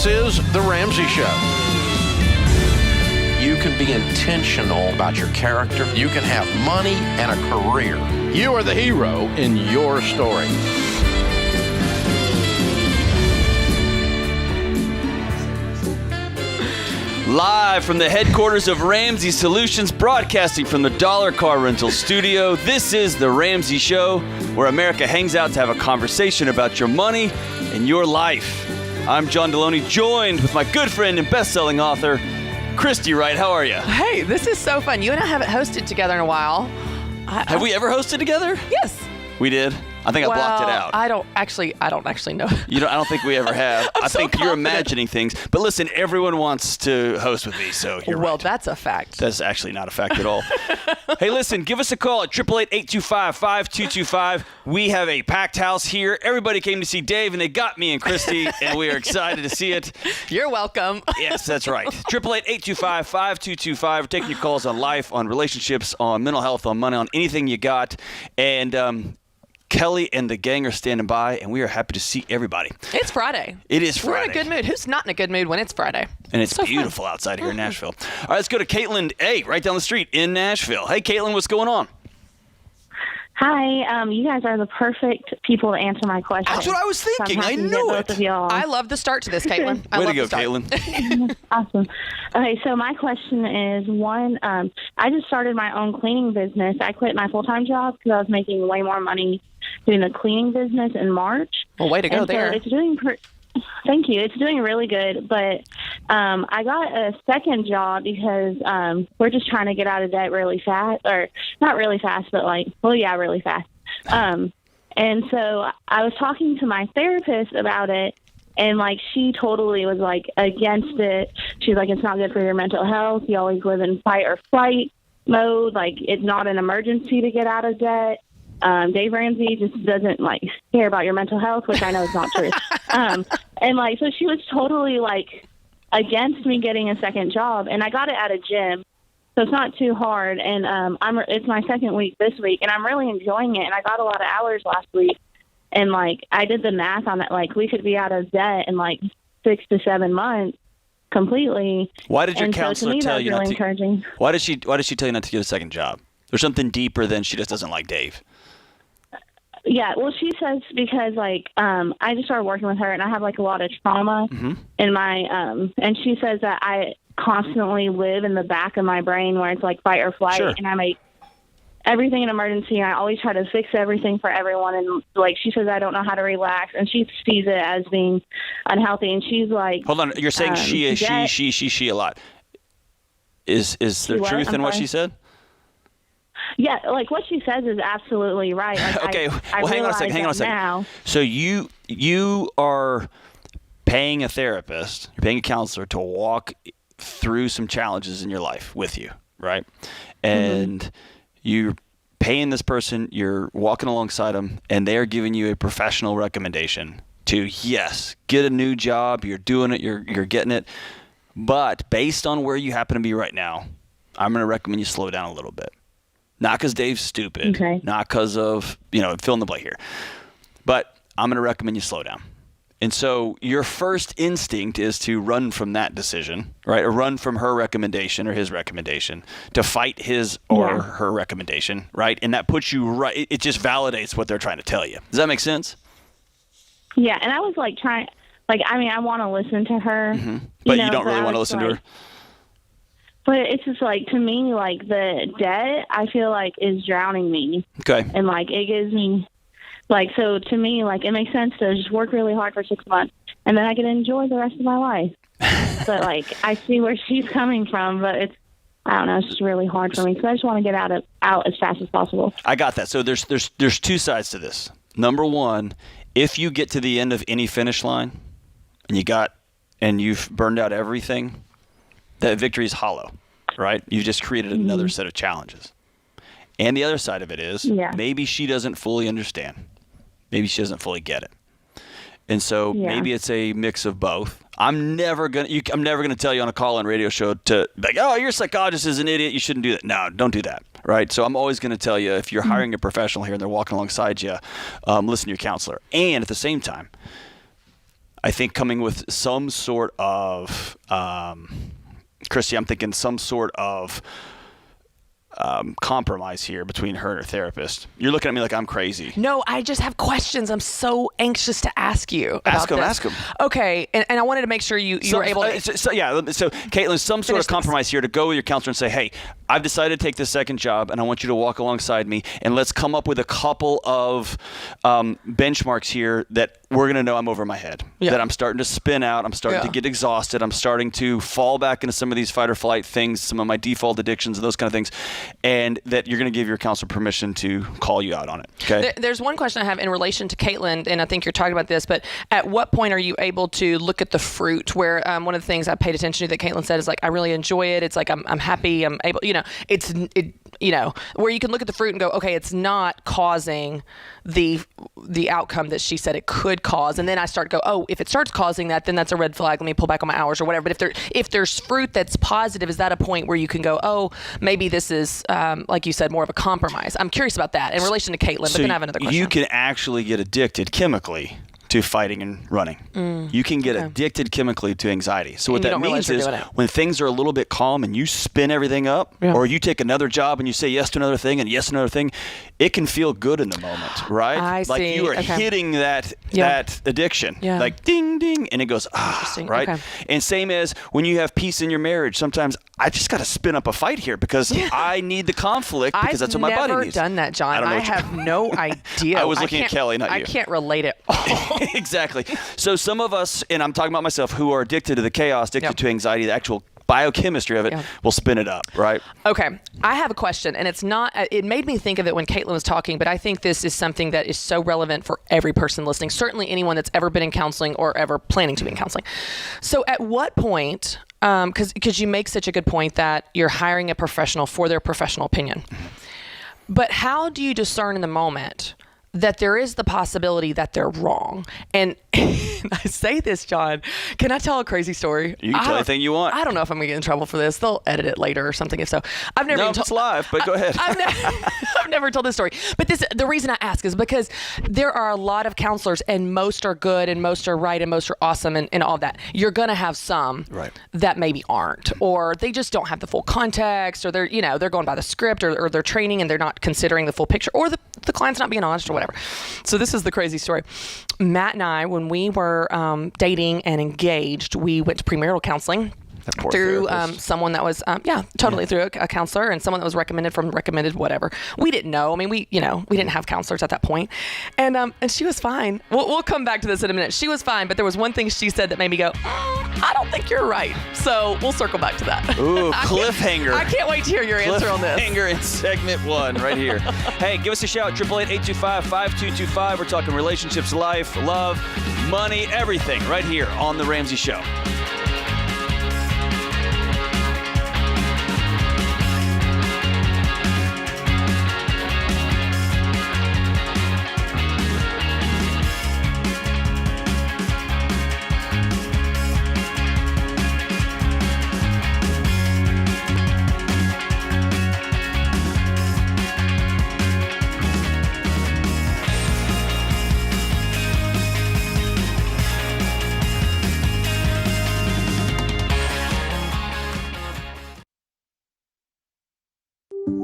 This is The Ramsey Show. You can be intentional about your character. You can have money and a career. You are the hero in your story. Live from the headquarters of Ramsey Solutions, broadcasting from the Dollar Car Rental Studio, this is The Ramsey Show, where America hangs out to have a conversation about your money and your life. I'm John Deloney, joined with my good friend and best-selling author, Christy Wright. How are you? Hey, this is so fun. You and I haven't hosted together in a while. Have we ever hosted together? Yes. We did? I think I blocked it out. I don't actually know. I don't think we ever have. I think you're imagining things. But listen, everyone wants to host with me, so you're Well, right. that's a fact. That's actually not a fact at all. Hey, listen, give us a call at 888-825-5225. We have a packed house here. Everybody came to see Dave, and they got me and Christy, and we are excited to see it. You're welcome. Yes, that's right. 888-825-5225. We're taking your calls on life, on relationships, on mental health, on money, on anything you got. And Kelly and the gang are standing by, and we are happy to see everybody. It's Friday. It is Friday. We're in a good mood. Who's not in a good mood when it's Friday? And it's so beautiful outside here in Nashville. All right, let's go to Caitlin A. right down the street in Nashville. Hey, Caitlin, what's going on? Hi, you guys are the perfect people to answer my question. That's what I was thinking. I knew both it. of y'all. I love the start to this, Caitlin. Way to go, Caitlin. Awesome. Okay, so my question is, one, I just started my own cleaning business. I quit my full-time job because I was making way more money doing the cleaning business in March. Well, way to go and there. So it's doing Thank you. It's doing really good, but I got a second job because we're just trying to get out of debt really fast, or not really fast, but really fast. And so I was talking to my therapist about it, and she totally was against it. She's like, it's not good for your mental health. You always live in fight or flight mode. It's not an emergency to get out of debt. Dave Ramsey just doesn't care about your mental health, which I know is not true. So she was totally against me getting a second job, and I got it at a gym, so it's not too hard. And it's my second week this week, and I'm really enjoying it. And I got a lot of hours last week, and I did the math on it. We could be out of debt in 6 to 7 months completely. Why did your counselor tell you not to? Encouraging. Why did she tell you not to get a second job? There's something deeper than she just doesn't like Dave. Yeah, well, she says because I just started working with her, and I have a lot of trauma in my and she says that I constantly live in the back of my brain where it's fight or flight, sure. And I make everything an emergency, and I always try to fix everything for everyone, and she says I don't know how to relax, and she sees it as being unhealthy, and she's like, hold on, you're saying she a lot. Is there truth in what she said? Yeah, what she says is absolutely right. Okay, I hang on a second. Now. So you are paying a therapist, you're paying a counselor to walk through some challenges in your life with you, right? And you're paying this person, you're walking alongside them, and they're giving you a professional recommendation to, yes, get a new job, you're doing it, you're getting it. But based on where you happen to be right now, I'm going to recommend you slow down a little bit. Not because Dave's stupid, okay. Not because of, fill in the blank here. But I'm going to recommend you slow down. And so your first instinct is to run from that decision, right? Or run from her recommendation or his recommendation to fight his or her recommendation, right? And that puts you right. It just validates what they're trying to tell you. Does that make sense? Yeah, and I was trying, I want to listen to her. But you don't really want to listen to her? But it's just to me, the debt, I feel is drowning me. Okay. And it gives me, so to me, it makes sense to just work really hard for 6 months, and then I can enjoy the rest of my life. But I see where she's coming from, but I don't know, it's just really hard for me. So I just want to get out as fast as possible. I got that. So there's two sides to this. Number one, if you get to the end of any finish line and you've burned out everything, that victory is hollow, right? You've just created another set of challenges. And the other side of it is maybe she doesn't fully understand. Maybe she doesn't fully get it. And so maybe it's a mix of both. I'm never gonna tell you on a call-in radio show to oh, your psychologist is an idiot, you shouldn't do that. No, don't do that, right? So I'm always gonna tell you, if you're hiring a professional here and they're walking alongside you, listen to your counselor. And at the same time, I think coming with some sort of, Christy, I'm thinking some sort of compromise here between her and her therapist. You're looking at me like I'm crazy. No, I just have questions. I'm so anxious to ask you about this. Ask them. Okay, and I wanted to make sure you were able to... So Caitlin, some sort of compromise here to go with your counselor and say, hey, I've decided to take this second job, and I want you to walk alongside me, and let's come up with a couple of benchmarks here that we're going to know I'm over my head, that I'm starting to spin out, I'm starting to get exhausted, I'm starting to fall back into some of these fight or flight things, some of my default addictions and those kind of things, and that you're going to give your counselor permission to call you out on it. Okay. There's one question I have in relation to Caitlin, and I think you're talking about this, but at what point are you able to look at the fruit where one of the things I paid attention to that Caitlin said is like, I really enjoy it. It's like, I'm happy. I'm able, where you can look at the fruit and go, okay, it's not causing the outcome that she said it could cause. And then I start to go, oh, if it starts causing that, then that's a red flag. Let me pull back on my hours or whatever. But if there's fruit that's positive, is that a point where you can go, oh, maybe this is, like you said, more of a compromise? I'm curious about that in relation to Caitlin, but then I have another question. You can actually get addicted chemically to fighting and running. You can get addicted chemically to anxiety. So what that means is when things are a little bit calm and you spin everything up, or you take another job and you say yes to another thing and yes to another thing, it can feel good in the moment, right? I like see. you are hitting that addiction, like ding, ding, and it goes, right? Okay. And same as when you have peace in your marriage, sometimes I just got to spin up a fight here because I need the conflict because that's what my body needs. I've never done that, John. I have no idea. I was looking at Kelly, not you. I can't relate it all. Exactly. So some of us, and I'm talking about myself, who are addicted to the chaos, addicted to anxiety, the actual biochemistry of it will spin it up, right? Okay. I have a question, and it's not, it made me think of it when Caitlin was talking, but I think this is something that is so relevant for every person listening, certainly anyone that's ever been in counseling or ever planning to be in counseling. So at what point, because you make such a good point that you're hiring a professional for their professional opinion, but how do you discern in the moment that there is the possibility that they're wrong? And I say this, John, can I tell a crazy story? You can tell anything you want. I don't know if I'm going to get in trouble for this. They'll edit it later or something if so. I've never it's live, but go ahead. I've never told this story. But the reason I ask is because there are a lot of counselors, and most are good, and most are right, and most are awesome, and all that. You're going to have some that maybe aren't, or they just don't have the full context, or they're going by the script, or they're training and they're not considering the full picture, or the client's not being honest or whatever. So this is the crazy story. Matt and I, when we were dating and engaged, we went to premarital counseling through someone that was through a counselor, and someone that was recommended whatever. We didn't know. I mean, we didn't have counselors at that point, and she was fine. We'll come back to this in a minute. She was fine, but there was one thing she said that made me go, I don't think you're right. So we'll circle back to that. Ooh, cliffhanger. I can't wait to hear your answer on this. Cliffhanger in segment 1 right here. Hey, give us a shout, 888-825-5225. We're talking relationships, life, love, money, everything right here on The Ramsey Show.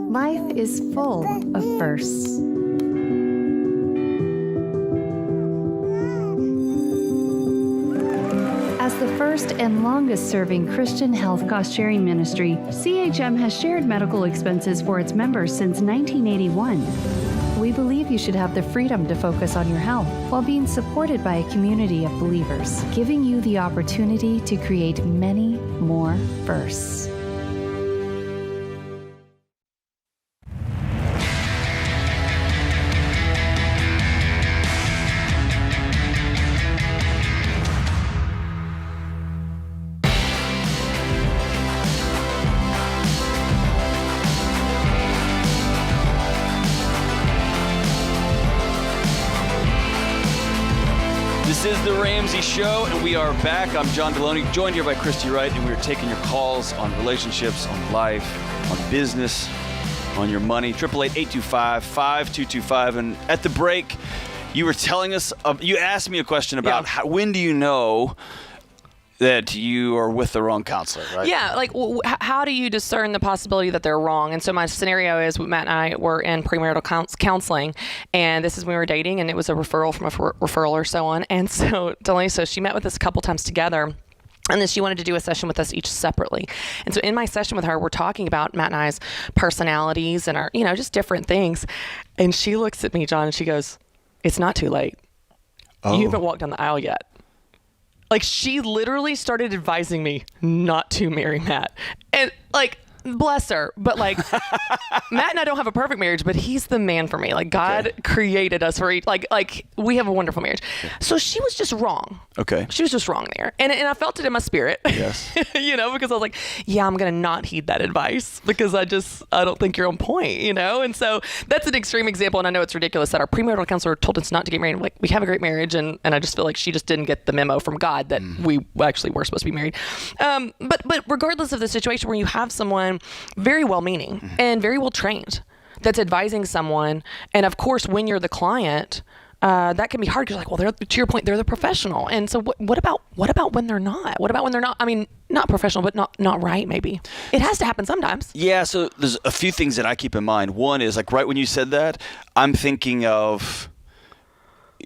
Life is full of firsts. As the first and longest-serving Christian health cost-sharing ministry, CHM has shared medical expenses for its members since 1981. We believe you should have the freedom to focus on your health while being supported by a community of believers, giving you the opportunity to create many more firsts. This is The Ramsey Show, and we are back. I'm John Deloney, joined here by Christy Wright, and we are taking your calls on relationships, on life, on business, on your money. 888-825-5225. And at the break, You were telling us, you asked me a question about when do you know that you are with the wrong counselor, right? Yeah, like how do you discern the possibility that they're wrong? And so my scenario is Matt and I were in premarital counseling, and this is when we were dating, and it was a referral from a referral or so on. And so Delaney, she met with us a couple times together. And then she wanted to do a session with us each separately. And so in my session with her, we're talking about Matt and I's personalities and our, just different things. And she looks at me, John, and she goes, "It's not too late. You haven't walked down the aisle yet." Like, she literally started advising me not to marry Matt. And, like, bless her. But, like, Matt and I don't have a perfect marriage, but he's the man for me. Like, God created us for each. Like, we have a wonderful marriage. So she was just wrong. Okay. She was just wrong there. And I felt it in my spirit. Yes. Because I was like, yeah, I'm going to not heed that advice because I don't think you're on point, And so that's an extreme example. And I know it's ridiculous that our premarital counselor told us not to get married. Like, we have a great marriage. And I just feel like she just didn't get the memo from God that we actually were supposed to be married. But regardless of the situation where you have someone very well-meaning and very well-trained that's advising someone, and of course, when you're the client, that can be hard because, like, well, to your point, they're the professional. And so what about when they're not? What about when they're not? I mean, not professional, but not right, maybe. It has to happen sometimes. Yeah, so there's a few things that I keep in mind. One is, like, right when you said that, I'm thinking of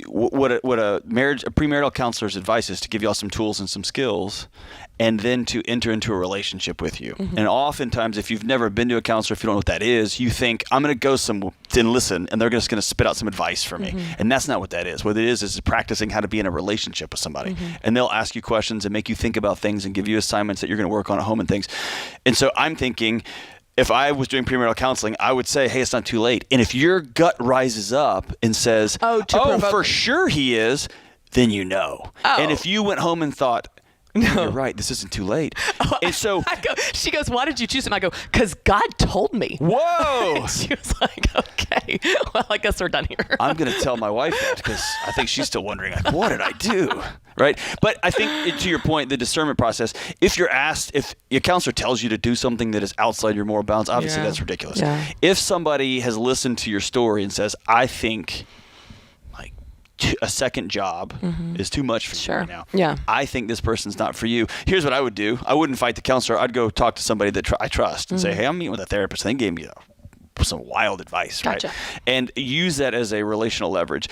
what a premarital counselor's advice is to give y'all some tools and some skills, and then to enter into a relationship with you. And oftentimes, if you've never been to a counselor, if you don't know what that is, you think, I'm going to go and listen, and they're just going to spit out some advice for me. And that's not what that is. What it is practicing how to be in a relationship with somebody. And they'll ask you questions and make you think about things and give you assignments that you're going to work on at home and things. And so I'm thinking, if I was doing premarital counseling, I would say, hey, it's not too late. And if your gut rises up and says, oh for sure he is, then you know. And if you went home and thought, no, you're right, this isn't too late. And so she goes, why did you choose him? I go, because God told me. Whoa. She was like, okay, well, I guess we're done here. I'm going to tell my wife that because I think she's still wondering, like, what did I do? Right? But I think, to your point, the discernment process, if you're asked, if your counselor tells you to do something that is outside your moral bounds, obviously that's ridiculous. Yeah. If somebody has listened to your story and says, I think a second job is too much for you right now. Yeah. I think this person's not for you. Here's what I would do. I wouldn't fight the counselor. I'd go talk to somebody that I trust and say, hey, I'm meeting with a therapist. They gave me some wild advice. Gotcha. Right? And use that as a relational leverage.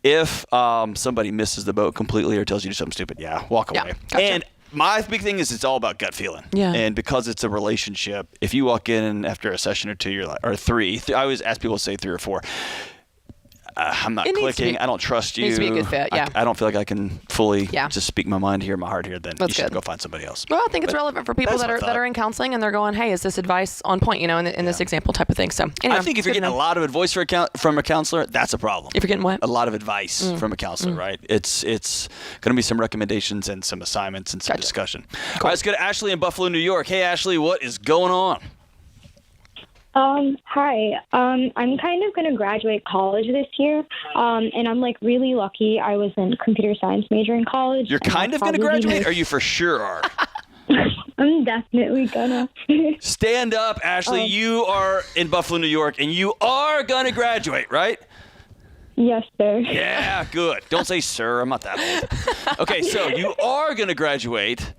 If somebody misses the boat completely or tells you to do something stupid, walk away. Gotcha. And my big thing is it's all about gut feeling. Yeah. And because it's a relationship, if you walk in after a session or two, you're like, or three, I always ask people to say 3 or 4. I'm not clicking. I don't trust you. Needs to be a good fit. Yeah. I don't feel like I can fully just speak my mind here, my heart here. Then you should go find somebody else. Well, I think it's relevant for people that are in counseling and they're going, hey, is this advice on point? In this example type of thing. So anyway, I think if you're getting a lot of advice from a counselor, that's a problem. If you're getting what? A lot of advice from a counselor, right? It's going to be some recommendations and some assignments and some discussion. Cool. All right, let's go to Ashley in Buffalo, New York. Hey, Ashley, what is going on? Hi. I'm kind of going to graduate college this year, and I'm like really lucky. I was in computer science major in college. You're kind of going to graduate, or you for sure are? I'm definitely gonna. Stand up, Ashley. You are in Buffalo, New York, and you are going to graduate, right? Yes, sir. Yeah, good. Don't say sir. I'm not that old. Okay, so you are going to graduate,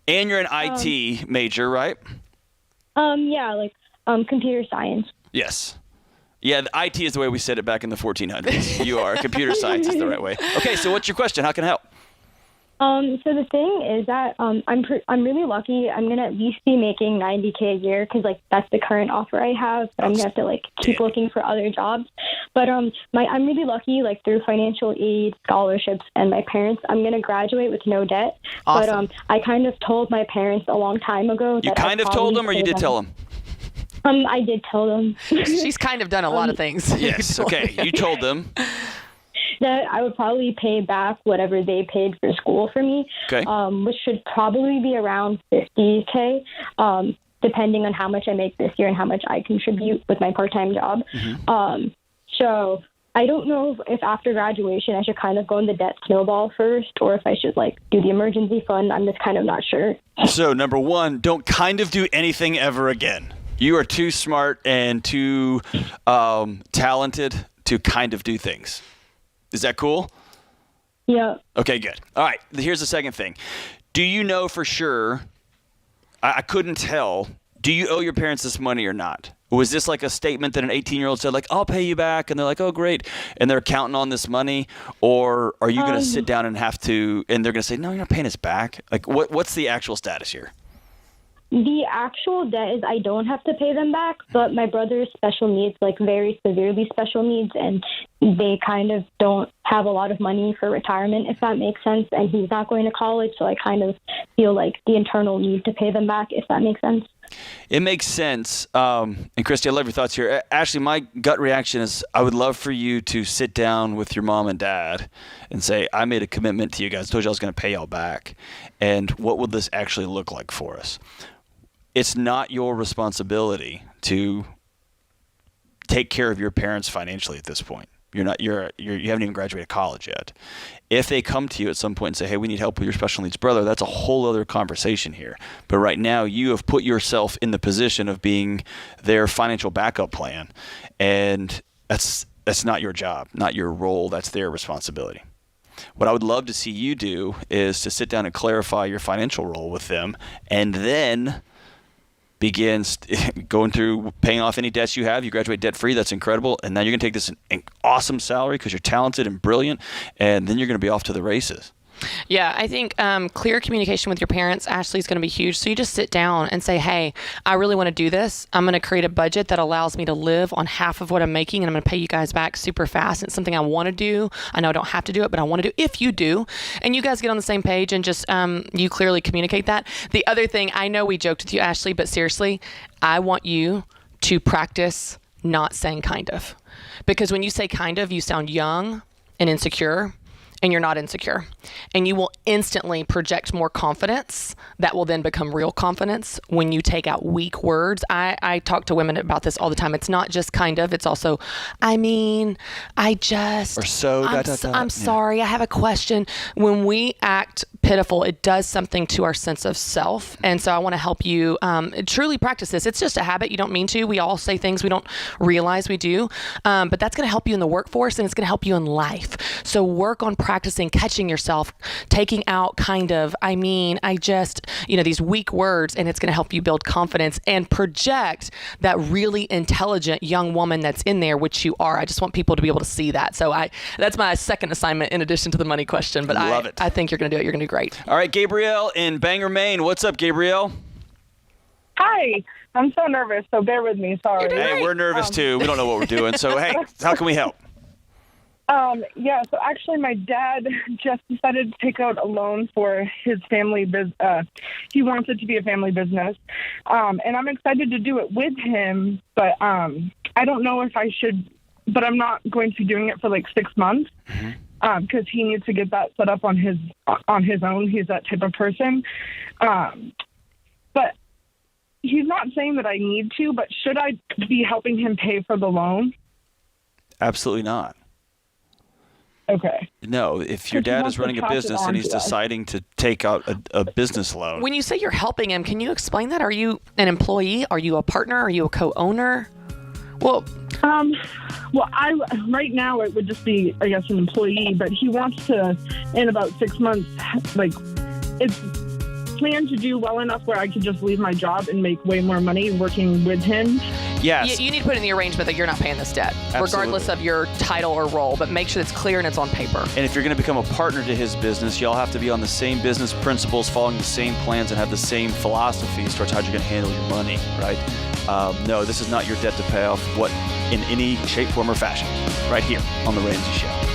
and you're an IT major, right? Yeah, computer science. Yes. Yeah, the IT is the way we said it back in the 1400s. You are. Computer science is the right way. Okay, so what's your question? How can I help? So the thing is that I'm really lucky. I'm going to at least be making $90K a year because, that's the current offer I have. But I'm going to have to, keep looking for other jobs. But I'm really lucky, through financial aid, scholarships, and my parents, I'm going to graduate with no debt. Awesome. But I kind of told my parents a long time ago. You kind of told them or you did tell them? I did tell them. She's kind of done a lot of things. Yes, okay. You told them. That I would probably pay back whatever they paid for school for me, which should probably be around $50K, depending on how much I make this year and how much I contribute with my part-time job. So I don't know if after graduation I should kind of go in the debt snowball first or if I should do the emergency fund. I'm just kind of not sure. So number one, don't kind of do anything ever again. You are too smart and too talented to kind of do things. Is that cool? Yeah. Okay, good. All right, here's the second thing. Do you know for sure, I couldn't tell, do you owe your parents this money or not? Was this like a statement that an 18-year-old said, like, I'll pay you back, and they're like, oh, great, and they're counting on this money? Or are you going to sit down and have to, and they're going to say, no, you're not paying us back? Like, what's the actual status here? The actual debt is I don't have to pay them back, but my brother's special needs, like very severely special needs, and they kind of don't have a lot of money for retirement, if that makes sense, and he's not going to college, so I kind of feel like the internal need to pay them back, if that makes sense. It makes sense. And Christy, I love your thoughts here. Ashley, my gut reaction is I would love for you to sit down with your mom and dad and say, I made a commitment to you guys. I told you I was going to pay y'all back. And what would this actually look like for us? It's not your responsibility to take care of your parents financially at this point. You haven't even graduated college yet. If they come to you at some point and say, hey, we need help with your special needs brother, that's a whole other conversation here. But right now, you have put yourself in the position of being their financial backup plan. And that's not your job, not your role. That's their responsibility. What I would love to see you do is to sit down and clarify your financial role with them, and then begins going through paying off any debts you have. You graduate debt-free. That's incredible. And now you're going to take this an awesome salary because you're talented and brilliant, and then you're going to be off to the races. Yeah, I think clear communication with your parents, Ashley, is going to be huge. So you just sit down and say, hey, I really want to do this. I'm going to create a budget that allows me to live on half of what I'm making, and I'm going to pay you guys back super fast. It's something I want to do. I know I don't have to do it, but I want to do. If you do, and you guys get on the same page and just you clearly communicate that. The other thing, I know we joked with you, Ashley, but seriously, I want you to practice not saying kind of. Because when you say kind of, you sound young and insecure. And you're not insecure. And you will instantly project more confidence that will then become real confidence when you take out weak words. I talk to women about this all the time. It's not just kind of, it's also, I mean, I just, or so, I'm sorry, I have a question. When we act pitiful, it does something to our sense of self. And so I want to help you truly practice this. It's just a habit. You don't mean to. We all say things we don't realize we do. But that's going to help you in the workforce, and it's going to help you in life. So work on practicing catching yourself, taking out kind of, I mean, I just, these weak words, and it's going to help you build confidence and project that really intelligent young woman that's in there, which you are. I just want people to be able to see that. So that's my second assignment in addition to the money question, but Love it. I think you're going to do it. You're going to do great. All right, Gabrielle in Bangor, Maine. What's up, Gabrielle? Hi. I'm so nervous, so bear with me. Sorry. Hey, we're nervous too. We don't know what we're doing. So, hey, how can we help? So actually my dad just decided to take out a loan for his family business. He wants it to be a family business. And I'm excited to do it with him, but I don't know if I should, but I'm not going to be doing it for like 6 months. Because he needs to get that set up on his own. He's that type of person. But he's not saying that I need to, but should I be helping him pay for the loan? Absolutely not. Okay. No, if your dad is running a business and he's deciding to take out a business loan. When you say you're helping him, can you explain that? Are you an employee? Are you a partner? Are you a co-owner? Well, right now it would just be, I guess, an employee, but he wants to, in about 6 months, like, it's planned to do well enough where I could just leave my job and make way more money working with him. Yes. You need to put in the arrangement that you're not paying this debt, regardless of your title or role, but make sure it's clear and it's on paper. And if you're going to become a partner to his business, y'all have to be on the same business principles, following the same plans, and have the same philosophies towards how you're going to handle your money, right? No, this is not your debt to pay off in any shape, form, or fashion, right here on The Ramsey Show.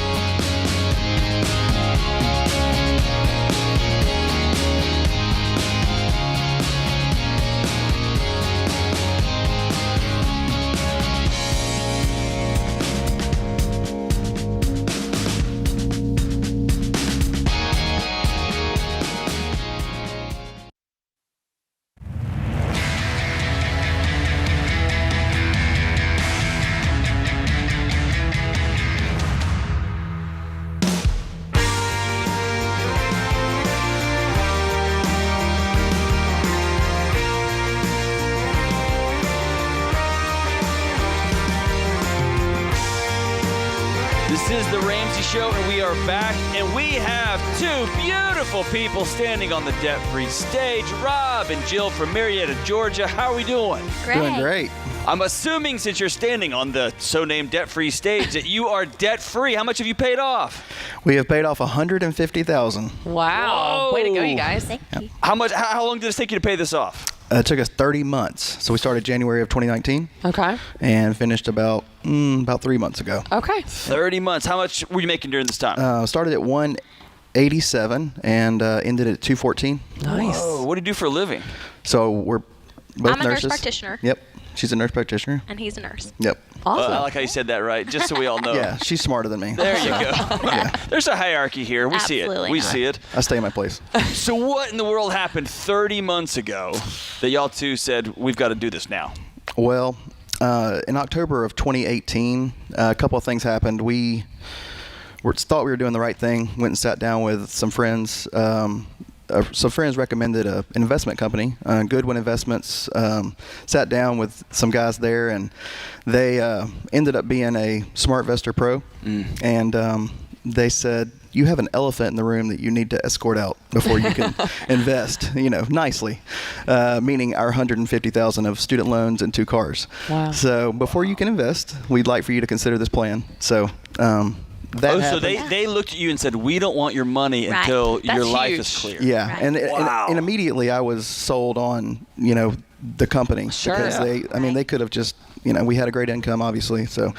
This is the Ramsey Show, and we are back, and we have two beautiful people standing on the debt-free stage, Rob and Jill from Marietta, Georgia. How are we doing? Great. Doing great. I'm assuming since you're standing on the so-named debt-free stage that you are debt-free. How much have you paid off? We have paid off $150,000. Wow. Whoa. Way to go, you guys. Thank you. How long did it take you to pay this off? It took us 30 months. So we started January of 2019 Okay. and finished about 3 months ago. Okay. 30 months. How much were you making during this time? Started at 187 and ended at 214. Nice. Whoa, what do you do for a living? So we're both I'm a nurse nurses. practitioner. Yep. She's a nurse practitioner. And he's a nurse. Yep. Awesome. I like how you said that right, just so we all know. Yeah, she's smarter than me. There you go. There's a hierarchy here. We see it. Absolutely We not. see it. I stay in my place. So what in the world happened 30 months ago that y'all two said, we've got to do this now? Well, in October of 2018, a couple of things happened. We thought we were doing the right thing, went and sat down with some friends. Some friends recommended an investment company, Goodwin Investments. Sat down with some guys there, and they ended up being a SmartVestor Pro. And they said, you have an elephant in the room that you need to escort out before you can invest, nicely, meaning our $150,000 of student loans and 2 cars. Wow. So before you can invest, we'd like for you to consider this plan. So that So happened. they looked at you and said, we don't want your money Right. until That's your life huge. is clear. Yeah, Right. and immediately I was sold on the company Sure. because Yeah. they could have just we had a great income obviously. So,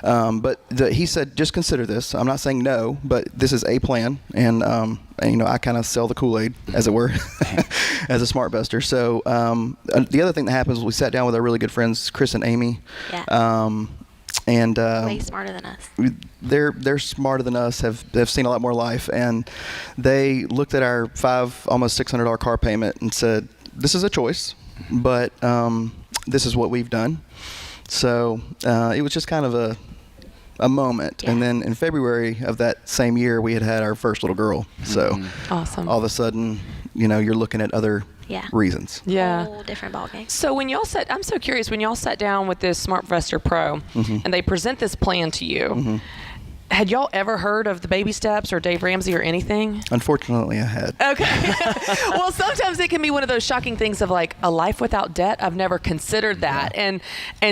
but he said just consider this. I'm not saying no, but this is a plan, and I kind of sell the Kool-Aid as it were as a SmartVestor. So the other thing that happens is we sat down with our really good friends Chris and Amy. Yeah. And Way smarter than us. they're smarter than us, have seen a lot more life, and they looked at our almost $600 car payment and said, this is a choice, but this is what we've done. So it was just kind of a moment. Yeah. And then in February of that same year, we had our first little girl. So Awesome. all of a sudden, you're looking at other reasons. Yeah. Whole different ballgame. So when y'all I'm so curious, when y'all sat down with this SmartVestor Pro and they present this plan to you, had y'all ever heard of the baby steps or Dave Ramsey or anything? Unfortunately, I had. Okay. Well, sometimes it can be one of those shocking things of like a life without debt. I've never considered that. And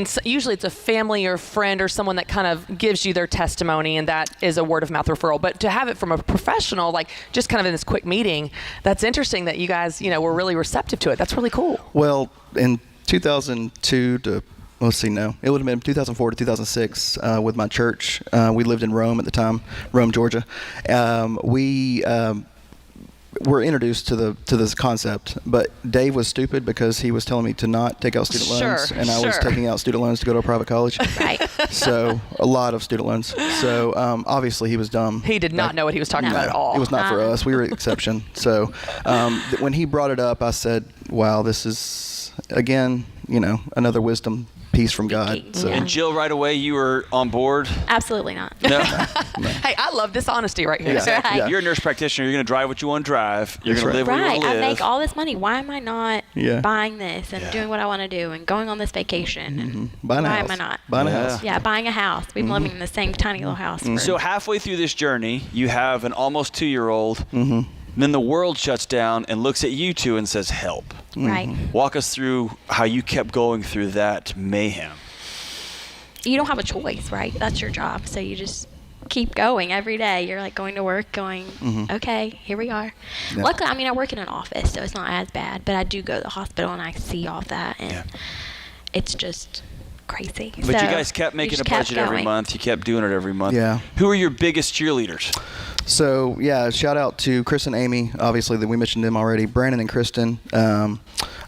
so usually it's a family or friend or someone that kind of gives you their testimony, and that is a word of mouth referral. But to have it from a professional, like just kind of in this quick meeting, that's interesting that you guys, were really receptive to it. That's really cool. Well, in 2002 to it would have been 2004 to 2006 with my church. We lived in Rome at the time, Rome, Georgia. We were introduced to this concept, but Dave was stupid because he was telling me to not take out student loans, and I was taking out student loans to go to a private college. Right. So a lot of student loans. So obviously he was dumb. He did not know what he was talking about at all. It was not for us. We were an exception. So when he brought it up, I said, wow, this is, again, another wisdom piece from God. So. And Jill, right away, you were on board? Absolutely not. No. Hey, I love this honesty right here. Yeah. Right. Yeah. You're a nurse practitioner. You're going to drive what you want to drive. You're going to live where you Right. want to I live. make all this money. Why am I not Yeah. buying this and doing what I want to do and going on this vacation? And Buying a why house. am I not? Buying a Yeah. house. Yeah, buying a house. We've been living in the same tiny little house. For, So halfway through this journey, you have an almost 2-year-old. Then the world shuts down and looks at you two and says, help. right. Walk us through how you kept going through that mayhem. You don't have a choice, right? That's your job. So you just keep going every day. You're like going to work, going, okay, here we are. Yeah. Luckily, I work in an office, so it's not as bad. But I do go to the hospital and I see all that, and it's just crazy. But you guys kept making a budget every month. You kept doing it every month. Yeah. Who are your biggest cheerleaders? So, shout out to Chris and Amy, obviously, that we mentioned them already. Brandon and Kristen,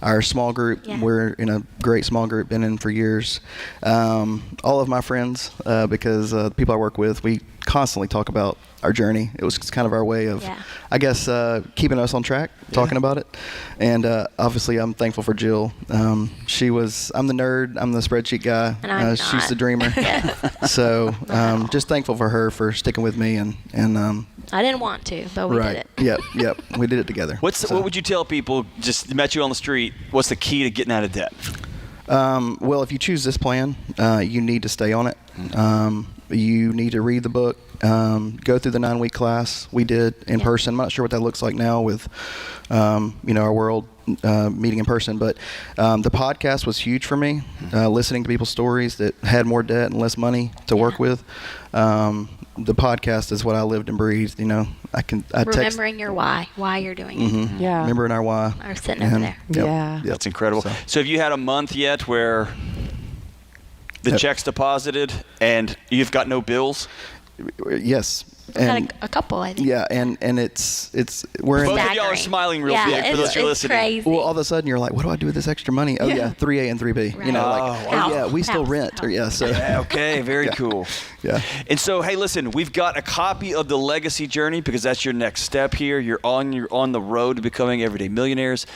our small group. Yeah. We're in a great small group, been in for years. All of my friends, because the people I work with, we constantly talk about our journey. It was kind of our way of, I guess, keeping us on track, talking about it. And obviously, I'm thankful for Jill. I'm the nerd. I'm the spreadsheet guy. And I'm she's not. the dreamer. Yes. So just thankful for her for sticking with me and I didn't want to, but we did it. Yep. We did it together. What would you tell people just met you on the street? What's the key to getting out of debt? Well, if you choose this plan, you need to stay on it. you need to read the book, go through the 9-week class we did in person. I'm not sure what that looks like now with, our world meeting in person, but the podcast was huge for me. Listening to people's stories that had more debt and less money to work with. The podcast is what I lived and breathed. Remembering your why you're doing it. Mm-hmm. Yeah. Remembering our why. Or sitting over there. Yep. Yeah. That's incredible. So have you had a month yet where the check's deposited and you've got no bills? Yes. And a couple, I think. Yeah, and it's we're both in. of y'all are smiling real big for those who are listening. Crazy. Well, all of a sudden you're like, what do I do with this extra money? Oh yeah, 3A and 3B. Right. We still rent. Or, so. Yeah, okay, very cool. Yeah. And so, hey, listen, we've got a copy of the Legacy Journey because that's your next step here. You're on the road to becoming everyday millionaires.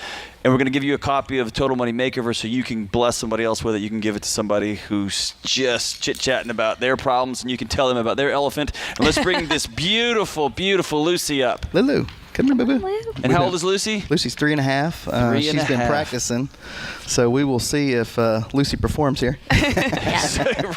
And we're going to give you a copy of Total Money Makeover so you can bless somebody else with it. You can give it to somebody who's just chit-chatting about their problems, and you can tell them about their elephant. And let's bring this beautiful, beautiful Lucy up. Lulu. Come on, boo-boo. And how old is Lucy? Lucy's 3.5. She's been practicing. So we will see if Lucy performs here.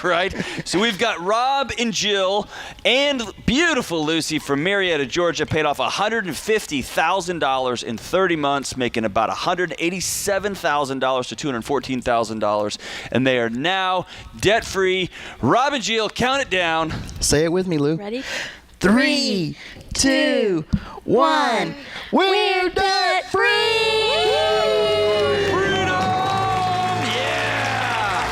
Right. So we've got Rob and Jill and beautiful Lucy from Marietta, Georgia, paid off $150,000 in 30 months, making about $187,000 to $214,000. And they are now debt-free. Rob and Jill, count it down. Say it with me, Lou. Ready? 3, 2, 1. We're debt free! Freedom! Yeah!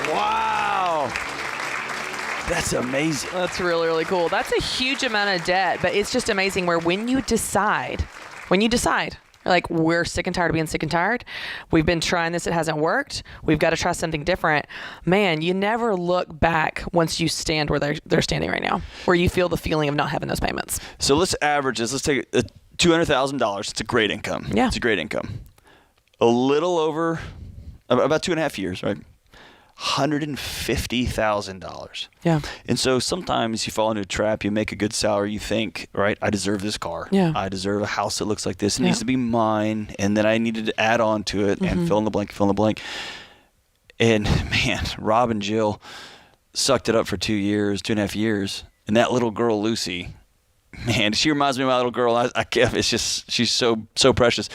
Wow. That's amazing. That's really, really cool. That's a huge amount of debt, but it's just amazing where when you decide, like, we're sick and tired of being sick and tired. We've been trying this. It hasn't worked. We've got to try something different. Man, you never look back once you stand where they're standing right now, where you feel the feeling of not having those payments. So let's average this. Let's take $200,000. It's a great income. Yeah. It's a great income. A little over, about 2.5 years, right? $150,000. Yeah. And so sometimes you fall into a trap. You make a good salary. You think, right, I deserve this car. Yeah. I deserve a house that looks like this. It needs to be mine. And then I needed to add on to it and fill in the blank. And man, Rob and Jill sucked it up for 2.5 years. And that little girl, Lucy, man, she reminds me of my little girl. I can't, it's just, she's so precious.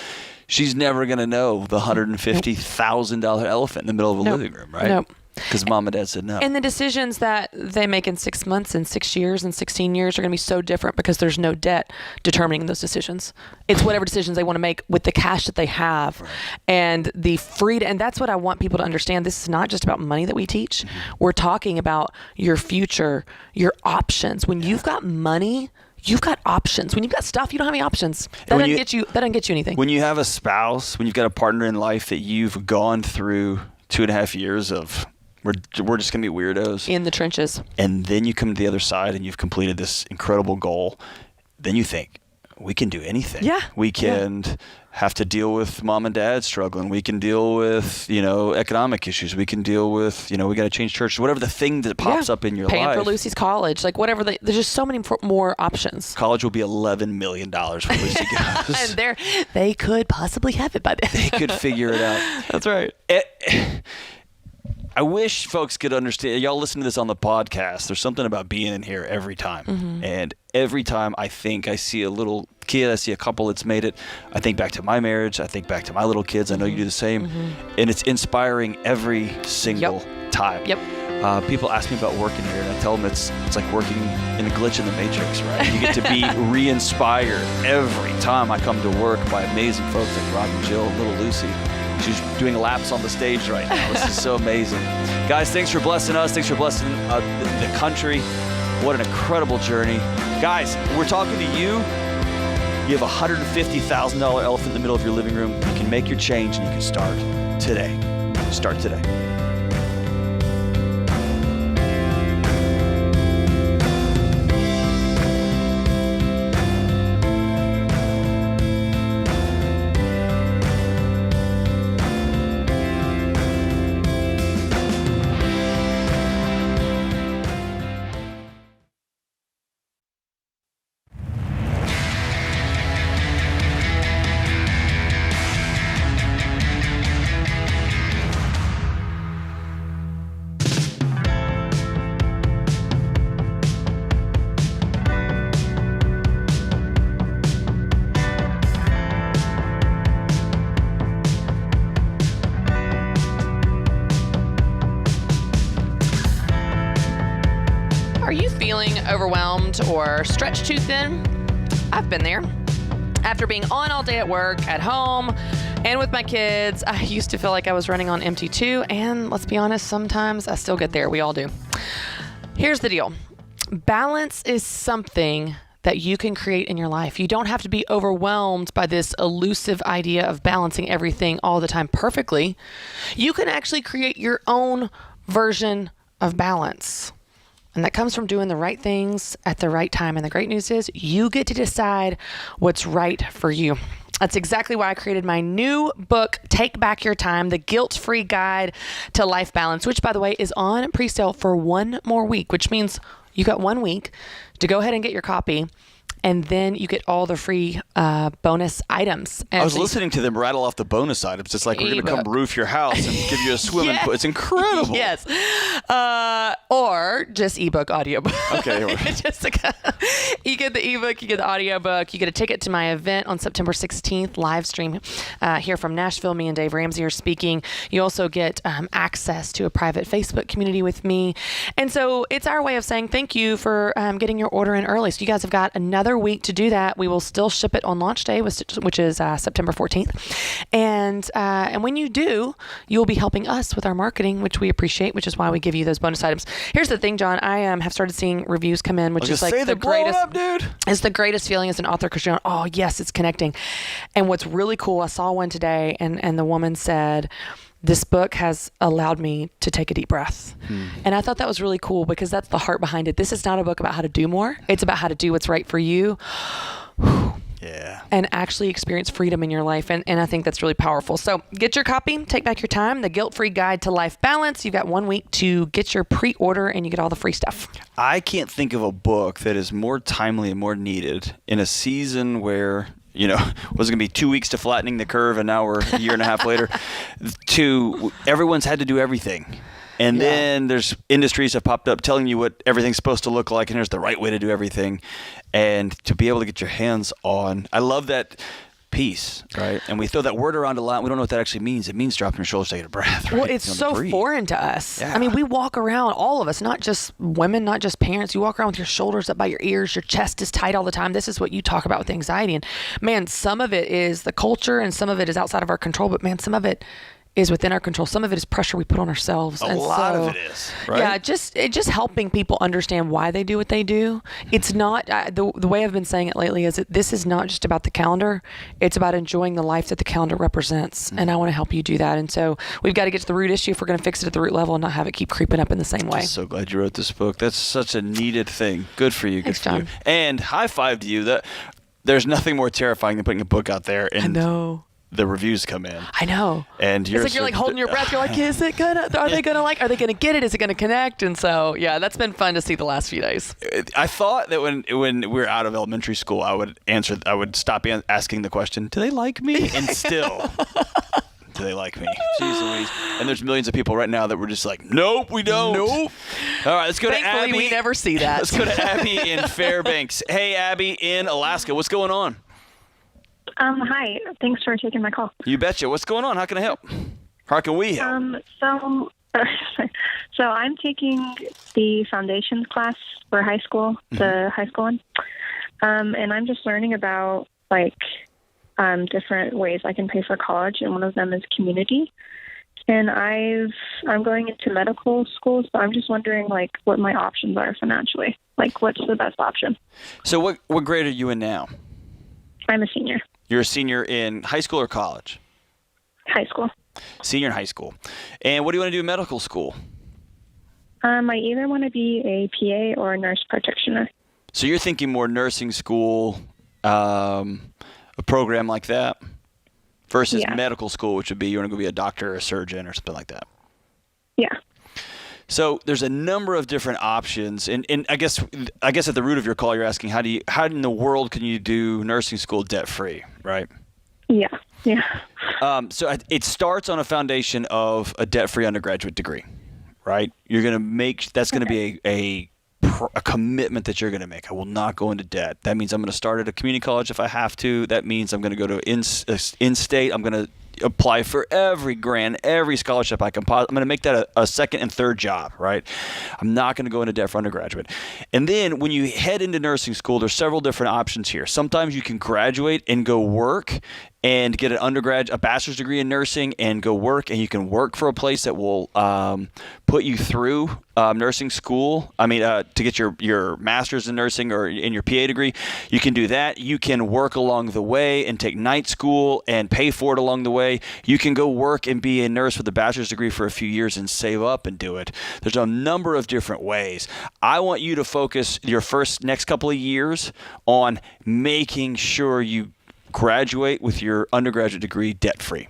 She's never going to know the $150,000 elephant in the middle of a living room, right? Nope. Because mom and dad said no. And the decisions that they make in 6 months and 6 years and 16 years are going to be so different because there's no debt determining those decisions. It's whatever decisions they want to make with the cash that they have and the freedom. And that's what I want people to understand. This is not just about money that we teach. We're talking about your future, your options. When you've got money, you've got options. When you've got stuff, you don't have any options. That doesn't get you anything. When you have a spouse, when you've got a partner in life that you've gone through 2.5 years of, we're just going to be weirdos. In the trenches. And then you come to the other side and you've completed this incredible goal. Then you think, we can do anything. Yeah. We can have to deal with mom and dad struggling. We can deal with, economic issues. We can deal with, we got to change churches. Whatever the thing that pops up in your life. Paying for Lucy's college. Like whatever. There's just so many more options. College will be $11 million when Lucy goes. And they could possibly have it by then. They could figure it out. That's right. I wish folks could understand. Y'all listen to this on the podcast. There's something about being in here every time. And every time I think I see a little kid, I see a couple that's made it, I think back to my marriage. I think back to my little kids. I know you do the same. And it's inspiring every single time. Yep. People ask me about working here, and I tell them it's like working in a glitch in the Matrix, right? You get to be re-inspired every time I come to work by amazing folks like Rob and Jill, little Lucy. She's doing laps on the stage right now. This is so amazing. Guys, thanks for blessing us. Thanks for blessing the country. What an incredible journey. Guys, we're talking to you. You have a $150,000 elephant in the middle of your living room. You can make your change, and you can start today. Start today. feeling overwhelmed or stretched too thin? I've been there. After being on all day at work, at home, and with my kids, I used to feel like I was running on empty too. And let's be honest, sometimes I still get there. We all do. Here's the deal. Balance is something that you can create in your life. You don't have to be overwhelmed by this elusive idea of balancing everything all the time perfectly. You can actually create your own version of balance. And that comes from doing the right things at the right time. And the great news is you get to decide what's right for you. That's exactly why I created my new book, Take Back Your Time, the guilt-free guide to life balance, which, by the way, is on pre-sale for one more week, which means you got 1 week to go ahead and get your copy. And then you get all the free bonus items. And I was listening to them rattle off the bonus items. It's like, we're going to come roof your house and give you a swimming pool. It's incredible. Yes. Or just ebook, audiobook. Okay. You get the ebook, you get the audiobook, you get a ticket to my event on September 16th, live stream here from Nashville. Me and Dave Ramsey are speaking. You also get access to a private Facebook community with me. And so it's our way of saying thank you for getting your order in early. So you guys have got another week to do that. We will still ship it on launch day, which is September 14th. And when you do, you'll be helping us with our marketing, which we appreciate, which is why we give you those bonus items. Here's the thing, John. I have started seeing reviews come in, which is like the greatest. Up, dude. It's the greatest feeling as an author because you're, oh yes, it's connecting. And what's really cool, I saw one today, and the woman said, this book has allowed me to take a deep breath. And I thought that was really cool because that's the heart behind it. This is not a book about how to do more. It's about how to do what's right for you. Yeah. And actually experience freedom in your life. And I think that's really powerful. So get your copy, Take Back Your Time, the guilt-free guide to life balance. You've got 1 week to get your pre-order and you get all the free stuff. I can't think of a book that is more timely and more needed in a season where, you know, was it going to be 2 weeks to flattening the curve and now we're a year and a half later, to everyone's had to do everything. And then there's industries have popped up telling you what everything's supposed to look like and here's the right way to do everything. And to be able to get your hands on, I love that piece, right? And we throw that word around a lot. We don't know what that actually means. It means dropping your shoulders, taking a breath, right? Well, it's so foreign to us. Yeah. I mean, we walk around, all of us, not just women, not just parents. You walk around with your shoulders up by your ears. Your chest is tight all the time. This is what you talk about with anxiety. And man, some of it is the culture and some of it is outside of our control. But man, some of it is within our control. Some of it is pressure we put on ourselves. A lot of it is, right? Yeah, just helping people understand why they do what they do. It's not, the way I've been saying it lately is that this is not just about the calendar. It's about enjoying the life that the calendar represents. And I want to help you do that. And so we've got to get to the root issue if we're going to fix it at the root level and not have it keep creeping up in the same way. I'm so glad you wrote this book. That's such a needed thing. Good for you. Thanks, good for John. you. And high five to you. That there's nothing more terrifying than putting a book out there and I know. the reviews come in. I know. And it's like you're like holding your breath. You're like, is it gonna? Are they gonna like? Are they gonna get it? Is it gonna connect? And so, yeah, that's been fun to see the last few days. I thought that when we were out of elementary school, I would stop asking the question, "Do they like me?" And still, do they like me? Jeez Louise. And there's millions of people right now that were just like, "Nope, we don't." Nope. All right, let's go to Abby. Thankfully, we never see that. Let's go to Abby in Fairbanks. Hey, Abby in Alaska. What's going on? Hi. Thanks for taking my call. You betcha. What's going on? How can I help? How can we help? So I'm taking the foundations class for high school, the high school one. And I'm just learning about different ways I can pay for college, and one of them is community. And I'm going into medical school, so I'm just wondering what my options are financially. What's the best option? So what grade are you in now? I'm a senior. You're a senior in high school or college? High school. Senior in high school. And what do you want to do in medical school? I either want to be a PA or a nurse practitioner. So you're thinking more nursing school, a program like that, versus medical school, which would be you want to go be a doctor or a surgeon or something like that. Yeah. So there's a number of different options, and I guess at the root of your call, you're asking how in the world can you do nursing school debt free, right? Yeah. So it starts on a foundation of a debt free undergraduate degree, right? You're going to that's going to be a commitment that you're going to make. I will not go into debt. That means I'm going to start at a community college if I have to. That means I'm going to go to in-state. I'm going to apply for every grant, every scholarship I can I'm going to make that a second and third job, right? I'm not going to go into debt for undergraduate. And then when you head into nursing school, there's several different options here. Sometimes you can graduate and go work and get a bachelor's degree in nursing and go work, and you can work for a place that will put you through nursing school. To get your master's in nursing or in your PA degree, you can do that. You can work along the way and take night school and pay for it along the way. You can go work and be a nurse with a bachelor's degree for a few years and save up and do it. There's a number of different ways. I want you to focus your next couple of years on making sure you graduate with your undergraduate degree debt-free,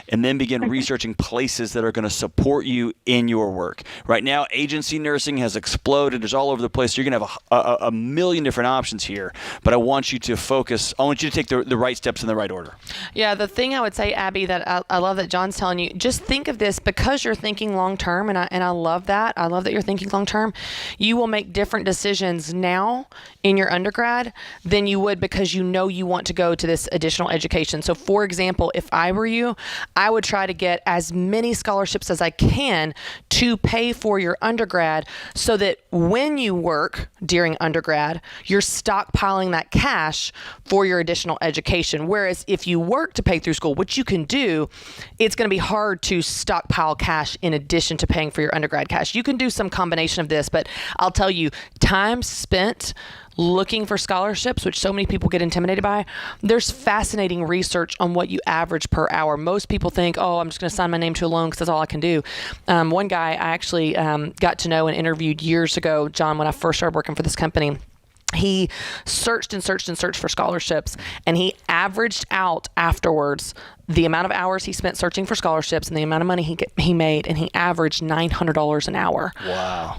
and then begin researching places that are going to support you in your work. Right now, agency nursing has exploded. It's all over the place. You're going to have a million different options here, but I want you to focus. I want you to take the right steps in the right order. Yeah, the thing I would say, Abby, that I love that John's telling you, just think of this because you're thinking long-term, and I love that. I love that you're thinking long-term. You will make different decisions now in your undergrad than you would because you know you want to go to this additional education. So, for example, if I were you, I would try to get as many scholarships as I can to pay for your undergrad so that when you work during undergrad, you're stockpiling that cash for your additional education. Whereas if you work to pay through school, which you can do, it's going to be hard to stockpile cash in addition to paying for your undergrad cash. You can do some combination of this, but I'll tell you, time spent looking for scholarships, which so many people get intimidated by, there's fascinating research on what you average per hour. Most people think, I'm just going to sign my name to a loan because that's all I can do. One guy I actually got to know and interviewed years ago, John, when I first started working for this company, he searched and searched and searched for scholarships, and he averaged out afterwards the amount of hours he spent searching for scholarships and the amount of money he made, and he averaged $900 an hour. Wow.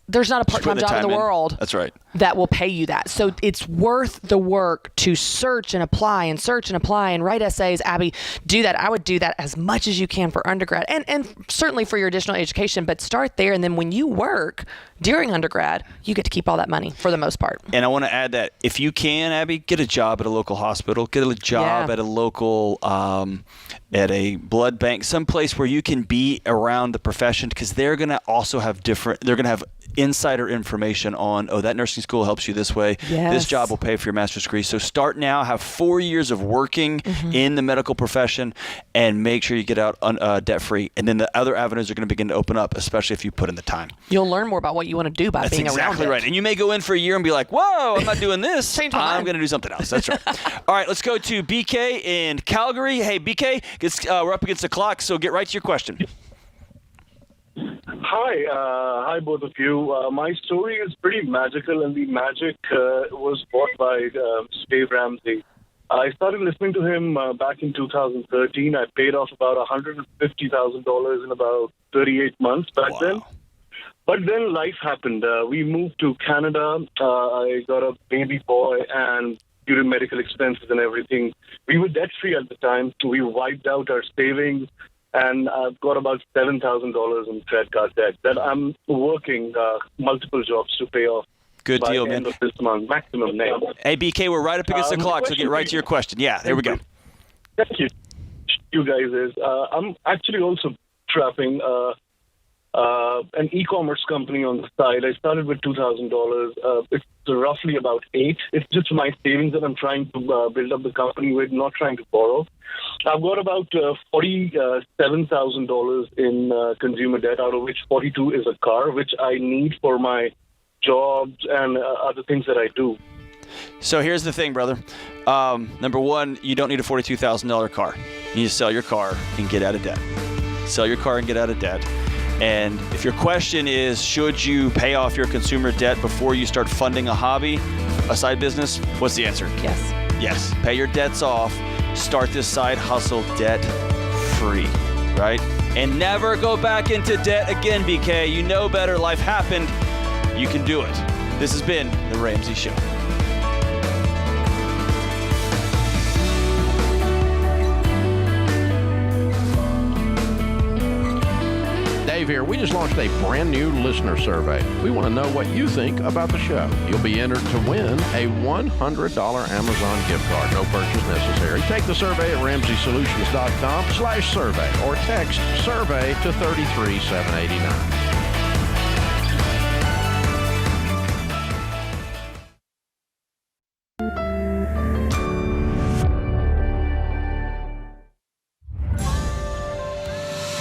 There's not a part-time job in the world. That's right. That will pay you that. So it's worth the work to search and apply and write essays. Abby, do that. I would do that as much as you can for undergrad and certainly for your additional education, but start there. And then when you work during undergrad, you get to keep all that money for the most part. And I want to add that if you can, Abby, get a job at a local hospital, get a job at a local at a blood bank, someplace where you can be around the profession, because they're going to also have they're going to have insider information on, that nursing school helps you this way. Yes. This job will pay for your master's degree. So start now, have 4 years of working in the medical profession, and make sure you get out debt-free. And then the other avenues are going to begin to open up, especially if you put in the time. You'll learn more about what you want to do by being around it. That's exactly right. And you may go in for a year and be like, whoa, I'm not doing this. I'm going to do something else. That's right. All right, let's go to BK in Calgary. Hey, BK, we're up against the clock, so get right to your question. Hi, both of you. My story is pretty magical, and the magic was brought by Dave Ramsey. I started listening to him back in 2013. I paid off about $150,000 in about 38 months back then. But then life happened. We moved to Canada. I got a baby boy, and due to medical expenses and everything, we were debt-free at the time. So we wiped out our savings. And I've got about $7,000 in credit card debt that I'm working multiple jobs to pay off. Good by deal, the man. End of this month, maximum now. Hey, BK, we're right up against the clock, so get right to your question. Yeah, there we go. Thank you. You guys I'm actually also trapping an e-commerce company on the side. I started with $2,000. It's roughly about $8,000. It's just my savings that I'm trying to build up the company with, not trying to borrow. I've got about $47,000 in consumer debt, out of which $42,000 is a car, which I need for my jobs and other things that I do. So here's the thing, brother. Number one, you don't need a $42,000 car. You need to sell your car and get out of debt. Sell your car and get out of debt. And if your question is, should you pay off your consumer debt before you start funding a hobby, a side business, what's the answer? Yes. Yes. Pay your debts off. Start this side hustle debt-free, right? And never go back into debt again, BK. You know better. Life happened. You can do it. This has been The Ramsey Show. Dave here. We just launched a brand new listener survey. We want to know what you think about the show. You'll be entered to win a $100 Amazon gift card. No purchase necessary. Take the survey at RamseySolutions.com/survey or text survey to 33789.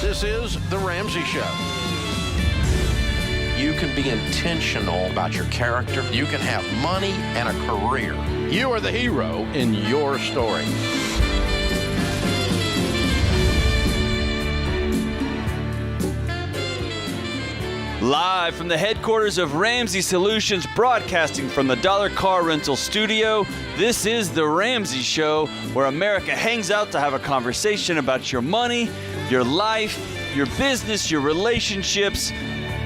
This is The Ramsey Show. You can be intentional about your character. You can have money and a career. You are the hero in your story. Live from the headquarters of Ramsey Solutions, broadcasting from the Dollar Car Rental Studio, this is The Ramsey Show, where America hangs out to have a conversation about your money, your life, your business, your relationships,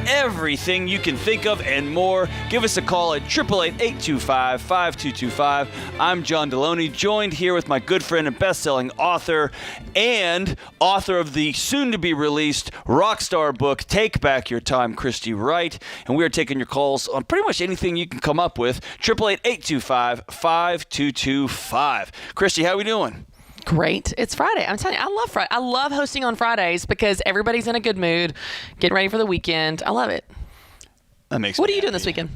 everything you can think of and more. Give us a call at 888-825-5225. I'm John Deloney, joined here with my good friend and best-selling author and author of the soon-to-be-released rockstar book, Take Back Your Time, Christy Wright. And we are taking your calls on pretty much anything you can come up with. 888-825-5225. Christy, how we doing? Great. It's Friday. I'm telling you, I love Friday. I love hosting on Fridays because everybody's in a good mood, getting ready for the weekend. I love it. That makes What me are you doing happy. this weekend?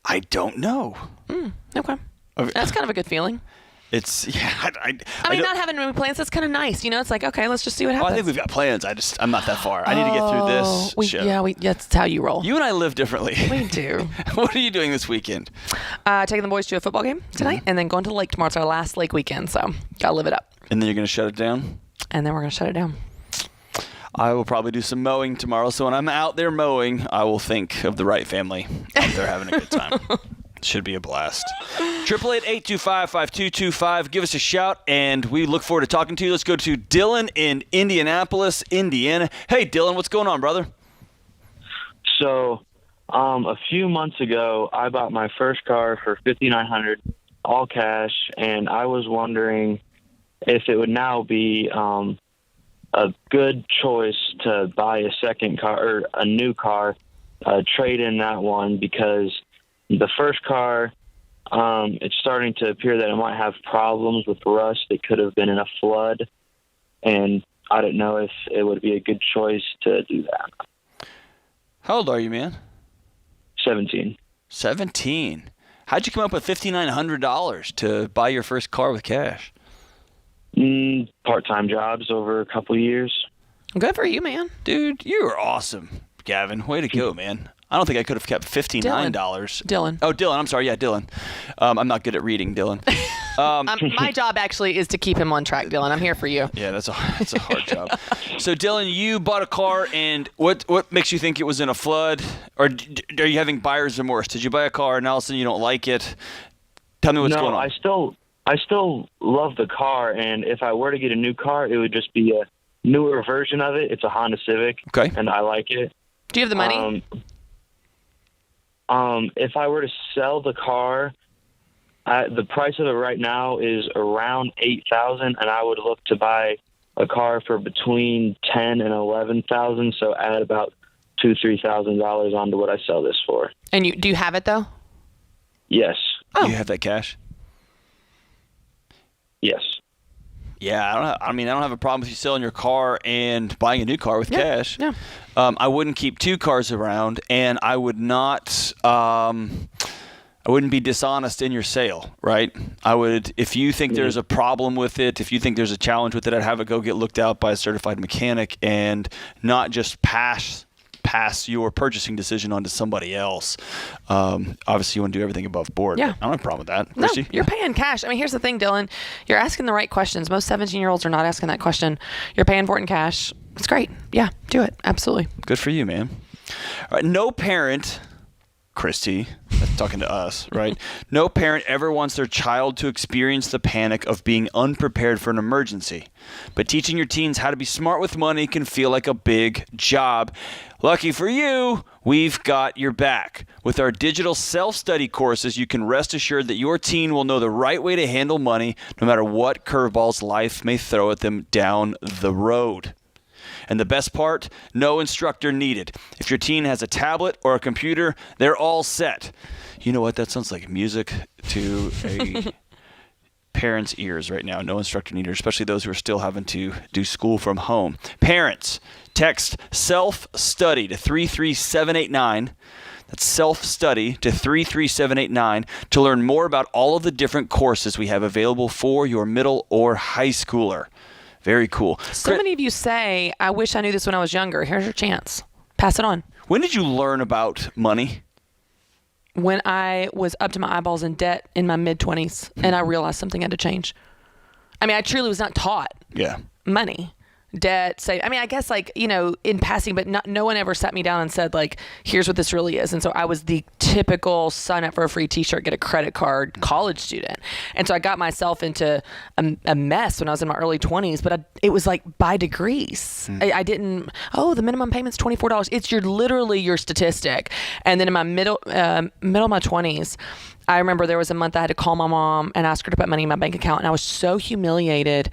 I don't know. Okay. That's kind of a good feeling. It's, yeah. I mean, not having any plans, that's kind of nice. You know, it's like, okay, let's just see what happens. Well, I think we've got plans. I'm not that far. I need to get through this show. Yeah, that's how you roll. You and I live differently. We do. What are you doing this weekend? Taking the boys to a football game tonight and then going to the lake tomorrow. It's our last lake weekend, so got to live it up. And then you're going to shut it down? And then we're going to shut it down. I will probably do some mowing tomorrow, so when I'm out there mowing, I will think of the right family out there having a good time. Should be a blast. 888-825-5225. Give us a shout, and we look forward to talking to you. Let's go to Dylan in Indianapolis, Indiana. Hey, Dylan, what's going on, brother? So, a few months ago, I bought my first car for $5,900, all cash, and I was wondering if it would now be a good choice to buy a second car or a new car, trade in that one, because the first car, it's starting to appear that it might have problems with rust. It could have been in a flood, and I don't know if it would be a good choice to do that. How old are you, man? 17. 17. How'd you come up with $5,900 to buy your first car with cash? Part-time jobs over a couple of years. Good for you, man. Dude, you are awesome, Gavin. Way to go, man. I don't think I could have kept $59. Dylan. Oh, Dylan. I'm sorry. Yeah, Dylan. I'm not good at reading, Dylan. My job actually is to keep him on track, Dylan. I'm here for you. Yeah, that's a hard job. So, Dylan, you bought a car, and what makes you think it was in a flood? Or are you having buyer's remorse? Did you buy a car, and all of a sudden you don't like it? Tell me what's going on. I still love the car, and if I were to get a new car, it would just be a newer version of it. It's a Honda Civic, okay, and I like it. Do you have the money? If I were to sell the car, the price of it right now is around $8,000, and I would look to buy a car for between $10,000 and $11,000. So add about $2,000-$3,000 onto what I sell this for. And do you have it though? Yes. Oh. You have that cash? Yes. Yeah, I don't have a problem with you selling your car and buying a new car with cash. Yeah. I wouldn't keep two cars around, and I would not. I wouldn't be dishonest in your sale, right? I would, if you think there's a problem with it, if you think there's a challenge with it, I'd have it go get looked out by a certified mechanic and not just pass your purchasing decision on to somebody else. Obviously, you want to do everything above board. Yeah. I don't have a problem with that. No, Christy? you're paying cash. I mean, here's the thing, Dylan. You're asking the right questions. Most 17-year-olds are not asking that question. You're paying for it in cash. It's great. Yeah, do it. Absolutely. Good for you, man. All right, no parent, Christy, that's talking to us, right? No parent ever wants their child to experience the panic of being unprepared for an emergency. But teaching your teens how to be smart with money can feel like a big job. Lucky for you, we've got your back. With our digital self-study courses, you can rest assured that your teen will know the right way to handle money no matter what curveballs life may throw at them down the road. And the best part, no instructor needed. If your teen has a tablet or a computer, they're all set. You know what? That sounds like music to a parents' ears right now. No instructor needed, especially those who are still having to do school from home. Parents, text self-study to 33789. That's self-study to 33789 to learn more about all of the different courses we have available for your middle or high schooler. Very cool. So many of you say, I wish I knew this when I was younger. Here's your chance. Pass it on. When did you learn about money? When I was up to my eyeballs in debt in my mid-20s, and I realized something had to change. I mean, I truly was not taught money. Debt, say, I mean, I guess like, you know, in passing, but no one ever sat me down and said like, here's what this really is. And so I was the typical sign up for a free t-shirt, get a credit card college student. And so I got myself into a mess when I was in my early 20s, but it was like by degrees. I didn't, the minimum payment's $24. It's literally your statistic. And then in my middle of my 20s, I remember there was a month I had to call my mom and ask her to put money in my bank account. And I was so humiliated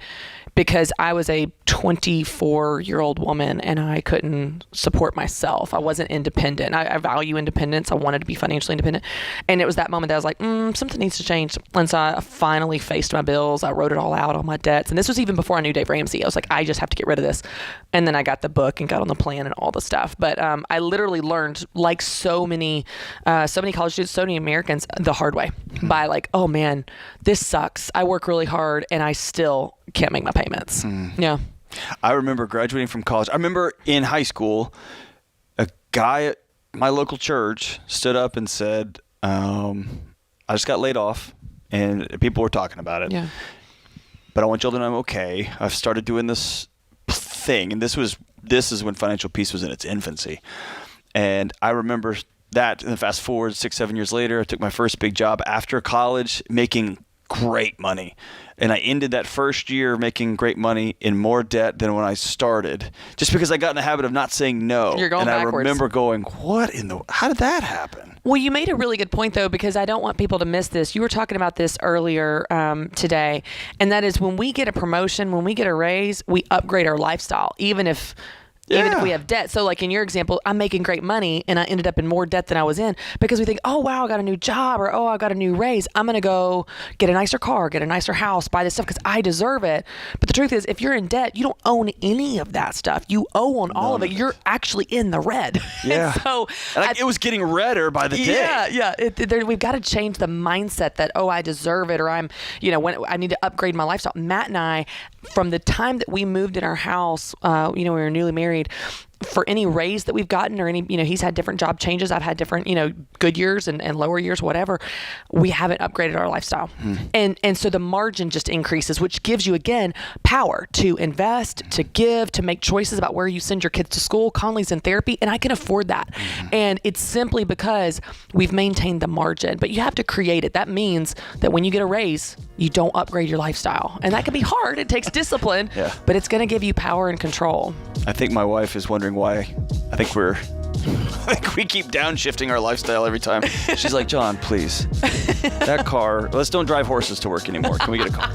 because I was a 24-year-old woman and I couldn't support myself. I wasn't independent. I value independence. I wanted to be financially independent. And it was that moment that I was like, something needs to change. And so I finally faced my bills. I wrote it all out, all my debts. And this was even before I knew Dave Ramsey. I was like, I just have to get rid of this. And then I got the book and got on the plan and all the stuff. But I literally learned, like so many college students, so many Americans, the hard way by like, oh man, this sucks. I work really hard and I still can't make my payments. Yeah. I remember graduating from college. I remember in high school, a guy at my local church stood up and said, I just got laid off and people were talking about it. Yeah. But I want you all to know I'm okay. I've started doing this thing. And this is when financial peace was in its infancy. And I remember that, and fast forward 6-7 years later, I took my first big job after college, making great money. And I ended that first year making great money in more debt than when I started, just because I got in the habit of not saying no. You're going backwards. I remember going, how did that happen? Well, you made a really good point, though, because I don't want people to miss this. You were talking about this earlier today, and that is when we get a promotion, when we get a raise, we upgrade our lifestyle, even if we have debt. So like in your example, I'm making great money and I ended up in more debt than I was in because we think, oh, wow, I got a new job, or, oh, I got a new raise. I'm going to go get a nicer car, get a nicer house, buy this stuff because I deserve it. But the truth is, if you're in debt, you don't own any of that stuff. You own all of it. You're actually in the red. Yeah. And it was getting redder by the day. Yeah. We've got to change the mindset that, oh, I deserve it, or I'm, when I need to upgrade my lifestyle. Matt and I, from the time that we moved in our house, we were newly married, for any raise that we've gotten or any, he's had different job changes. I've had different, good years and lower years, whatever. We haven't upgraded our lifestyle. And so the margin just increases, which gives you, again, power to invest, to give, to make choices about where you send your kids to school. Conley's in therapy, and I can afford that. And it's simply because we've maintained the margin, but you have to create it. That means that when you get a raise, you don't upgrade your lifestyle. And that can be hard. It takes discipline, but it's going to give you power and control. I think my wife is wondering why I think we keep downshifting our lifestyle every time. She's like, John, please, that car, let's don't drive horses to work anymore. Can we get a car?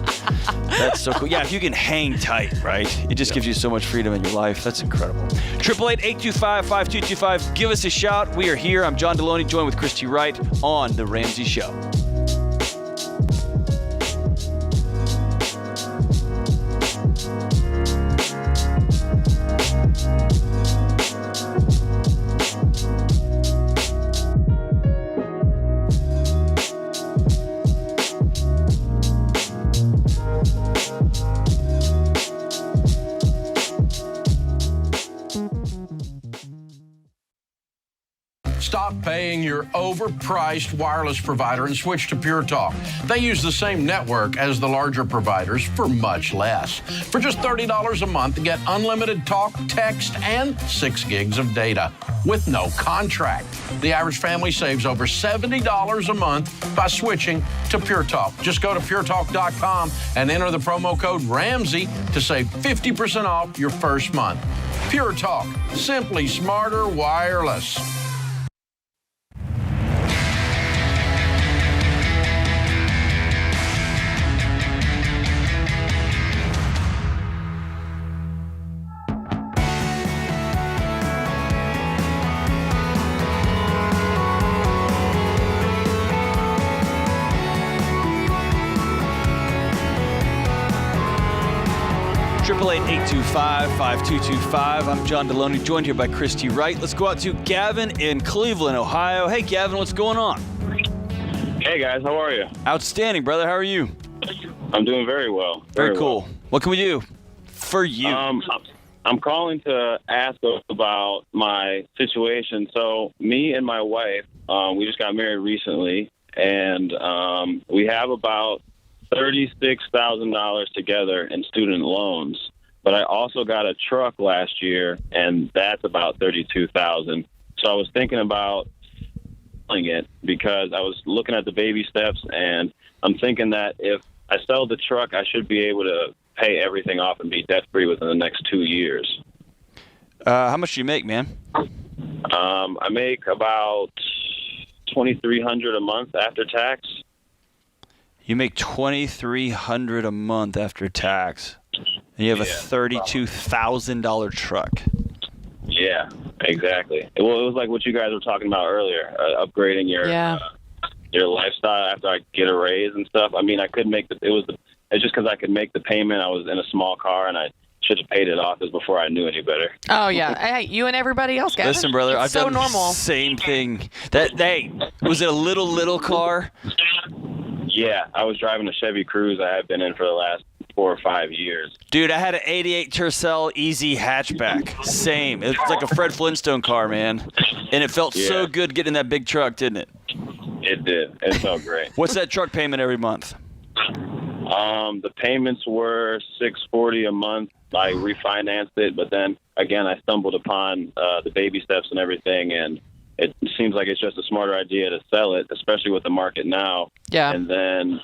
That's so cool. Yeah, if you can hang tight, right? It just gives you so much freedom in your life. That's incredible. 888-825-5225. Give us a shout. We are here. I'm John Deloney, joined with Christy Wright on The Ramsey Show. Stop paying your overpriced wireless provider and switch to Pure Talk. They use the same network as the larger providers for much less. For just $30 a month, get unlimited talk, text, and 6 gigs of data with no contract. The average family saves over $70 a month by switching to Pure Talk. Just go to puretalk.com and enter the promo code Ramsey to save 50% off your first month. Pure Talk, simply smarter wireless. 825-5225. I'm John Deloney, joined here by Christy Wright. Let's go out to Gavin in Cleveland, Ohio. Hey, Gavin, what's going on? Hey, guys. How are you? Outstanding, brother. How are you? I'm doing very well. Very cool. What can we do for you? I'm calling to ask about my situation. So me and my wife, we just got married recently, and we have about $36,000 together in student loans. But I also got a truck last year, and that's about $32,000. So I was thinking about selling it because I was looking at the baby steps, and I'm thinking that if I sell the truck, I should be able to pay everything off and be debt-free within the next 2 years. How much do you make, man? I make about $2,300 a month after tax. You make $2,300 a month after tax, and you have a $32,000 truck. Yeah, exactly. Well, it was like what you guys were talking about earlier, upgrading your lifestyle after I get a raise and stuff. I mean, I couldn't make it's just because I could make the payment. I was in a small car, and I should have paid it off before I knew any better. Oh, yeah. Hey, you and everybody else, Gavin. Listen, brother, it's I've so done normal. the same thing. Was it a little car? Yeah, I was driving a Chevy Cruze I have been in for the last 4 or 5 years. Dude, I had an 88 Tercel Easy hatchback. Same. It's like a Fred Flintstone car, man. And it felt so good getting in that big truck, didn't it? It did. It felt great. What's that truck payment every month? The payments were $640 a month. I refinanced it, but then again, I stumbled upon the baby steps and everything, and it seems like it's just a smarter idea to sell it, especially with the market now. Yeah. And then,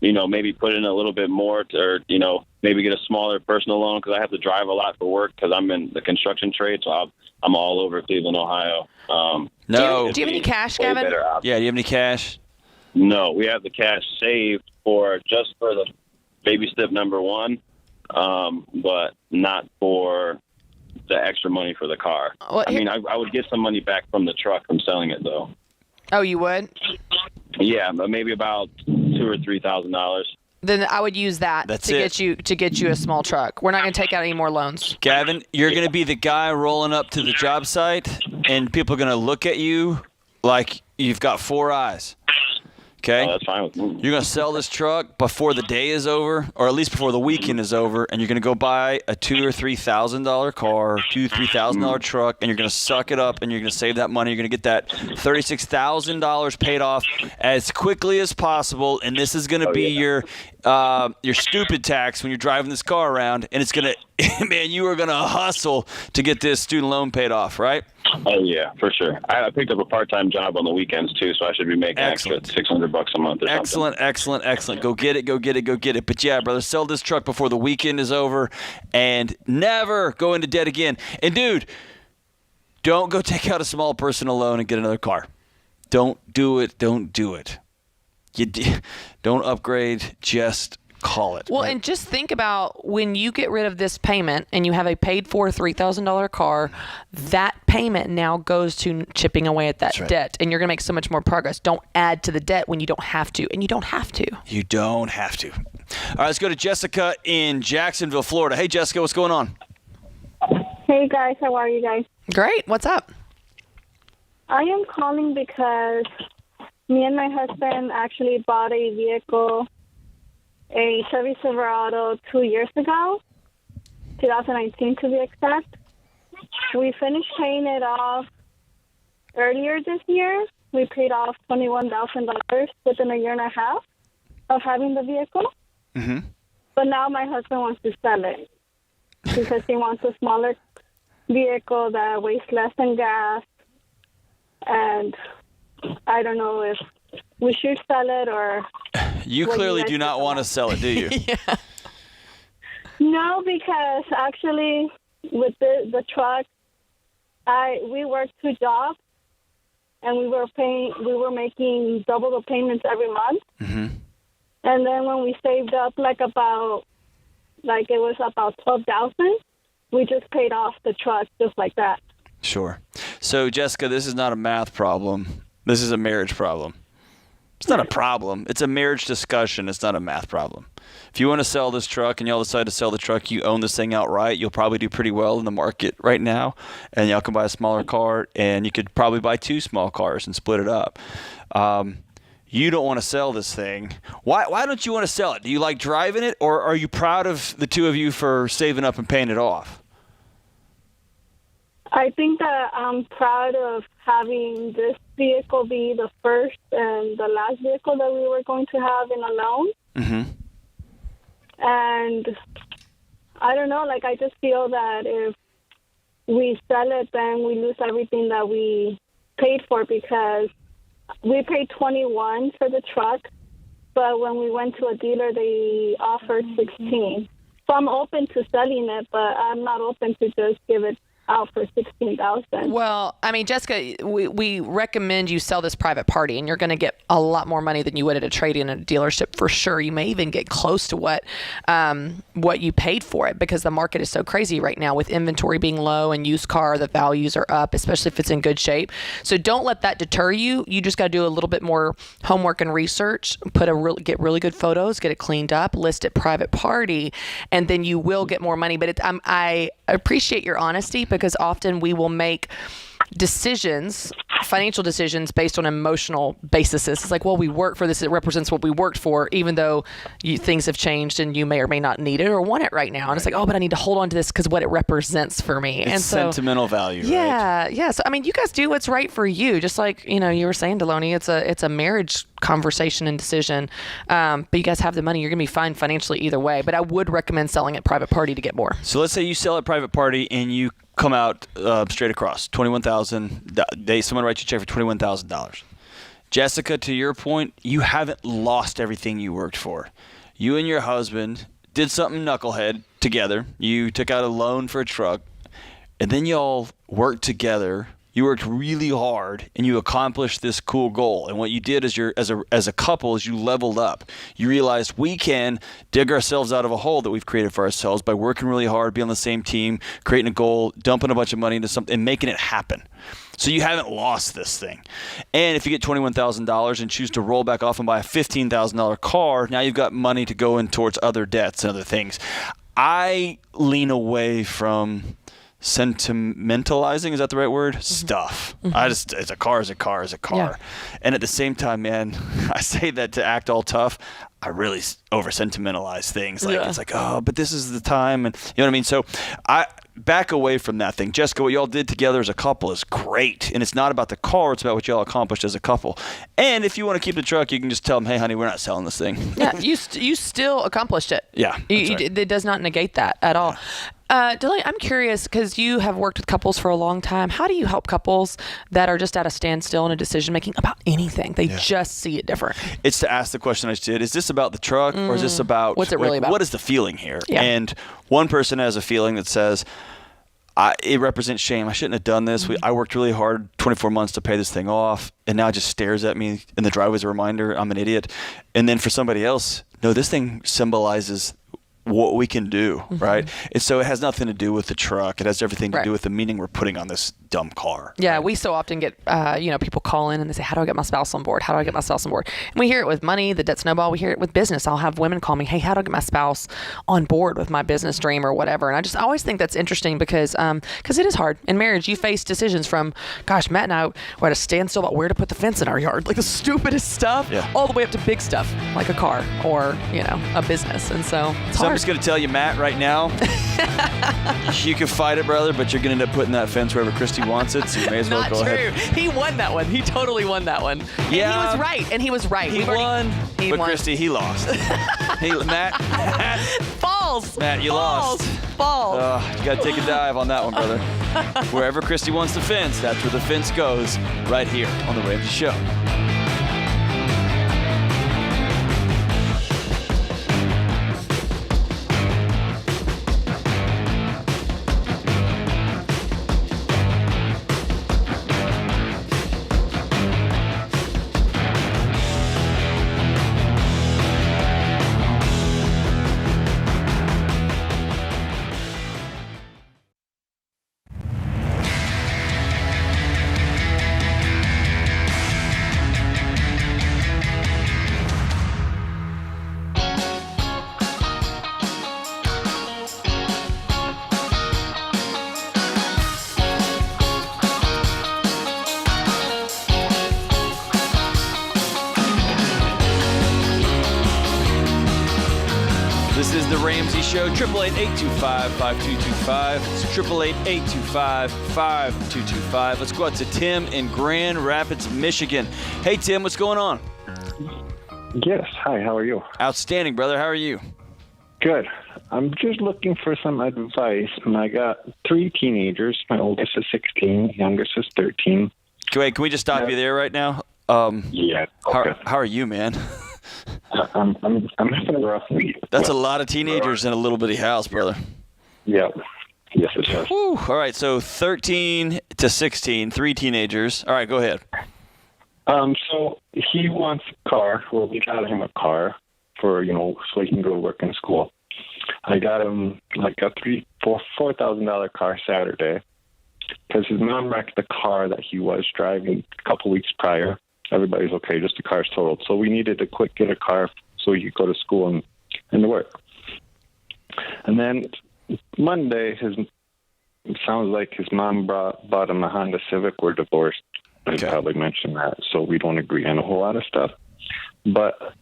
maybe put in a little bit more, maybe get a smaller personal loan because I have to drive a lot for work because I'm in the construction trade, so I'm all over Cleveland, Ohio. No. Do you have any cash, Gavin? Yeah, do you have any cash? No, we have the cash saved for the baby step number 1, but not for the extra money for the car. Well, I would get some money back from the truck from selling it, though. Oh, you would? Yeah, but maybe about $2,000 or $3,000. Then I would use that to get you a small truck. We're not going to take out any more loans. Gavin, you're going to be the guy rolling up to the job site, and people are going to look at you like you've got 4 eyes. Okay? Oh, that's fine with me. You're going to sell this truck before the day is over, or at least before the weekend is over, and you're going to go buy a $2,000 or $3,000 car, $3,000 truck, and you're going to suck it up, and you're going to save that money. You're going to get that $36,000 paid off as quickly as possible, and this is going to be your stupid tax when you're driving this car around, and it's going to, man, you are going to hustle to get this student loan paid off, right? Oh, yeah, for sure. I picked up a part-time job on the weekends, too, so I should be making extra $600 a month or something. Excellent. Go get it. But, yeah, brother, sell this truck before the weekend is over and never go into debt again. And, dude, don't go take out a small personal loan and get another car. Don't do it. Don't upgrade. Just call it. Well, right? And just think about when you get rid of this payment and you have a paid-for $3,000 car, that payment now goes to chipping away at that debt, and you're going to make so much more progress. Don't add to the debt when you don't have to, and you don't have to. You don't have to. All right, let's go to Jessica in Jacksonville, Florida. Hey, Jessica, what's going on? Hey, guys. How are you guys? Great. What's up? I am calling because me and my husband actually bought a vehicle, a Chevy Silverado, 2 years ago, 2019 to be exact. We finished paying it off earlier this year. We paid off $21,000 within a year and a half of having the vehicle. Mm-hmm. But now my husband wants to sell it because he wants a smaller vehicle that weighs less than gas. And I don't know if we should sell it or... You clearly do not want to sell it, do you? Yeah. No, because actually with the truck, we worked 2 jobs, and we were making double the payments every month. Mm-hmm. And then when we saved up it was about $12,000, we just paid off the truck just like that. Sure. So, Jessica, this is not a math problem. This is a marriage problem. It's not a problem. It's a marriage discussion. It's not a math problem. If you want to sell this truck and y'all decide to sell the truck, you own this thing outright, you'll probably do pretty well in the market right now. And y'all can buy a smaller car, and you could probably buy 2 small cars and split it up. You don't want to sell this thing. Why don't you want to sell it? Do you like driving it, or are you proud of the two of you for saving up and paying it off? I think that I'm proud of having this vehicle be the first and the last vehicle that we were going to have in a loan. Mm-hmm. And I don't know, like, I just feel that if we sell it, then we lose everything that we paid for, because we paid $21 for the truck, but when we went to a dealer, they offered $16. So I'm open to selling it, but I'm not open to just give it out for $16,000. Well, I mean, Jessica, we recommend you sell this private party, and you're going to get a lot more money than you would at a trade-in at a dealership for sure. You may even get close to what you paid for it, because the market is so crazy right now with inventory being low and used car, the values are up, especially if it's in good shape. So don't let that deter you. You just got to do a little bit more homework and research, get really good photos, get it cleaned up, list it private party, and then you will get more money. But I appreciate your honesty, because often we will make decisions, financial decisions, based on emotional basis. It's like, well, we work for this. It represents what we worked for, even though things have changed and you may or may not need it or want it right now. And it's like, oh, but I need to hold on to this because what it represents for me. It's and so, sentimental value, yeah, right? Yeah. So, I mean, you guys do what's right for you. Just like, you were saying, Deloney, it's a marriage conversation and decision. But you guys have the money. You're going to be fine financially either way. But I would recommend selling it private party to get more. So let's say you sell it private party and you come out straight across, $21,000. Someone writes you a check for $21,000. Jessica, to your point, you haven't lost everything you worked for. You and your husband did something knucklehead together. You took out a loan for a truck, and then y'all worked together. You worked really hard, and you accomplished this cool goal. And what you did as a couple is you leveled up. You realized we can dig ourselves out of a hole that we've created for ourselves by working really hard, being on the same team, creating a goal, dumping a bunch of money into something, and making it happen. So you haven't lost this thing. And if you get $21,000 and choose to roll back off and buy a $15,000 car, now you've got money to go in towards other debts and other things. I lean away from sentimentalizing, is that the right word? Stuff. It's a car is a car is a car. Yeah. And at the same time, man, I say that to act all tough. I really over sentimentalize things. Like it's like, oh, but this is the time, and you know what I mean? So I back away from that thing. Jessica, what y'all did together as a couple is great. And it's not about the car, it's about what y'all accomplished as a couple. And if you want to keep the truck, you can just tell them, hey honey, we're not selling this thing. Yeah, you still accomplished it. Yeah. It does not negate that at all. Deloney, I'm curious, because you have worked with couples for a long time. How do you help couples that are just at a standstill in a decision making about anything? They just see it different. It's to ask the question I just did. Is this about the truck or is this about what's it really about? What is the feeling here? Yeah. And one person has a feeling that says, it represents shame. I shouldn't have done this. I worked really hard 24 months to pay this thing off, and now it just stares at me in the driveway as a reminder I'm an idiot. And then for somebody else, no, this thing symbolizes what we can do, right? And so it has nothing to do with the truck. It has everything to do with the meaning we're putting on this dumb car. Yeah, we so often get, people call in and they say, how do I get my spouse on board? How do I get my spouse on board? And we hear it with money, the debt snowball. We hear it with business. I'll have women call me, hey, how do I get my spouse on board with my business dream or whatever? And I always think that's interesting because it is hard. In marriage, you face decisions from, gosh, Matt and I were at a standstill about where to put the fence in our yard. Like the stupidest stuff, all the way up to big stuff, like a car or, a business. And so it's hard. I'm just going to tell you, Matt, right now, you can fight it, brother, but you're going to end up putting that fence wherever Christy wants it, so you may as well Not go true. ahead. He won that one. He totally won that one. Yeah. And he was right. He won, but Christy, he lost. Matt. Falls. Matt, you lost. Falls. You got to take a dive on that one, brother. Wherever Christy wants the fence, that's where the fence goes, right here on The Ramsey Show. Ramsey Show. 888-825-5225. It's 888-825-5225. Let's go out to Tim in Grand Rapids, Michigan. Hey, Tim, what's going on? Yes. Hi, how are you? Outstanding, brother. How are you? Good. I'm just looking for some advice. I got 3 teenagers. My oldest is 16, youngest is 13. Wait, can we just stop you there right now? Yeah. Okay. How are you, man? I'm having a rough week. That's a lot of teenagers in a little bitty house, brother. Yeah. Yes, it is. Whew. All right, so 13 to 16, 3 teenagers. All right, go ahead. So he wants a car. Well, we got him a car for, so he can go to work in school. I got him like a $4,000 car Saturday because his mom wrecked the car that he was driving a couple weeks prior. Everybody's okay, just the car's totaled. So we needed to quick get a car so he could go to school and to work. And then Monday, it sounds like his mom bought him a Honda Civic. We're divorced. I probably mentioned that, so we don't agree on a whole lot of stuff. But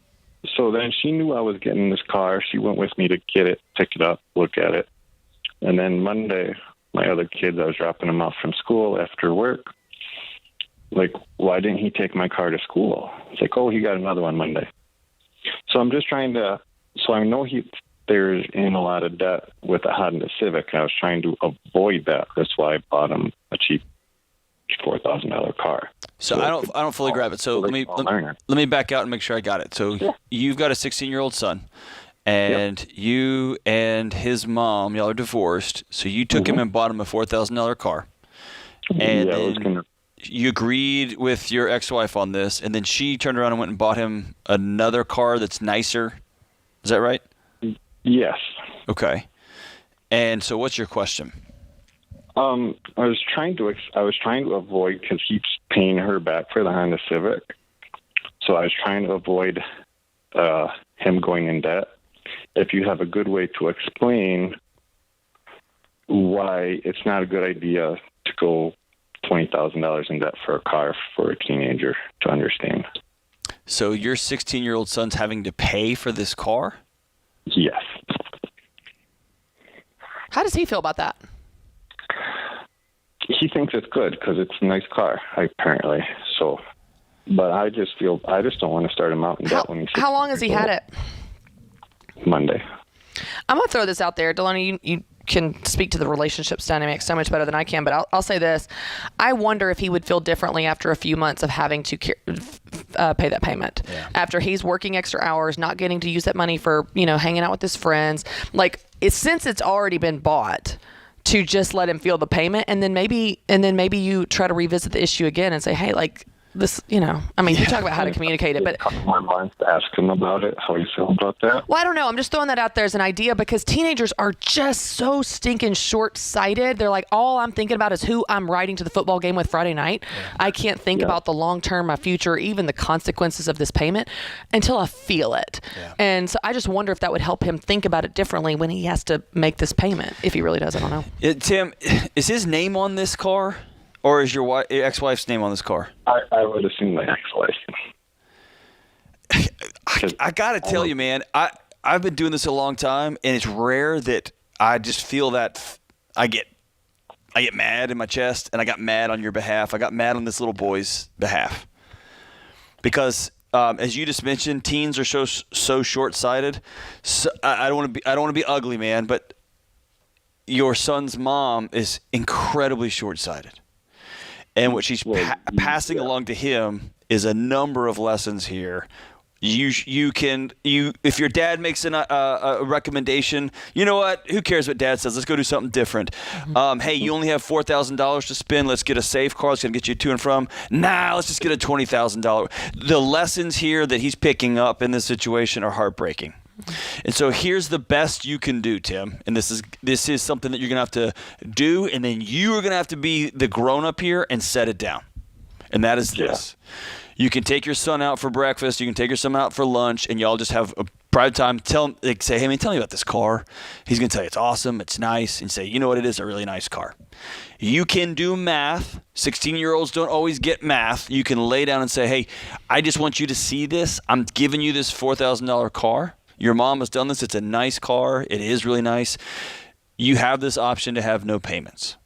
so then she knew I was getting this car. She went with me to get it, pick it up, look at it. And then Monday, my other kids, I was dropping them off from school after work. Like, why didn't he take my car to school? It's like, oh, he got another one Monday. So I'm just trying to, so I know there's in a lot of debt with a Honda Civic, and I was trying to avoid that. That's why I bought him a cheap $4,000 car. So I don't fully grab it. So let me back out and make sure I got it. So you've got a 16-year-old son, and you and his mom, y'all are divorced. So you took him and bought him a $4,000 car, and then you agreed with your ex-wife on this, and then she turned around and went and bought him another car that's nicer. Is that right? Yes. Okay. And so what's your question? I was trying to avoid, because he's paying her back for the Honda Civic. So I was trying to avoid him going in debt. If you have a good way to explain why it's not a good idea to go $20,000 in debt for a car for a teenager to understand. So your 16-year-old son's having to pay for this car? Yes. How does he feel about that? He thinks it's good because it's a nice car, apparently. So, but I just don't want to start him out in debt when he's 16 How long has he had it? Monday. I'm going to throw this out there. Delaney, you can speak to the relationships dynamics so much better than I can, but I'll say this. I wonder if he would feel differently after a few months of having to pay that payment. Yeah. After he's working extra hours, not getting to use that money for, hanging out with his friends. Like, since it's already been bought, to just let him feel the payment, and then maybe you try to revisit the issue again and say, hey, like, this, you talk about how to communicate it, but a couple more months to ask him about it, how you feel about that. Well, I don't know. I'm just throwing that out there as an idea because teenagers are just so stinking short-sighted. They're like, all I'm thinking about is who I'm riding to the football game with Friday night. Yeah. I can't think about the long-term, my future, even the consequences of this payment until I feel it. Yeah. And so I just wonder if that would help him think about it differently when he has to make this payment. If he really does, I don't know. Tim, is his name on this car? Or is your ex-wife's name on this car? I would assume my ex-wife. I got to tell you, man, I've been doing this a long time, and it's rare that I just feel that I get mad in my chest, and I got mad on your behalf. I got mad on this little boy's behalf. Because as you just mentioned, teens are so short-sighted. So I don't want to be ugly, man, but your son's mom is incredibly short-sighted. And what she's passing along to him is a number of lessons here. If your dad makes a recommendation, you know what? Who cares what dad says? Let's go do something different. Hey, you only have $4,000 to spend. Let's get a safe car. It's going to get you to and from. Nah, let's just get a $20,000. The lessons here that he's picking up in this situation are heartbreaking. And so here's the best you can do, Tim. And this is something that you're going to have to do, and then you are going to have to be the grown-up here and set it down. And that is this. You can take your son out for breakfast. You can take your son out for lunch, and y'all just have a private time. Say, hey, man, tell me about this car. He's going to tell you it's awesome, it's nice, and say, you know what, it is a really nice car. You can do math. 16-year-olds don't always get math. You can lay down and say, hey, I just want you to see this. I'm giving you this $4,000 car. Your mom has done this. It's a nice car. It is really nice. You have this option to have no payments.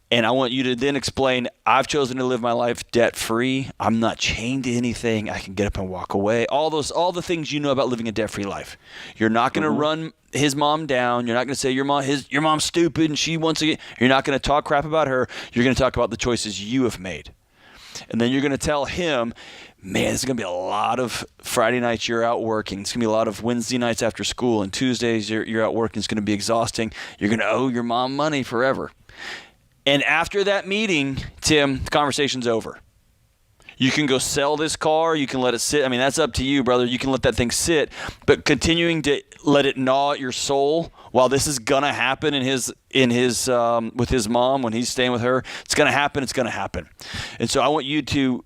And I want you to then explain, I've chosen to live my life debt-free. I'm not chained to anything. I can get up and walk away. All the things you know about living a debt-free life. You're not going to run his mom down. You're not going to say your mom's stupid and she wants to get. You're not going to talk crap about her. You're going to talk about the choices you have made. And then you're going to tell him, man, there's going to be a lot of Friday nights you're out working. It's going to be a lot of Wednesday nights after school, and Tuesdays you're out working. It's going to be exhausting. You're going to owe your mom money forever. And after that meeting, Tim, the conversation's over. You can go sell this car. You can let it sit. I mean, that's up to you, brother. You can let that thing sit. But continuing to let it gnaw at your soul while this is going to happen with his mom when he's staying with her, it's going to happen. It's going to happen. And so I want you to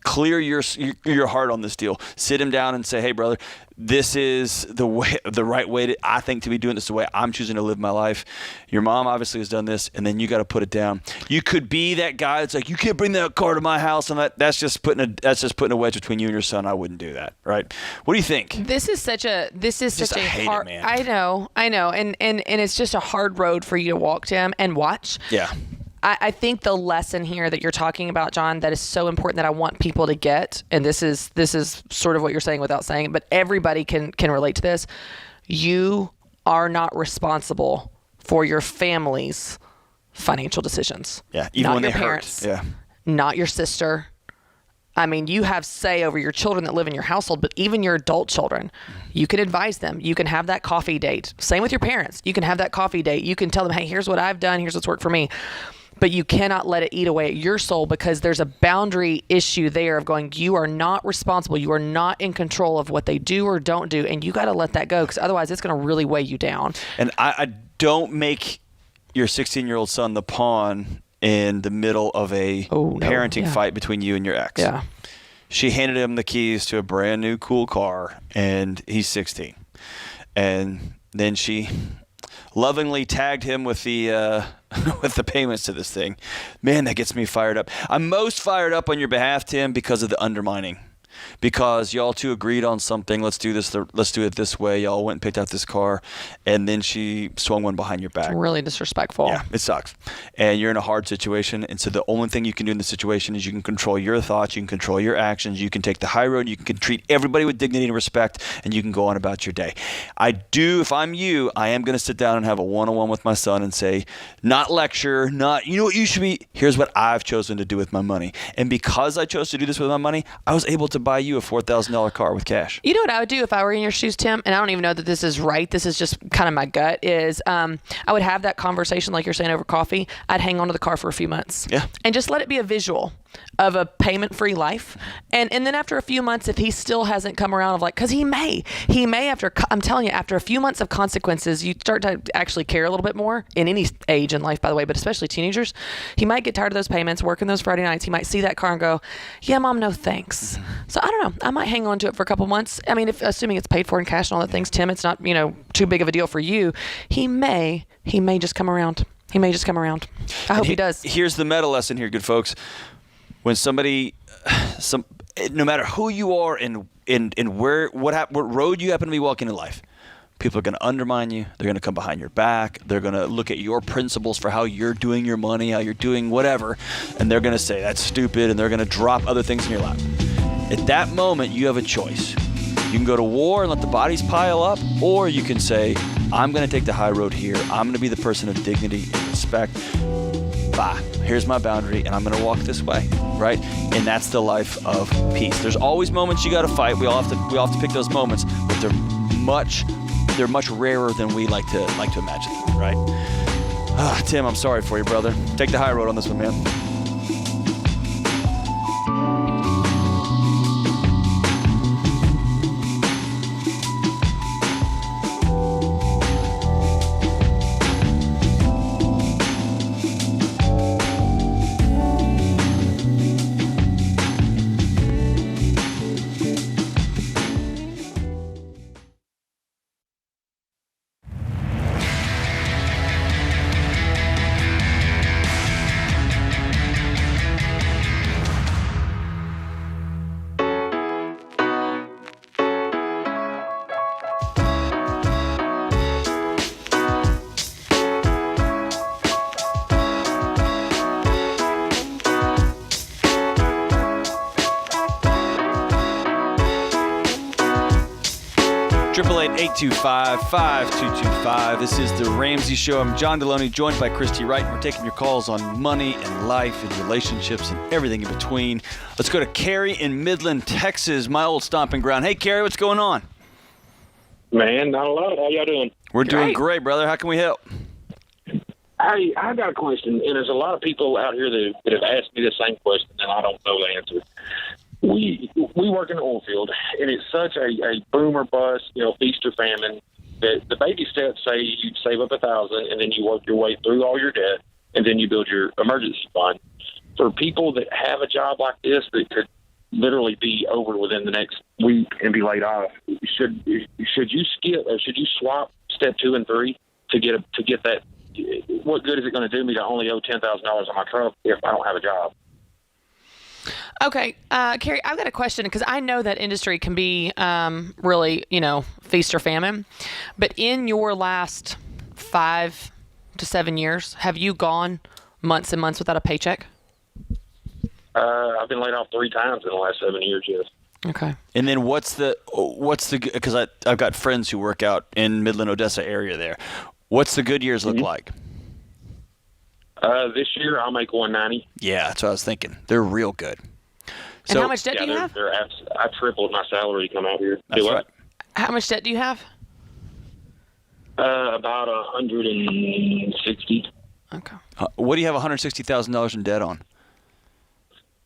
clear your heart on this deal. Sit him down and say, hey, brother, this is the right way I think to be doing this, the way I'm choosing to live my life. Your mom obviously has done this, and then you got to put it down. You could be that guy that's like, you can't bring that car to my house, and that's just putting a wedge between you and your son. I wouldn't do that, right? What do you think? This is such a hard. Man. I know, and it's just a hard road for you to walk, Tim, and watch. Yeah. I think the lesson here that you're talking about, John, that is so important that I want people to get, and this is sort of what you're saying without saying it, but everybody can relate to this. You are not responsible for your family's financial decisions. Yeah, even not when your they parents, hurt. Yeah. Not your sister. I mean, you have say over your children that live in your household, but even your adult children, you can advise them. You can have that coffee date. Same with your parents. You can have that coffee date. You can tell them, hey, here's what I've done. Here's what's worked for me. But you cannot let it eat away at your soul, because there's a boundary issue there of going, you are not responsible. You are not in control of what they do or don't do. And you got to let that go, because otherwise it's going to really weigh you down. And I don't make your 16-year-old son the pawn in the middle of a parenting fight between you and your ex. Yeah. She handed him the keys to a brand new cool car, and he's 16. And then she lovingly tagged him with the with the payments to this thing. Man, that gets me fired up. I'm most fired up on your behalf, Tim, because of the undermining. Because y'all two agreed on something. Let's do this. Let's do it this way. Y'all went and picked out this car, and then she swung one behind your back. It's really disrespectful. Yeah, it sucks. And you're in a hard situation, and so the only thing you can do in the situation is you can control your thoughts, you can control your actions, you can take the high road, you can treat everybody with dignity and respect, and you can go on about your day. If I'm you, I am going to sit down and have a one-on-one with my son and say, not lecture, not, you know what you should be, here's what I've chosen to do with my money. And because I chose to do this with my money, I was able to buy you a $4,000 car with cash. You know what I would do if I were in your shoes, Tim? And I don't even know that this is right. This is just kind of my gut. Is I would have that conversation like you're saying over coffee. I'd hang on to the car for a few months. Yeah. And just let it be a visual of a payment-free life. And then after a few months, if he still hasn't come around, because he may after, I'm telling you, after a few months of consequences, you start to actually care a little bit more in any age in life, by the way, but especially teenagers. He might get tired of those payments, working those Friday nights. He might see that car and go, yeah, Mom, no thanks. So I don't know. I might hang on to it for a couple months. I mean, assuming it's paid for in cash and all that things, Tim, it's not, too big of a deal for you. He may just come around. He may just come around. I hope he does. Here's the meta lesson here, good folks. When somebody, no matter who you are and what road you happen to be walking in life, people are going to undermine you. They're going to come behind your back. They're going to look at your principles for how you're doing your money, how you're doing whatever, and they're going to say that's stupid, and they're going to drop other things in your lap. At that moment, you have a choice. You can go to war and let the bodies pile up, or you can say, I'm going to take the high road here. I'm going to be the person of dignity and respect. Bye. Here's my boundary, and I'm going to walk this way, right? And that's the life of peace. There's always moments you got to fight. We all have to pick those moments, but they're much rarer than we like to imagine, right? Tim, I'm sorry for you, brother. Take the high road on this one, man. 888-825-5225. This is the Ramsey Show. I'm John Deloney, joined by Christy Wright. We're taking your calls on money and life and relationships and everything in between. Let's go to Carrie in Midland, Texas, my old stomping ground. Hey, Carrie, what's going on? Man, not a lot. How y'all doing? We're doing great, brother. How can we help? Hey, I got a question, and there's a lot of people out here that have asked me the same question, and I don't know the answer. We work in the oil field, and it's such a boom or bust, feast or famine, that the baby steps say you save up $1,000, and then you work your way through all your debt, and then you build your emergency fund. For people that have a job like this that could literally be over within the next week and be laid off, should you skip or should you swap step 2 and 3 to get that? What good is it going to do me to only owe $10,000 on my truck if I don't have a job? Okay, Carrie, I've got a question because I know that industry can be really, feast or famine. But in your last 5 to 7 years, have you gone months and months without a paycheck? I've been laid off 3 times in the last 7 years, yes. Okay. And then what's the because I've got friends who work out in Midland, Odessa area there. What's the good years look like? This year I'll make $190. Yeah, that's what I was thinking. They're real good. And how much debt do you have? I tripled my salary to come out here. That's right. How much debt do you have? About 160. Okay. What do you have $160,000 in debt on?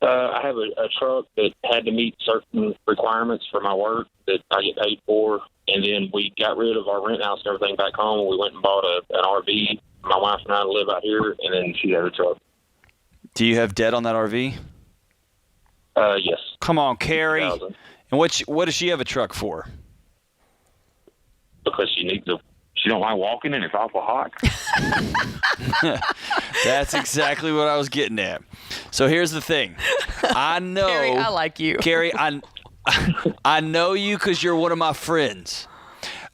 I have a truck that had to meet certain requirements for my work that I get paid for, and then we got rid of our rent house and everything back home. We went and bought an RV. My wife and I live out here, and then she has a truck. Do you have debt on that RV? Yes. Come on, Carrie. And what does she have a truck for? Because she don't like walking and it's awful hot. That's exactly what I was getting at. So here's the thing. I know, Carrie, I like you. Carrie, I know you because you're one of my friends.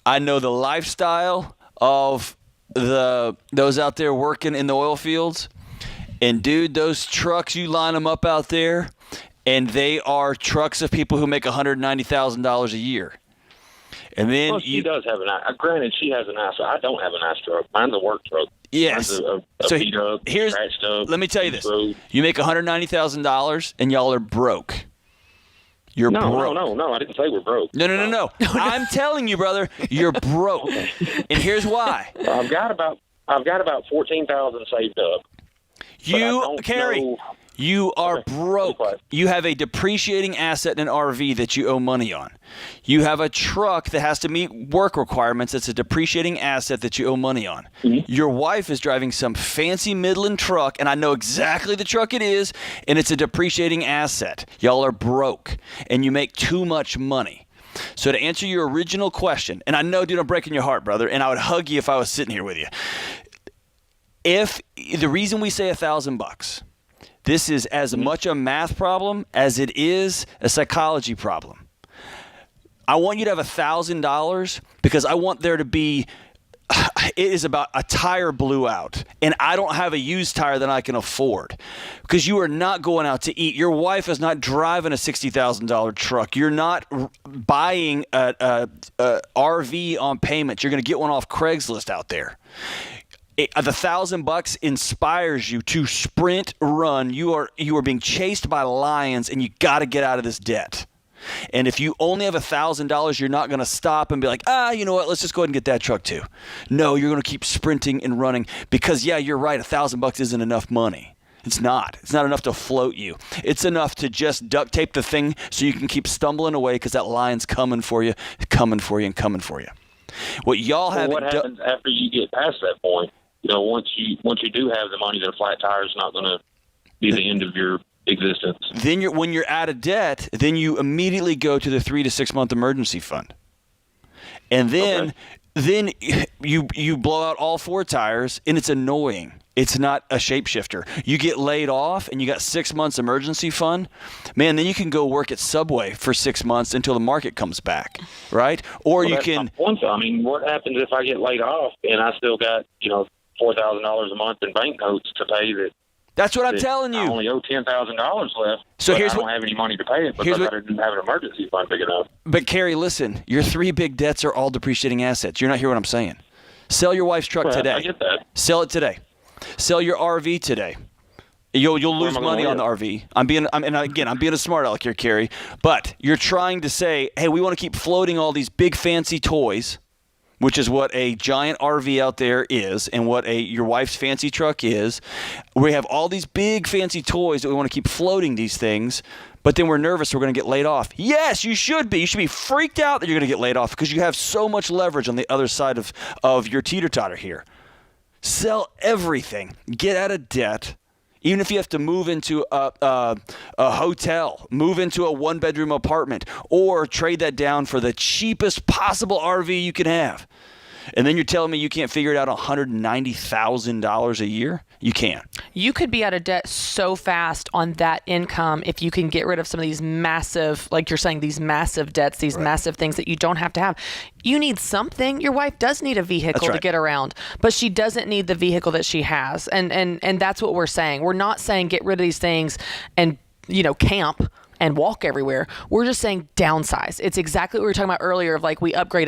I know the lifestyle of those out there working in the oil fields. And, dude, those trucks, you line them up out there, and they are trucks of people who make $190,000 a year. And then well, she does have a nice. Granted, she has a nice. I don't have a nice truck. Mine's a work truck. Yes. Mine's a So beat up, scratched up. Let me tell you this: road. you make $190,000, and y'all are broke. You're broke. No. I didn't say we're broke. No. I'm telling you, brother, you're broke. And here's why. I've got about $14,000 saved up. Carrie. You are broke. You have a depreciating asset in an RV that you owe money on. You have a truck that has to meet work requirements that's a depreciating asset that you owe money on. Mm-hmm. Your wife is driving some fancy Midland truck, and I know exactly the truck it is, and it's a depreciating asset. Y'all are broke, and you make too much money. So to answer your original question, and I know, dude, I'm breaking your heart, brother, and I would hug you if I was sitting here with you. If the reason we say $1,000, this is as much a math problem as it is a psychology problem. I want you to have $1,000 because I want there to be, it is about a tire blew out, and I don't have a used tire that I can afford because you are not going out to eat. Your wife is not driving a $60,000 truck. You're not buying a RV on payments. You're going to get one off Craigslist out there. The $1,000 inspires you to sprint, run. You are being chased by lions, and you got to get out of this debt. And if you only have $1,000, you're not going to stop and be like, you know what? Let's just go ahead and get that truck too. No, you're going to keep sprinting and running because, yeah, you're right. $1,000 isn't enough money. It's not. It's not enough to float you. It's enough to just duct tape the thing so you can keep stumbling away because that lion's coming for you, coming for you, and coming for you. What y'all have. What happens after you get past that point? Once you do have the money, then a flat tire is not going to be the end of your existence. Then when you're out of debt, then you immediately go to the 3 to 6 month emergency fund, and then you blow out all 4 tires, and it's annoying. It's not a shapeshifter. You get laid off, and you got 6 months emergency fund. Man, then you can go work at Subway for 6 months until the market comes back, right? Or you can. I mean, what happens if I get laid off and I still got $4,000 a month in bank notes to pay that That's what I'm telling you. I only owe $10,000 left. So but here's I don't have any money to pay it because I didn't have an emergency fund big enough. But Carrie, listen, your 3 big debts are all depreciating assets. You're not hearing what I'm saying. Sell your wife's truck today. I get that. Sell it today. Sell your RV today. You'll lose money on the RV. I'm being a smart aleck here, Carrie. But you're trying to say, hey, we want to keep floating all these big fancy toys, which is what a giant RV out there is and what your wife's fancy truck is. We have all these big fancy toys that we want to keep floating these things, but then we're nervous we're going to get laid off. Yes, you should be. You should be freaked out that you're going to get laid off because you have so much leverage on the other side of your teeter-totter here. Sell everything. Get out of debt. Even if you have to move into a hotel, move into a 1-bedroom apartment, or trade that down for the cheapest possible RV you can have. And then you're telling me you can't figure it out $190,000 a year? You can. You could be out of debt so fast on that income if you can get rid of some of these massive, like you're saying, these massive debts, these massive things that you don't have to have. You need something. Your wife does need a vehicle to get around, but she doesn't need the vehicle that she has. And that's what we're saying. We're not saying get rid of these things and, camp and walk everywhere. We're just saying downsize. It's exactly what we were talking about earlier of like we upgrade.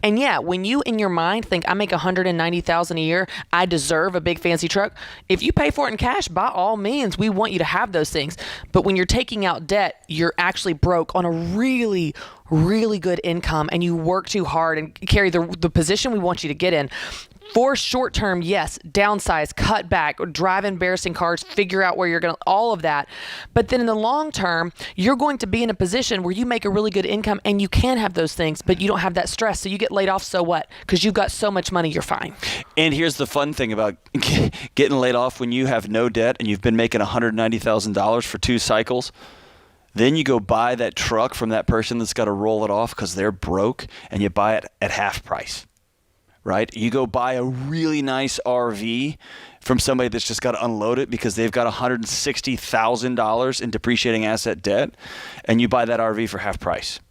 And yeah, when you in your mind think I make $190,000 a year, I deserve a big fancy truck. If you pay for it in cash, by all means, we want you to have those things. But when you're taking out debt, you're actually broke on a really, really good income and you work too hard and carry the position we want you to get in. For short term, yes, downsize, cut back, drive embarrassing cars, figure out where you're going to, all of that. But then in the long term, you're going to be in a position where you make a really good income and you can have those things, but you don't have that stress. So you get laid off, so what? Because you've got so much money, you're fine. And here's the fun thing about getting laid off when you have no debt and you've been making $190,000 for 2 cycles. Then you go buy that truck from that person that's got to roll it off because they're broke and you buy it at half price. Right? You go buy a really nice RV from somebody that's just got to unload it because they've got $160,000 in depreciating asset debt, and you buy that RV for half price.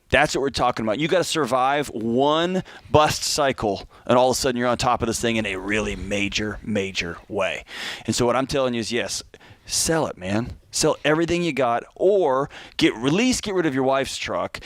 That's what we're talking about. You got to survive one bust cycle, and all of a sudden you're on top of this thing in a really major, major way. And so what I'm telling you is, yes, sell it, man. Sell everything you got, or get rid of your wife's truck.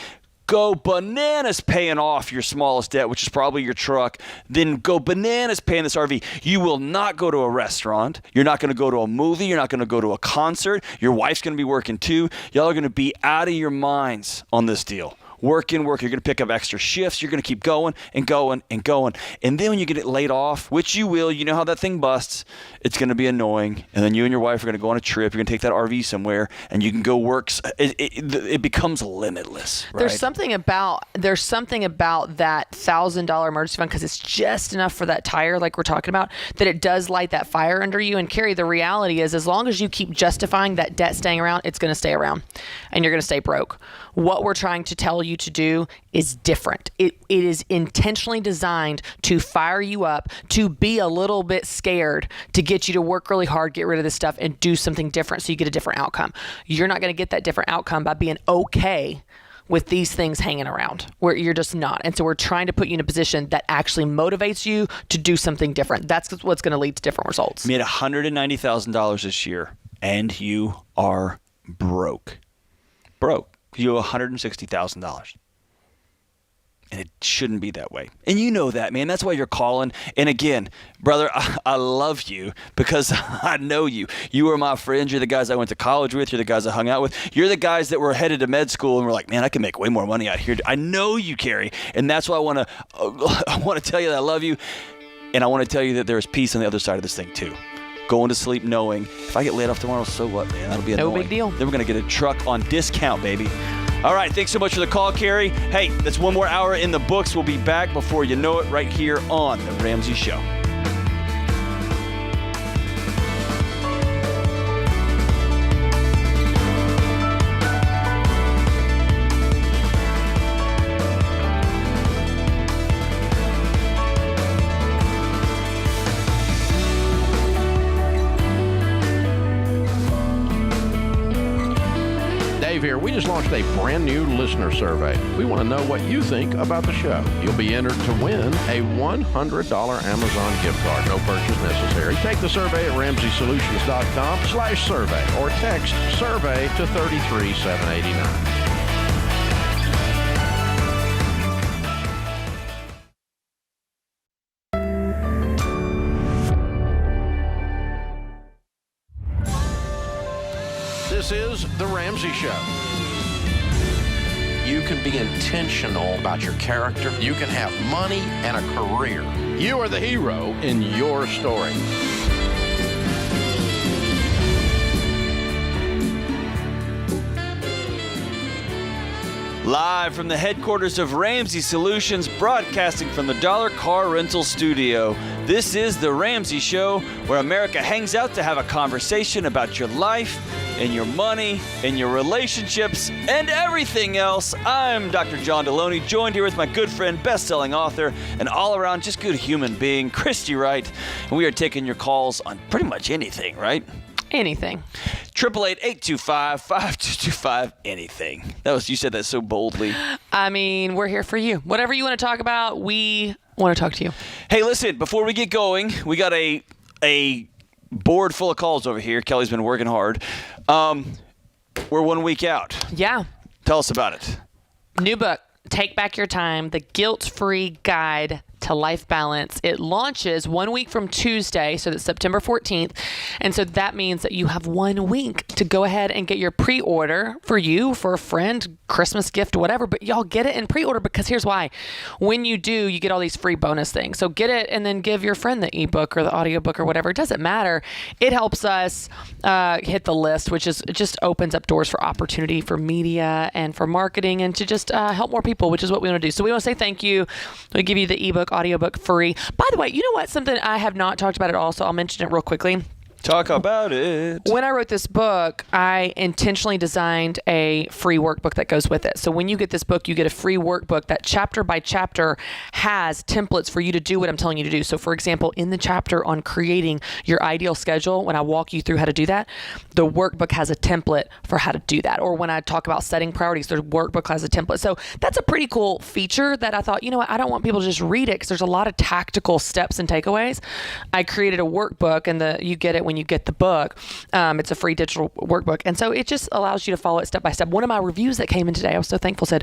Go bananas paying off your smallest debt, which is probably your truck. Then go bananas paying this RV. You will not go to a restaurant. You're not going to go to a movie. You're not going to go to a concert. Your wife's going to be working too. Y'all are going to be out of your minds on this deal. Work. You're going to pick up extra shifts. You're going to keep going and going and going. And then when you get laid off, which you will, you know how that thing busts, it's going to be annoying. And then you and your wife are going to go on a trip. You're going to take that RV somewhere and you can go work. It becomes limitless. Right? There's something about that $1,000 emergency fund because it's just enough for that tire like we're talking about that it does light that fire under you. And Carrie, the reality is as long as you keep justifying that debt staying around, it's going to stay around and you're going to stay broke. What we're trying to tell you to do is different. It is intentionally designed to fire you up, to be a little bit scared, to get you to work really hard, get rid of this stuff, and do something different so you get a different outcome. You're not going to get that different outcome by being okay with these things hanging around where you're just not. And so we're trying to put you in a position that actually motivates you to do something different. That's what's going to lead to different results. You made $190,000 this year and you are broke. You owe $160,000. And it shouldn't be that way. And you know that, man. That's why you're calling. And again, brother, I love you because I know you. You are my friends. You're the guys I went to college with. You're the guys I hung out with. You're the guys that were headed to med school and were like, man, I can make way more money out here. I know you, Carrie. And that's why I want to tell you that I love you. And I want to tell you that there's peace on the other side of this thing too. Going to sleep knowing if I get laid off tomorrow, so what, man? That'll be annoying. No big deal. Then we're going to get a truck on discount, baby. All right, thanks so much for the call, Carrie. Hey, that's one more hour in the books. We'll be back before you know it right here on The Ramsey Show. Dave here. We just launched a brand new listener survey. We want to know what you think about the show. You'll be entered to win a $100 Amazon gift card. No purchase necessary. Take the survey at RamseySolutions.com/survey or text survey to 33789. This is The Ramsey Show. You can be intentional about your character. You can have money and a career. You are the hero in your story. Live from the headquarters of Ramsey Solutions, broadcasting from the Dollar Car Rental Studio. This is The Ramsey Show, where America hangs out to have a conversation about your life and your money and your relationships and everything else. I'm Dr. John Deloney, joined here with my good friend, best-selling author, and all-around just good human being, Christy Wright. And we are taking your calls on pretty much anything, right? Anything. 888-825-5225, anything. You said that so boldly. I mean, we're here for you. Whatever you want to talk about, we want to talk to you. Hey, listen, before we get going, we got a board full of calls over here. Kelly's been working hard. We're 1 week out. Yeah. Tell us about it. New book, Take Back Your Time, The Guilt-Free Guide to Life Balance. It launches 1 week from Tuesday, so that's September 14th. And so that means that you have 1 week to go ahead and get your pre-order for you, for a friend, Christmas gift, whatever. But y'all get it in pre-order because here's why. When you do, you get all these free bonus things. So get it and then give your friend the ebook or the audiobook or whatever. It doesn't matter. It helps us hit the list, which is it just opens up doors for opportunity for media and for marketing and to just help more people, which is what we want to do. So we want to say thank you. We give you the ebook, audiobook free. By the way, you know what? Something I have not talked about at all, so I'll mention it real quickly. Talk about it. When I wrote this book, I intentionally designed a free workbook that goes with it. So when you get this book, you get a free workbook that chapter by chapter has templates for you to do what I'm telling you to do. So for example, in the chapter on creating your ideal schedule, when I walk you through how to do that, the workbook has a template for how to do that. Or when I talk about setting priorities, the workbook has a template. So that's a pretty cool feature that I thought, you know what, I don't want people to just read it because there's a lot of tactical steps and takeaways. I created a workbook and you get it when you get the book. It's a free digital workbook. And so it just allows you to follow it step by step. One of my reviews that came in today, I was so thankful, said,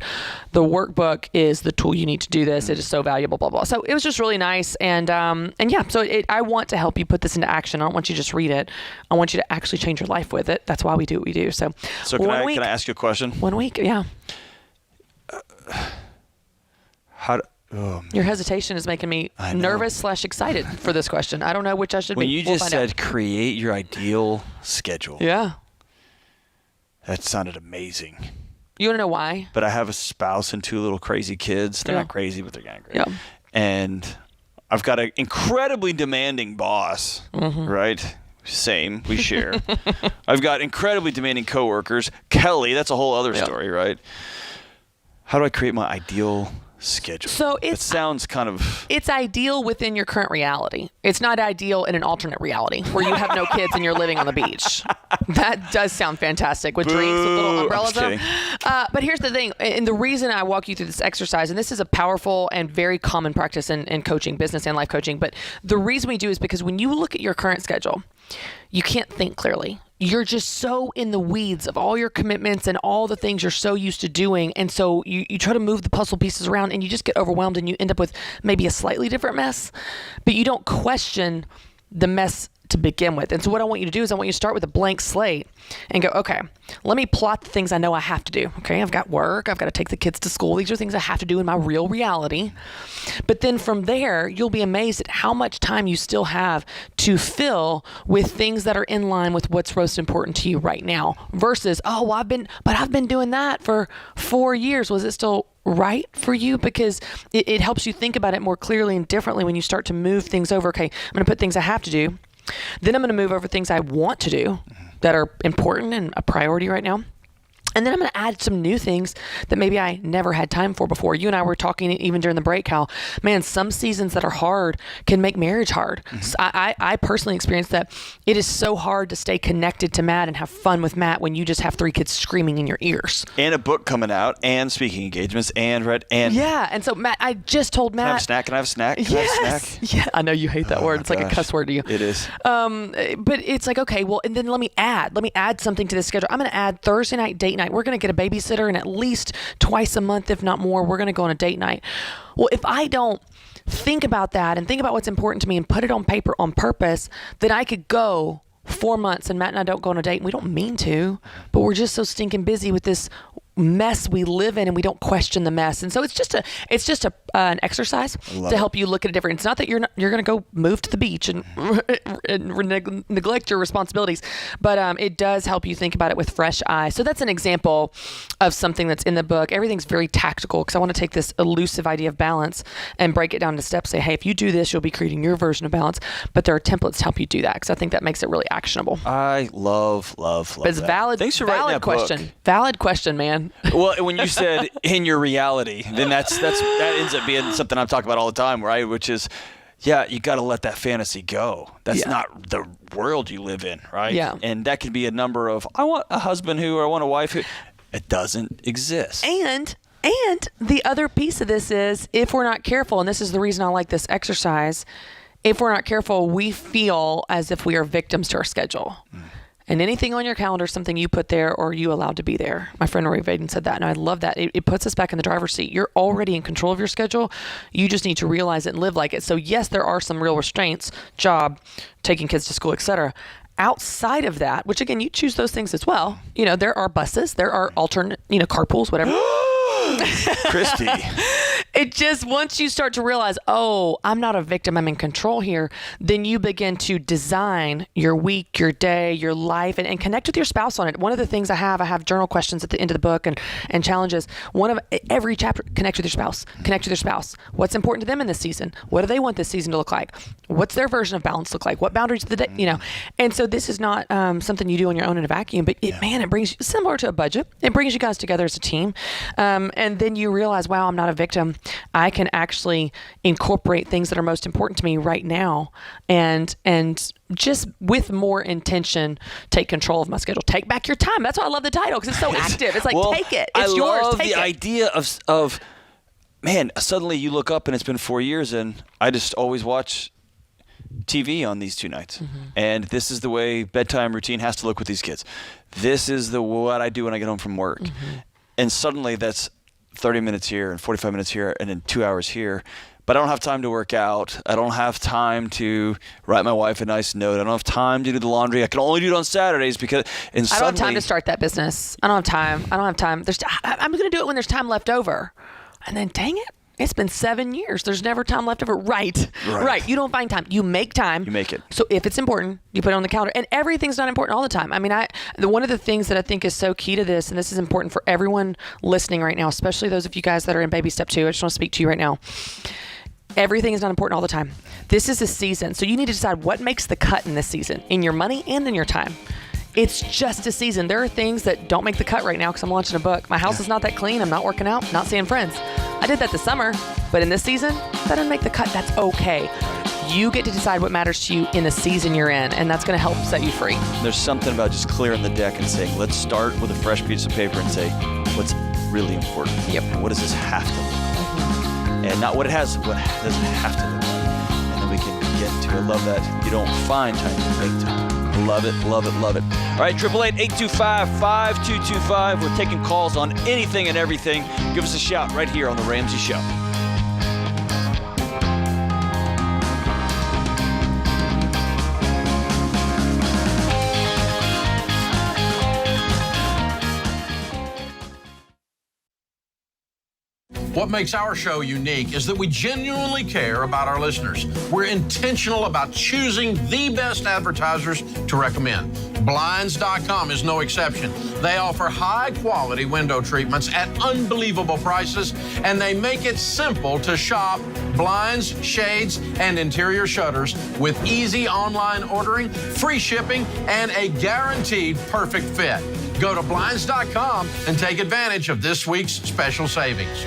the workbook is the tool you need to do this. It is so valuable, blah, blah. So it was just really nice. And yeah, so I want to help you put this into action. I don't want you to just read it. I want you to actually change your life with it. That's why we do what we do. So can I ask you a question? 1 week, yeah. Your hesitation is making me nervous/excited for this question. I don't know which I should be. When you just said create your ideal schedule. Yeah. That sounded amazing. You want to know why? But I have a spouse and 2 little crazy kids. They're not crazy, but they're kind of crazy. Yeah. And I've got an incredibly demanding boss, right? Same, we share. I've got incredibly demanding coworkers. Kelly, that's a whole other story, right? How do I create my ideal schedule? So it sounds kind of... It's ideal within your current reality. It's not ideal in an alternate reality where you have no kids and you're living on the beach. That does sound fantastic with drinks with little umbrellas on. But here's the thing, and the reason I walk you through this exercise, and this is a powerful and very common practice in coaching, business and life coaching, but the reason we do is because when you look at your current schedule, you can't think clearly. You're just so in the weeds of all your commitments and all the things you're so used to doing. And so you try to move the puzzle pieces around and you just get overwhelmed and you end up with maybe a slightly different mess, but you don't question the mess to begin with. And so what I want you to do is I want you to start with a blank slate and go, okay, let me plot the things I know I have to do. Okay, I've got work. I've got to take the kids to school. These are things I have to do in my real reality. But then from there, you'll be amazed at how much time you still have to fill with things that are in line with what's most important to you right now versus, I've been doing that for 4 years. Was it still right for you? Because it helps you think about it more clearly and differently when you start to move things over. Okay, I'm going to put things I have to do. Then I'm going to move over things I want to do that are important and a priority right now. And then I'm going to add some new things that maybe I never had time for before. You and I were talking even during the break how, man, some seasons that are hard can make marriage hard. So I personally experienced that. It is so hard to stay connected to Matt and have fun with Matt when you just have 3 kids screaming in your ears. And a book coming out, and speaking engagements, and yeah. And so Matt, I just told Matt. Can I have a snack? Can yes. I have a snack? Yeah. I know you hate that word. It's like a cuss word to you. It is. But it's like, okay, well, and then let me add something to this schedule. I'm going to add Thursday night date night. We're going to get a babysitter, and at least twice a month, if not more, we're going to go on a date night. Well, if I don't think about that and think about what's important to me and put it on paper on purpose, then I could go 4 months and Matt and I don't go on a date, and we don't mean to, but we're just so stinking busy with this mess we live in, and we don't question the mess. And so it's just an exercise to help you look at it different. It's not that you're going to go move to the beach and neglect your responsibilities, but it does help you think about it with fresh eyes. So that's an example of something that's in the book. Everything's very tactical because I want to take this elusive idea of balance and break it down to steps. Say, hey, if you do this, you'll be creating your version of balance. But there are templates to help you do that because I think that makes it really actionable. I love but it's that. Thanks for writing that question. book. Valid question, man. Well, when you said in your reality, then that ends up being something I'm talking about all the time, right? Which is, yeah, you got to let that fantasy go. That's not the world you live in, right? Yeah. And that could be a number of, I want a husband who, or I want a wife who, it doesn't exist. And the other piece of this is, if we're not careful, and this is the reason I like this exercise, if we're not careful, we feel as if we are victims to our schedule. And anything on your calendar is something you put there or you allowed to be there. My friend Rory Vaden said that, and I love that. It puts us back in the driver's seat. You're already in control of your schedule. You just need to realize it and live like it. So yes, there are some real restraints, job, taking kids to school, etc. Outside of that, which again, you choose those things as well. You know, there are buses, there are alternate, carpools, whatever. Christy. It just, once you start to realize, oh, I'm not a victim, I'm in control here, then you begin to design your week, your day, your life, and connect with your spouse on it. One of the things I have journal questions at the end of the book and challenges. One of every chapter, connect with your spouse. Connect with your spouse. What's important to them in this season? What do they want this season to look like? What's their version of balance look like? What boundaries of the day, And so this is not something you do on your own in a vacuum, but it brings you, similar to a budget, it brings you guys together as a team. And then you realize, wow, I'm not a victim. I can actually incorporate things that are most important to me right now and just with more intention, take control of my schedule. Take back your time. That's why I love the title, because it's so active. It's like, take it. It's yours. I love take the it. idea of, man, suddenly you look up and it's been 4 years and I just always watch TV on these 2 nights. Mm-hmm. And this is the way bedtime routine has to look with these kids. This is what I do when I get home from work. Mm-hmm. And suddenly that's 30 minutes here and 45 minutes here and then 2 hours here. But I don't have time to work out. I don't have time to write my wife a nice note. I don't have time to do the laundry. I can only do it on Saturdays because I don't have time to start that business. I don't have time. I'm going to do it when there's time left over. And then, dang it, it's been 7 years. There's never time left over. Right. You don't find time. You make time. You make it. So if it's important, you put it on the calendar. And everything's not important all the time. I mean, one of the things that I think is so key to this, and this is important for everyone listening right now, especially those of you guys that are in baby step 2, I just want to speak to you right now. Everything is not important all the time. This is a season. So you need to decide what makes the cut in this season, in your money and in your time. It's just a season. There are things that don't make the cut right now because I'm launching a book. My house is not that clean. I'm not working out, not seeing friends. I did that this summer, but in this season, that didn't make the cut. That's okay. You get to decide what matters to you in the season you're in, and that's going to help set you free. There's something about just clearing the deck and saying, let's start with a fresh piece of paper and say, what's really important? Yep. And what does this have to look like? And not what it has, what does it have to look like? And then we can get to, I love that you don't find time, you make time. Love it, love it, love it. All right, 888-825-5225. We're taking calls on anything and everything. Give us a shout right here on The Ramsey Show. What makes our show unique is that we genuinely care about our listeners. We're intentional about choosing the best advertisers to recommend. Blinds.com is no exception. They offer high-quality window treatments at unbelievable prices, and they make it simple to shop blinds, shades, and interior shutters with easy online ordering, free shipping, and a guaranteed perfect fit. Go to Blinds.com and take advantage of this week's special savings.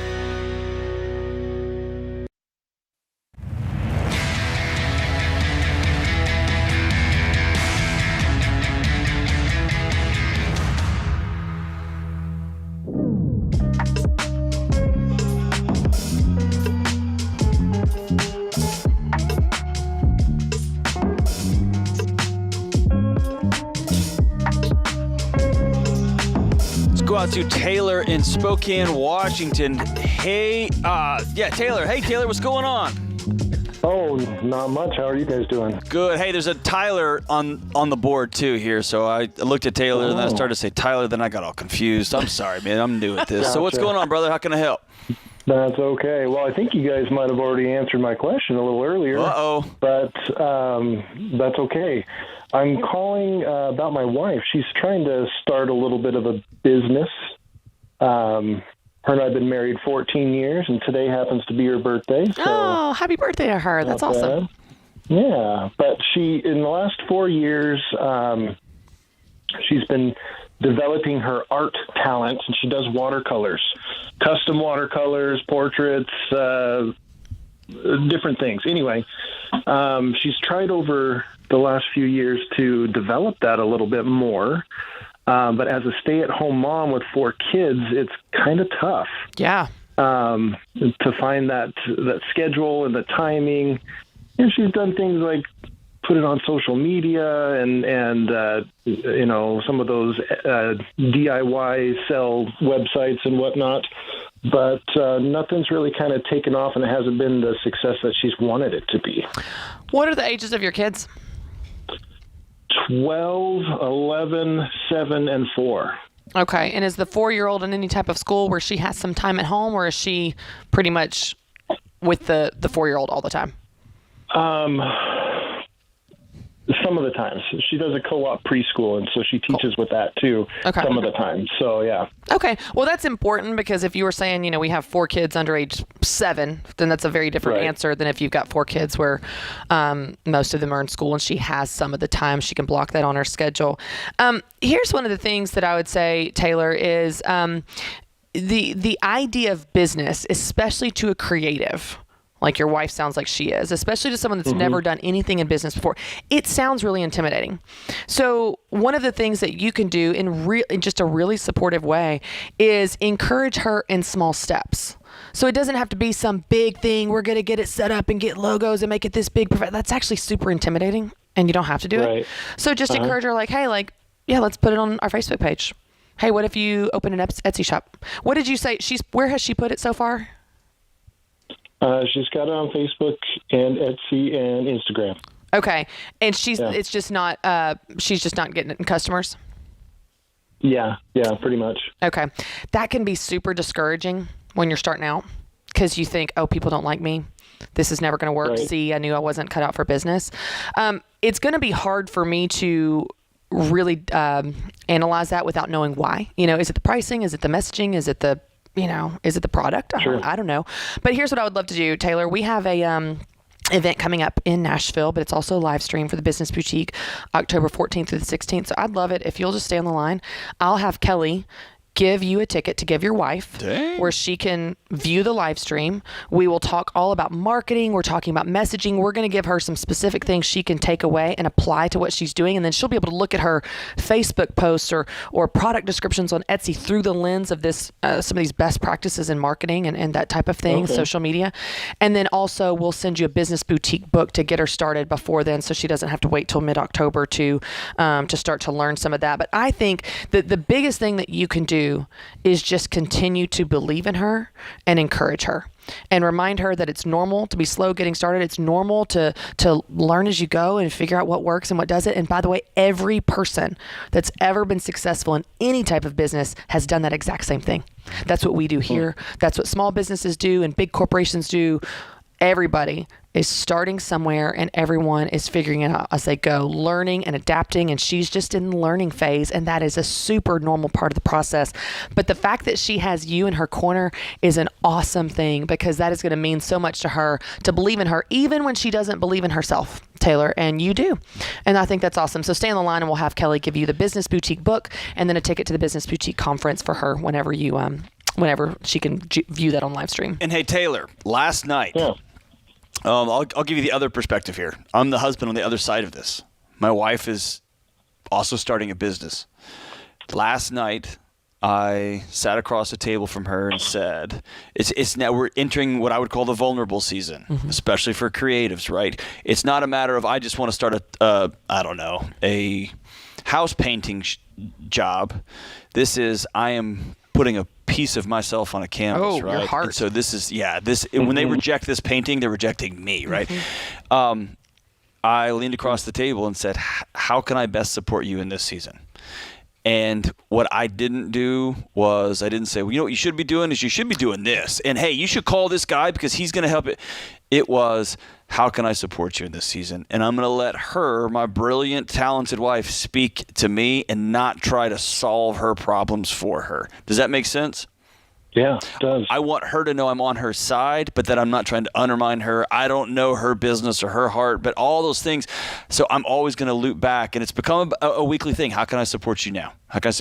Go out to Taylor in Spokane, Washington. Hey, Taylor. Hey, Taylor, what's going on? Oh, not much. How are you guys doing? Good. Hey, there's a Tyler on the board too here. So I looked at Taylor and then I started to say Tyler. Then I got all confused. I'm sorry, man. I'm new at this. Gotcha. So what's going on, brother? How can I help? That's okay. Well, I think you guys might have already answered my question a little earlier. Uh-oh. But that's okay. I'm calling about my wife. She's trying to start a little bit of a business. Her and I have been married 14 years, and today happens to be her birthday. So oh, happy birthday to her. That's awesome. Yeah, but in the last 4 years, she's been developing her art talent, and she does watercolors, custom watercolors, portraits, different things. Anyway, she's tried over the last few years to develop that a little bit more. But as a stay-at-home mom with 4 kids, it's kind of tough. Yeah. To find that schedule and the timing. And she's done things like put it on social media and some of those DIY sell websites and whatnot. But nothing's really kind of taken off, and it hasn't been the success that she's wanted it to be. What are the ages of your kids? 12, 11, 7, and 4. Okay. And is the 4-year-old in any type of school where she has some time at home, or is she pretty much with the 4-year-old all the time? Some of the times. She does a co-op preschool, and so she teaches with that too some of the time. So, yeah. Okay. Well, that's important, because if you were saying, we have 4 kids under age 7, then that's a very different answer than if you've got 4 kids where most of them are in school and she has some of the time. She can block that on her schedule. Here's one of the things that I would say, Taylor, is the idea of business, especially to a creative, like your wife sounds like she is, especially to someone that's never done anything in business before, it sounds really intimidating. So one of the things that you can do in just a really supportive way is encourage her in small steps. So it doesn't have to be some big thing. We're going to get it set up and get logos and make it this big. That's actually super intimidating, and you don't have to do it. So just encourage her hey, let's put it on our Facebook page. Hey, what if you open an Etsy shop? What did you say? Where has she put it so far? She's got it on Facebook and Etsy and Instagram. Okay. And it's just not, she's just not getting it in customers? Yeah, pretty much. Okay. That can be super discouraging when you're starting out, because you think, oh, people don't like me. This is never going to work. Right. See, I knew I wasn't cut out for business. It's going to be hard for me to really analyze that without knowing why. Is it the pricing? Is it the messaging? Is it the is it the product? Sure. I don't know. But here's what I would love to do, Taylor. We have a event coming up in Nashville, but it's also live stream for the Business Boutique, October 14th through the 16th. So I'd love it if you'll just stay on the line. I'll have Kelly give you a ticket to give your wife where she can view the live stream. We will talk all about marketing. We're talking about messaging. We're going to give her some specific things she can take away and apply to what she's doing. And then she'll be able to look at her Facebook posts or product descriptions on Etsy through the lens of this, some of these best practices in marketing and that type of thing, social media. And then also we'll send you a Business Boutique book to get her started before then, so she doesn't have to wait till mid-October to start to learn some of that. But I think that the biggest thing that you can do is just continue to believe in her and encourage her and remind her that it's normal to be slow getting started. It's normal to learn as you go and figure out what works and what doesn't. And by the way, every person that's ever been successful in any type of business has done that exact same thing. That's what we do here. That's what small businesses do and big corporations do. Everybody is starting somewhere and everyone is figuring it out as they go, learning and adapting, and she's just in the learning phase, and that is a super normal part of the process. But the fact that she has you in her corner is an awesome thing, because that is going to mean so much to her to believe in her, even when she doesn't believe in herself, Taylor, and you do. And I think that's awesome. So stay on the line and we'll have Kelly give you the Business Boutique book and then a ticket to the Business Boutique conference for her whenever she can view that on live stream. And hey, Taylor, last night, I'll give you the other perspective here. I'm the husband on the other side of this. My wife is also starting a business. Last night, I sat across the table from her and said, "It's now we're entering what I would call the vulnerable season, especially for creatives, right? It's not a matter of I just want to start a house painting job. This is I am putting a piece of myself on a canvas, right? Your heart. And so this is when they reject this painting, they're rejecting me, right? I leaned across the table and said, "How can I best support you in this season?" And what I didn't do was I didn't say, well, what you should be doing is you should be doing this. And, hey, you should call this guy because he's going to help it. It was, how can I support you in this season? And I'm going to let her, my brilliant, talented wife, speak to me and not try to solve her problems for her. Does that make sense? Yeah, it does. I want her to know I'm on her side, but that I'm not trying to undermine her. I don't know her business or her heart, but all those things. So I'm always going to loop back, and it's become a weekly thing. How can I support you now?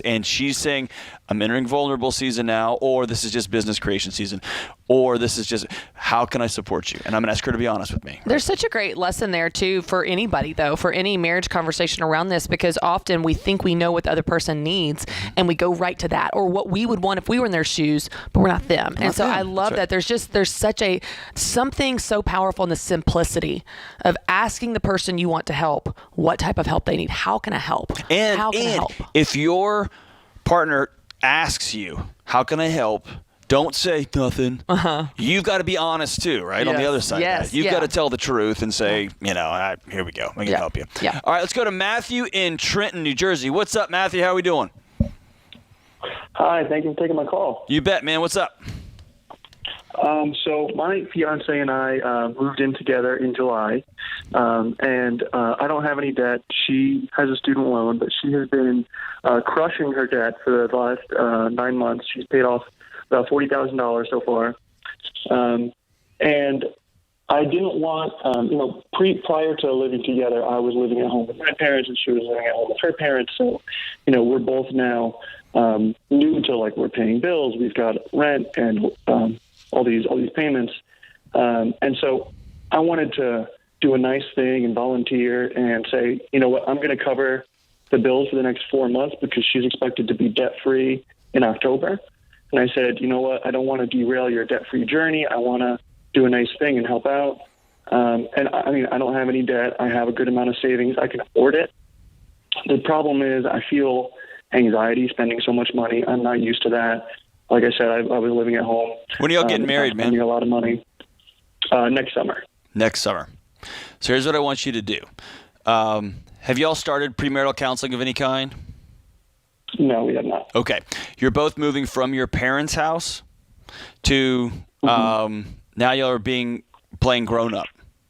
And she's saying, I'm entering vulnerable season now, or this is just business creation season, or this is just, how can I support you? And I'm going to ask her to be honest with me. Right? There's such a great lesson there, too, for anybody, though, for any marriage conversation around this, because often we think we know what the other person needs, and we go right to that, or what we would want if we were in their shoes, but we're not them. And so I love that. There's such something so powerful in the simplicity of asking the person you want to help what type of help they need. How can I help? And how can I help? If your partner asks you, how can I help? Don't say nothing. You've got to be honest too, right? Yes. On the other side Yes. of that. You've got to tell the truth and say, here we go. We can help you. Yeah. All right, let's go to Matthew in Trenton, New Jersey. What's up, Matthew? How are we doing? Hi, thank you for taking my call. You bet, man. What's up? So my fiance and I moved in together in July, and I don't have any debt. She has a student loan, but she has been crushing her debt for the last 9 months. She's paid off about $40,000 so far, and I didn't want, prior to living together, I was living at home with my parents, and she was living at home with her parents. So, we're both now new to we're paying bills. We've got rent and all these payments, and so I wanted to do a nice thing and volunteer and say, you know what, I'm going to cover the bills for the next 4 months because she's expected to be debt free in October. And I said, you know what, I don't want to derail your debt free journey. I want to do a nice thing and help out. And I don't have any debt. I have a good amount of savings. I can afford it. The problem is I feel anxiety spending so much money. I'm not used to that. Like I said, I was living at home. When are y'all getting married, man? Spending a lot of money. Next summer. Next summer. So here's what I want you to do. Have y'all started premarital counseling of any kind? No, we have not. Okay. You're both moving from your parents' house to now y'all are playing grown up.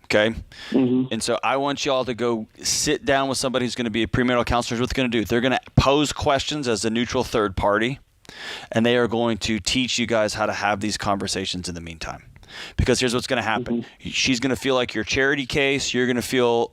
Okay. And so I want y'all to go sit down with somebody who's going to be a premarital counselor. What's going to do? They're going to pose questions as a neutral third party, and they are going to teach you guys how to have these conversations in the meantime. Because here's what's going to happen. She's going to feel like your charity case. You're going to feel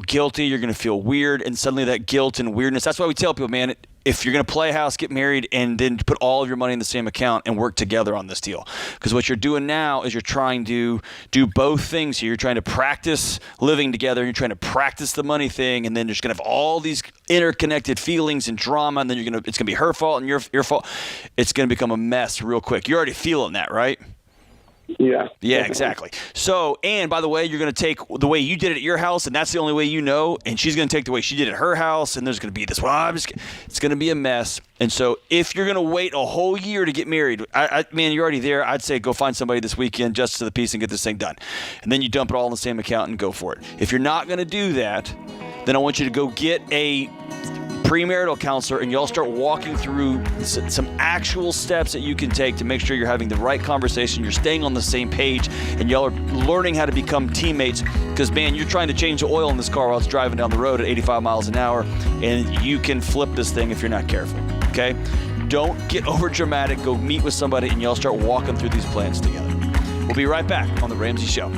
guilty. You're going to feel weird. And suddenly that guilt and weirdness, that's why we tell people, man, if you're going to play house, get married, and then put all of your money in the same account and work together on this deal. Because what you're doing now is you're trying to do both things here. You're trying to practice living together, and you're trying to practice the money thing, and then you're just going to have all these interconnected feelings and drama, and then it's going to be her fault and your fault. It's going to become a mess real quick. You're already feeling that, right? Yeah. Yeah, exactly. So, and by the way, you're going to take the way you did it at your house, and that's the only way you know, and she's going to take the way she did it at her house, and there's going to be this, it's going to be a mess. And so if you're going to wait a whole year to get married, man, you're already there. I'd say go find somebody this weekend, justice of the peace, and get this thing done. And then you dump it all in the same account and go for it. If you're not going to do that, then I want you to go get a premarital counselor, and y'all start walking through some actual steps that you can take to make sure you're having the right conversation, you're staying on the same page, and y'all are learning how to become teammates. Because, man, you're trying to change the oil in this car while it's driving down the road at 85 miles an hour, and you can flip this thing if you're not careful, okay? Don't get over dramatic. Go meet with somebody, and y'all start walking through these plans together. We'll be right back on The Ramsey Show.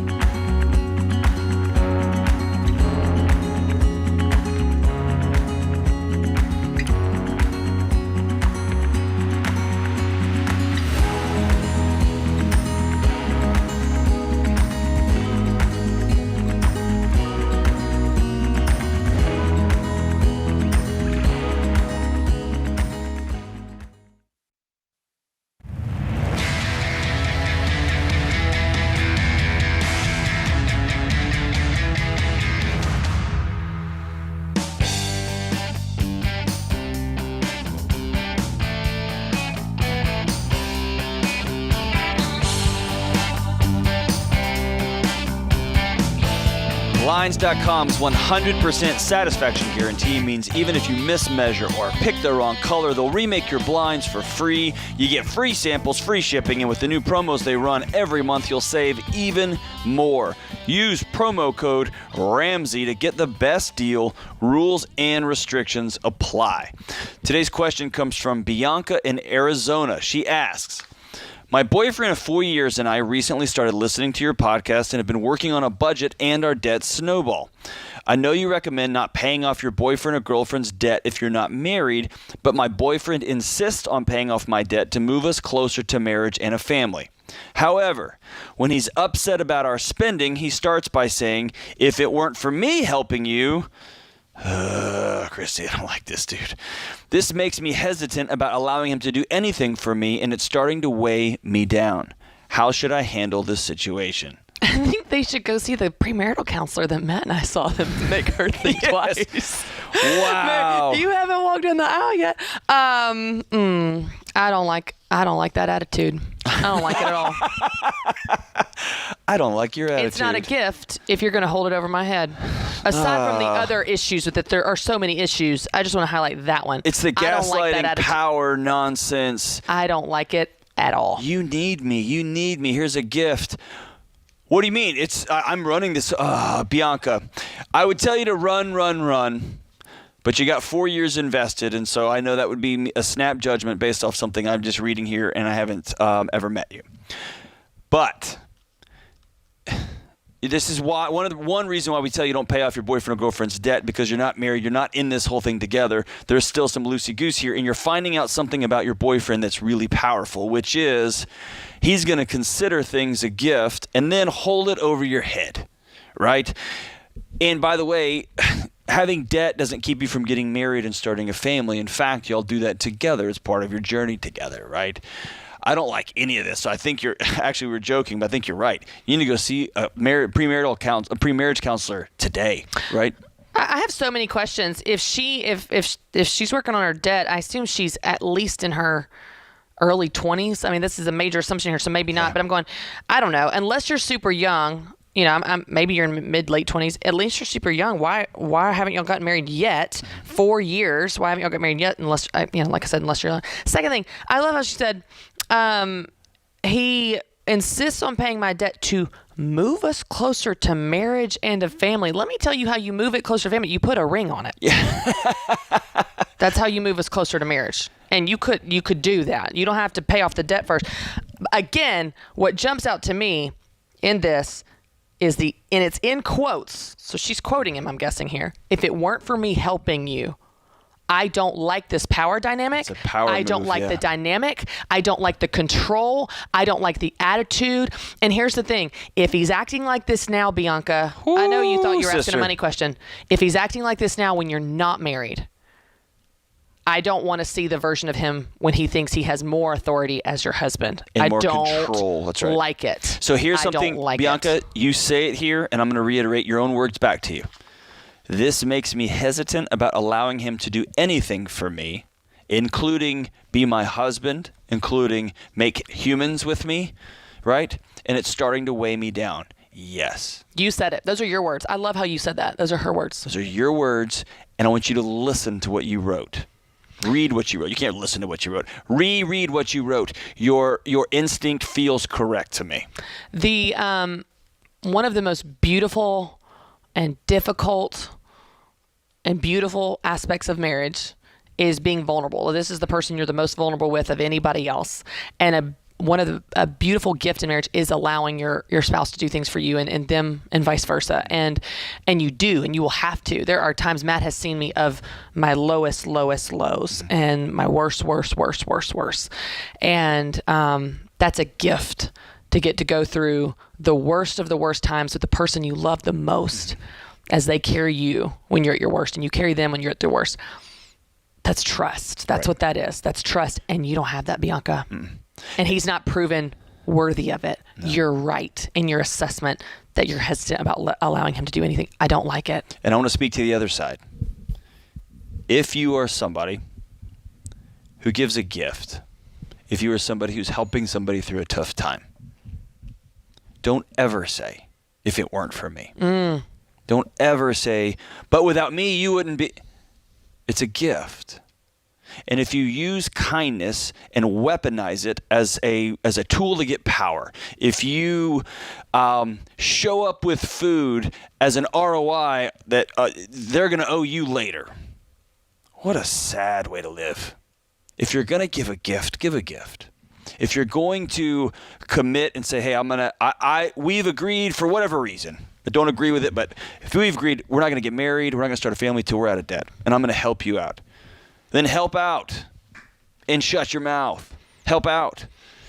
Blinds.com's 100% satisfaction guarantee means even if you mismeasure or pick the wrong color, they'll remake your blinds for free. You get free samples, free shipping, and with the new promos they run every month, you'll save even more. Use promo code Ramsey to get the best deal. Rules and restrictions apply. Today's question comes from Bianca in Arizona. She asks, my boyfriend of 4 years and I recently started listening to your podcast and have been working on a budget and our debts snowball. I know you recommend not paying off your boyfriend or girlfriend's debt if you're not married, but my boyfriend insists on paying off my debt to move us closer to marriage and a family. However, when he's upset about our spending, he starts by saying, if it weren't for me helping you... Christy, I don't like this dude. This makes me hesitant about allowing him to do anything for me, and it's starting to weigh me down. How should I handle this situation? I think they should go see the premarital counselor that Matt and I saw them make her think twice. Wow. You haven't walked in the aisle yet. I don't like that attitude. I don't like it at all. I don't like your attitude. It's not a gift if you're going to hold it over my head. Aside from the other issues with it, there are so many issues. I just want to highlight that one. It's the gaslighting power nonsense. I don't like it at all. You need me. You need me. Here's a gift. What do you mean? I'm running this. Bianca, I would tell you to run. But you got 4 years invested, and so I know that would be a snap judgment based off something I'm just reading here, and I haven't ever met you. But this is why one reason why we tell you don't pay off your boyfriend or girlfriend's debt, because you're not married, you're not in this whole thing together. There's still some loosey-goose here, and you're finding out something about your boyfriend that's really powerful, which is he's going to consider things a gift and then hold it over your head, right? And by the way, having debt doesn't keep you from getting married and starting a family. In fact, y'all do that together as part of your journey together, right? I don't like any of this. So I think we were joking, but I think you're right. You need to go see a pre-marriage counselor today, right? I have so many questions. If she's working on her debt, I assume she's at least in her early 20s. I mean, this is a major assumption here, so maybe not. But I'm going, I don't know. Unless you're super young, you know, maybe you're in late 20s. At least you're super young. Why haven't y'all gotten married yet? 4 years. Why haven't y'all gotten married yet? Unless, like I said, unless you're young. Second thing, I love how she said, he insists on paying my debt to move us closer to marriage and a family. Let me tell you how you move it closer to family. You put a ring on it. Yeah. That's how you move us closer to marriage. And you could do that. You don't have to pay off the debt first. Again, what jumps out to me in this is and it's in quotes, so she's quoting him, I'm guessing here. If it weren't for me helping you, I don't like this power dynamic. It's a power I don't move, like yeah. the dynamic. I don't like the control. I don't like the attitude. And here's the thing. If he's acting like this now, Bianca, I know you thought you were asking a money question. If he's acting like this now when you're not married, I don't want to see the version of him when he thinks he has more authority as your husband. And I more don't control. That's right. like it. So here's something, don't like Bianca, it. you say it here, and I'm going to reiterate your own words back to you. This makes me hesitant about allowing him to do anything for me, including be my husband, including make humans with me, right? And it's starting to weigh me down. Yes. You said it. Those are your words. I love how you said that. Those are her words. Those are your words, and I want you to listen to what you wrote. Read what you wrote. You can't listen to what you wrote. Reread what you wrote. Your instinct feels correct to me. The one of the most beautiful and difficult and beautiful aspects of marriage is being vulnerable. This is the person you're the most vulnerable with of anybody else. And a beautiful gift in marriage is allowing your spouse to do things for you and them and vice versa. And you do, and you will have to. There are times Matt has seen me of my lowest lows and my worst. And that's a gift to get to go through the worst of the worst times with the person you love the most as they carry you when you're at your worst and you carry them when you're at their worst. That's trust. That's what that is. That's trust. And you don't have that, Bianca. And he's not proven worthy of it. No. You're right in your assessment that you're hesitant about allowing him to do anything. I don't like it. And I want to speak to the other side. If you are somebody who gives a gift, if you are somebody who's helping somebody through a tough time, don't ever say, if it weren't for me. Don't ever say, but without me, you wouldn't be. It's a gift. And if you use kindness and weaponize it as a tool to get power, if you show up with food as an ROI that they're going to owe you later, what a sad way to live. If you're going to give a gift, give a gift. If you're going to commit and say, hey, we've agreed for whatever reason. I don't agree with it, but if we've agreed, we're not going to get married, we're not going to start a family till we're out of debt, and I'm going to help you out. Then help out and shut your mouth. Help out.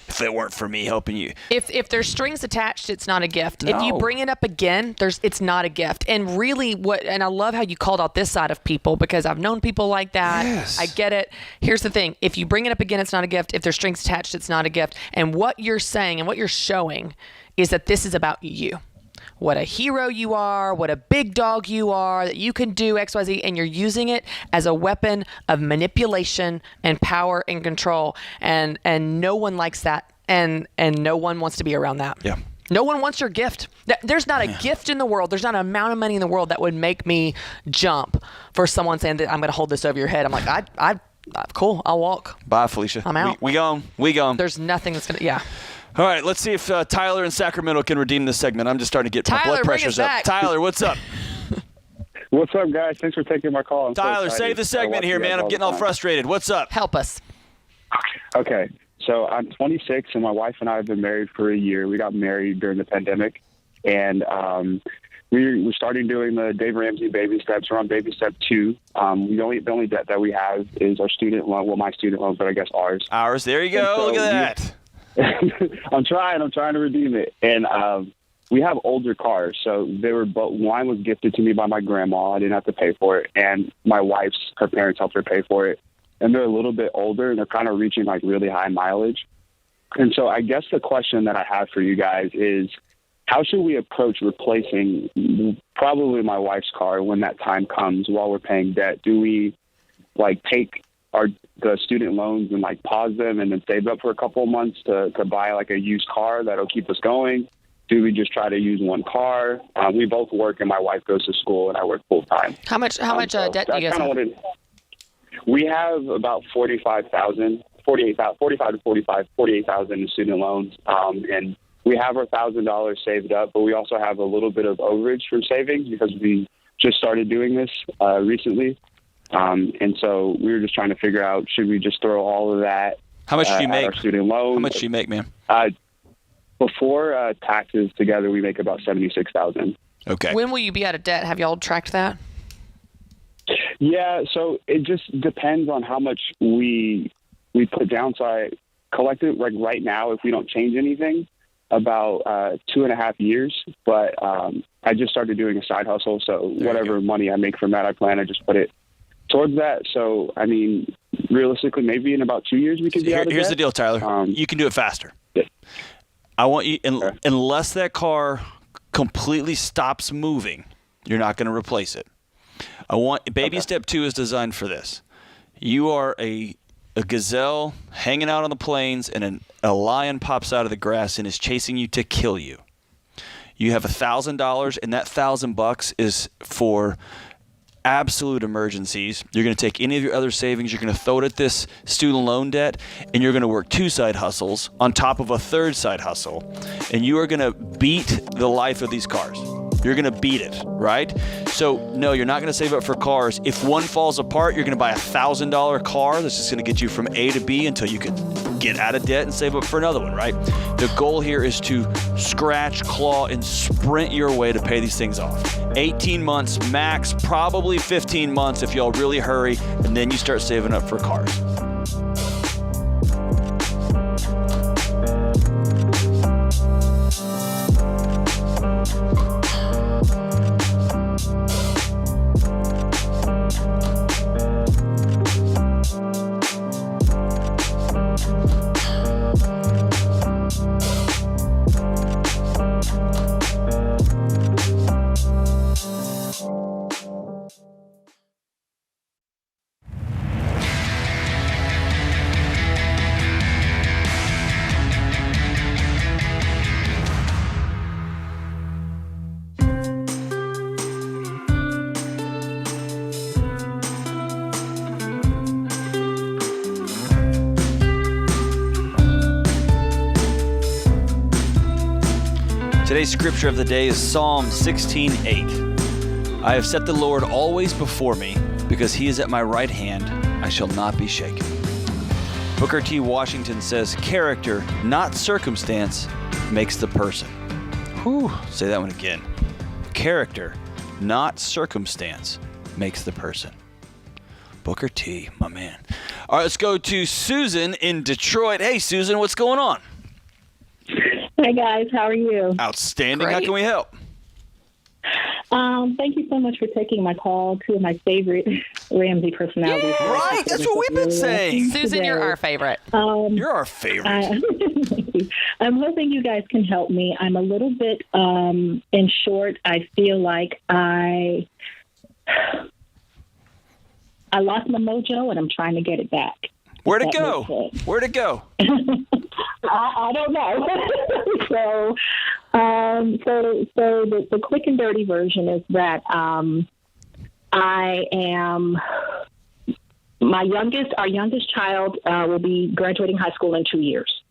If it weren't for me helping you. If there's strings attached, it's not a gift. No. If you bring it up again, it's not a gift. And really and I love how you called out this side of people because I've known people like that. Yes. I get it. Here's the thing. If you bring it up again, it's not a gift. If there's strings attached, it's not a gift. And what you're saying and what you're showing is that this is about you. What a hero you are, what a big dog you are, that you can do X, Y, Z, and you're using it as a weapon of manipulation and power and control. And no one likes that, and no one wants to be around that. Yeah. No one wants your gift. There's not a gift in the world. There's not an amount of money in the world that would make me jump for someone saying that I'm going to hold this over your head. I'm like, cool, I'll walk. Bye, Felicia. I'm out. We gone. There's nothing that's going to, yeah. All right, let's see if Tyler in Sacramento can redeem this segment. I'm just starting to get my blood pressures up. Tyler, what's up? What's up, guys? Thanks for taking my call. Tyler, save the segment here, man. I'm getting all frustrated. What's up? Help us. Okay, so I'm 26, and my wife and I have been married for a year. We got married during the pandemic, and we started doing the Dave Ramsey baby steps. We're on baby step 2. The only debt that we have is our student loan. Well, my student loan, but I guess ours. Ours. There you go. Look at that. I'm trying to redeem it. And we have older cars. So mine was gifted to me by my grandma. I didn't have to pay for it. And my her parents helped her pay for it. And they're a little bit older and they're kind of reaching like really high mileage. And so I guess the question that I have for you guys is, how should we approach replacing probably my wife's car when that time comes while we're paying debt? Do we take the student loans and pause them and then save up for a couple of months to buy a used car that'll keep us going? Do we just try to use one car? We both work and my wife goes to school and I work full time. How much debt do you guys have? We have about $48,000 in student loans. And we have our $1,000 saved up, but we also have a little bit of overage from savings because we just started doing this recently. And so we were just trying to figure out, should we just throw all of that? How much do you make? Our student loan? How much do you make, man? Before taxes together, we make about $76,000. Okay. When will you be out of debt? Have y'all tracked that? Yeah, so it just depends on how much we put down. So I collected right now, if we don't change anything, about 2.5 years. But I just started doing a side hustle, so whatever money I make from that, I plan to just put it towards that. So, I mean, realistically, maybe in about 2 years we could be out of Here's debt. the deal, Tyler. You can do it faster. I want you, unless that car completely stops moving, you're not going to replace it. Baby step 2 is designed for this. You are a gazelle hanging out on the plains, and a lion pops out of the grass and is chasing you to kill you. You have $1,000, and that $1,000 is for absolute emergencies. You're going to take any of your other savings, you're going to throw it at this student loan debt, and you're going to work 2 side hustles on top of a 3rd side hustle. And you are going to beat the life of these cars. You're going to beat it, right? So, no, you're not going to save up for cars. If one falls apart, you're going to buy a $1,000 car that's just going to get you from A to B until you can get out of debt and save up for another one, right? The goal here is to scratch, claw, and sprint your way to pay these things off. 18 months max, probably 15 months if y'all really hurry, and then you start saving up for cars. Today's scripture of the day is Psalm 16:8. I have set the Lord always before me, because he is at my right hand, I shall not be shaken. Booker T. Washington says, character, not circumstance, makes the person. Whew. Say that one again. Character, not circumstance, makes the person. Booker T, my man. All right, let's go to Susan in Detroit. Hey, Susan, what's going on? Hey, guys. How are you? Outstanding. Great. How can we help? Thank you so much for taking my call. 2 of my favorite Ramsey personalities. Yeah, right. That's what we've been saying. Susan, you're our favorite. You're our favorite. I'm hoping you guys can help me. I'm a little bit, in short, I feel like I lost my mojo and I'm trying to get it back. Where'd it go? Where'd it go? I don't know. So the quick and dirty version is that our youngest child will be graduating high school in 2 years.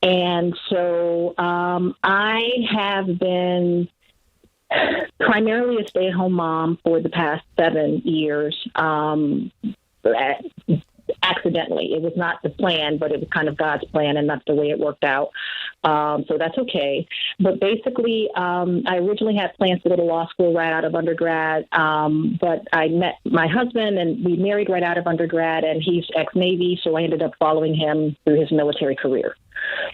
And so I have been primarily a stay-at-home mom for the past 7 years. Accidentally. It was not the plan, but it was kind of God's plan, and that's the way it worked out. So that's okay. But basically, I originally had plans to go to law school right out of undergrad, but I met my husband, and we married right out of undergrad, and he's ex-Navy, so I ended up following him through his military career.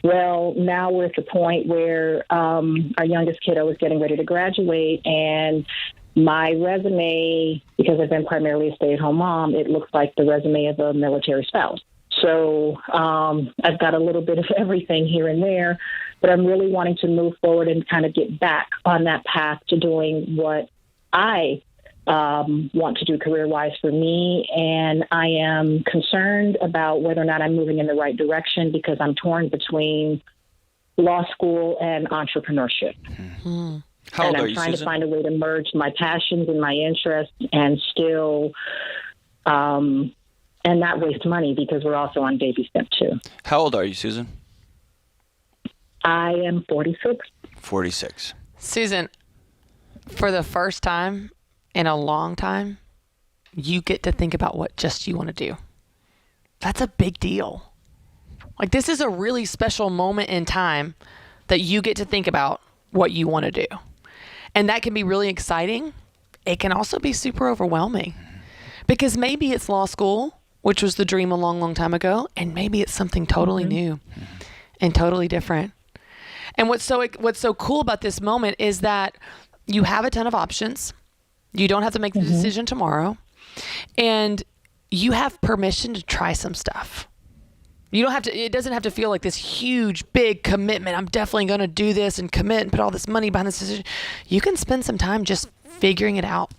Well, now we're at the point where our youngest kiddo is getting ready to graduate, and my resume, because I've been primarily a stay-at-home mom, it looks like the resume of a military spouse. So I've got a little bit of everything here and there, but I'm really wanting to move forward and kind of get back on that path to doing what I want to do career-wise for me. And I am concerned about whether or not I'm moving in the right direction because I'm torn between law school and entrepreneurship. Mm-hmm. How old and are I'm you, trying Susan? to find a way to merge my passions and my interests and still and not waste money because we're also on baby step 2. How old are you, Susan? I am 46. 46. Susan, for the first time in a long time, you get to think about what just you want to do. That's a big deal. Like, this is a really special moment in time that you get to think about what you want to do. And that can be really exciting. It can also be super overwhelming because maybe it's law school, which was the dream a long, long time ago, and maybe it's something totally new and totally different. And what's so cool about this moment is that you have a ton of options. You don't have to make the decision tomorrow, and you have permission to try some stuff. You don't have to, it doesn't have to feel like this huge, big commitment. I'm definitely going to do this and commit and put all this money behind this decision. You can spend some time just figuring it out,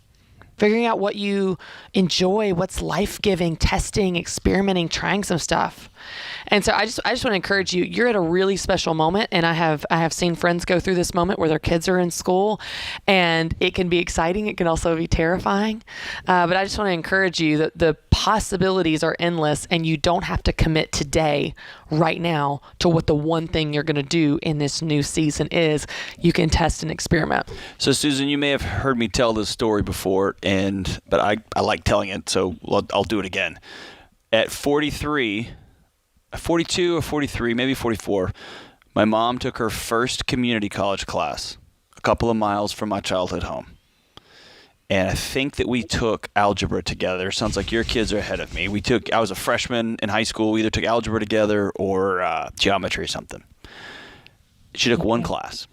figuring out what you enjoy, what's life-giving, testing, experimenting, trying some stuff. And so I just want to encourage you. You're at a really special moment, and I have seen friends go through this moment where their kids are in school, and it can be exciting. It can also be terrifying. But I just want to encourage you that the possibilities are endless, and you don't have to commit today, right now, to what the one thing you're going to do in this new season is. You can test and experiment. So, Susan, you may have heard me tell this story before, but I like telling it, so I'll do it again. At 42 or 43, maybe 44, my mom took her first community college class a couple of miles from my childhood home. And I think that we took algebra together. Sounds like your kids are ahead of me. I was a freshman in high school. We either took algebra together or geometry or something. She took one class.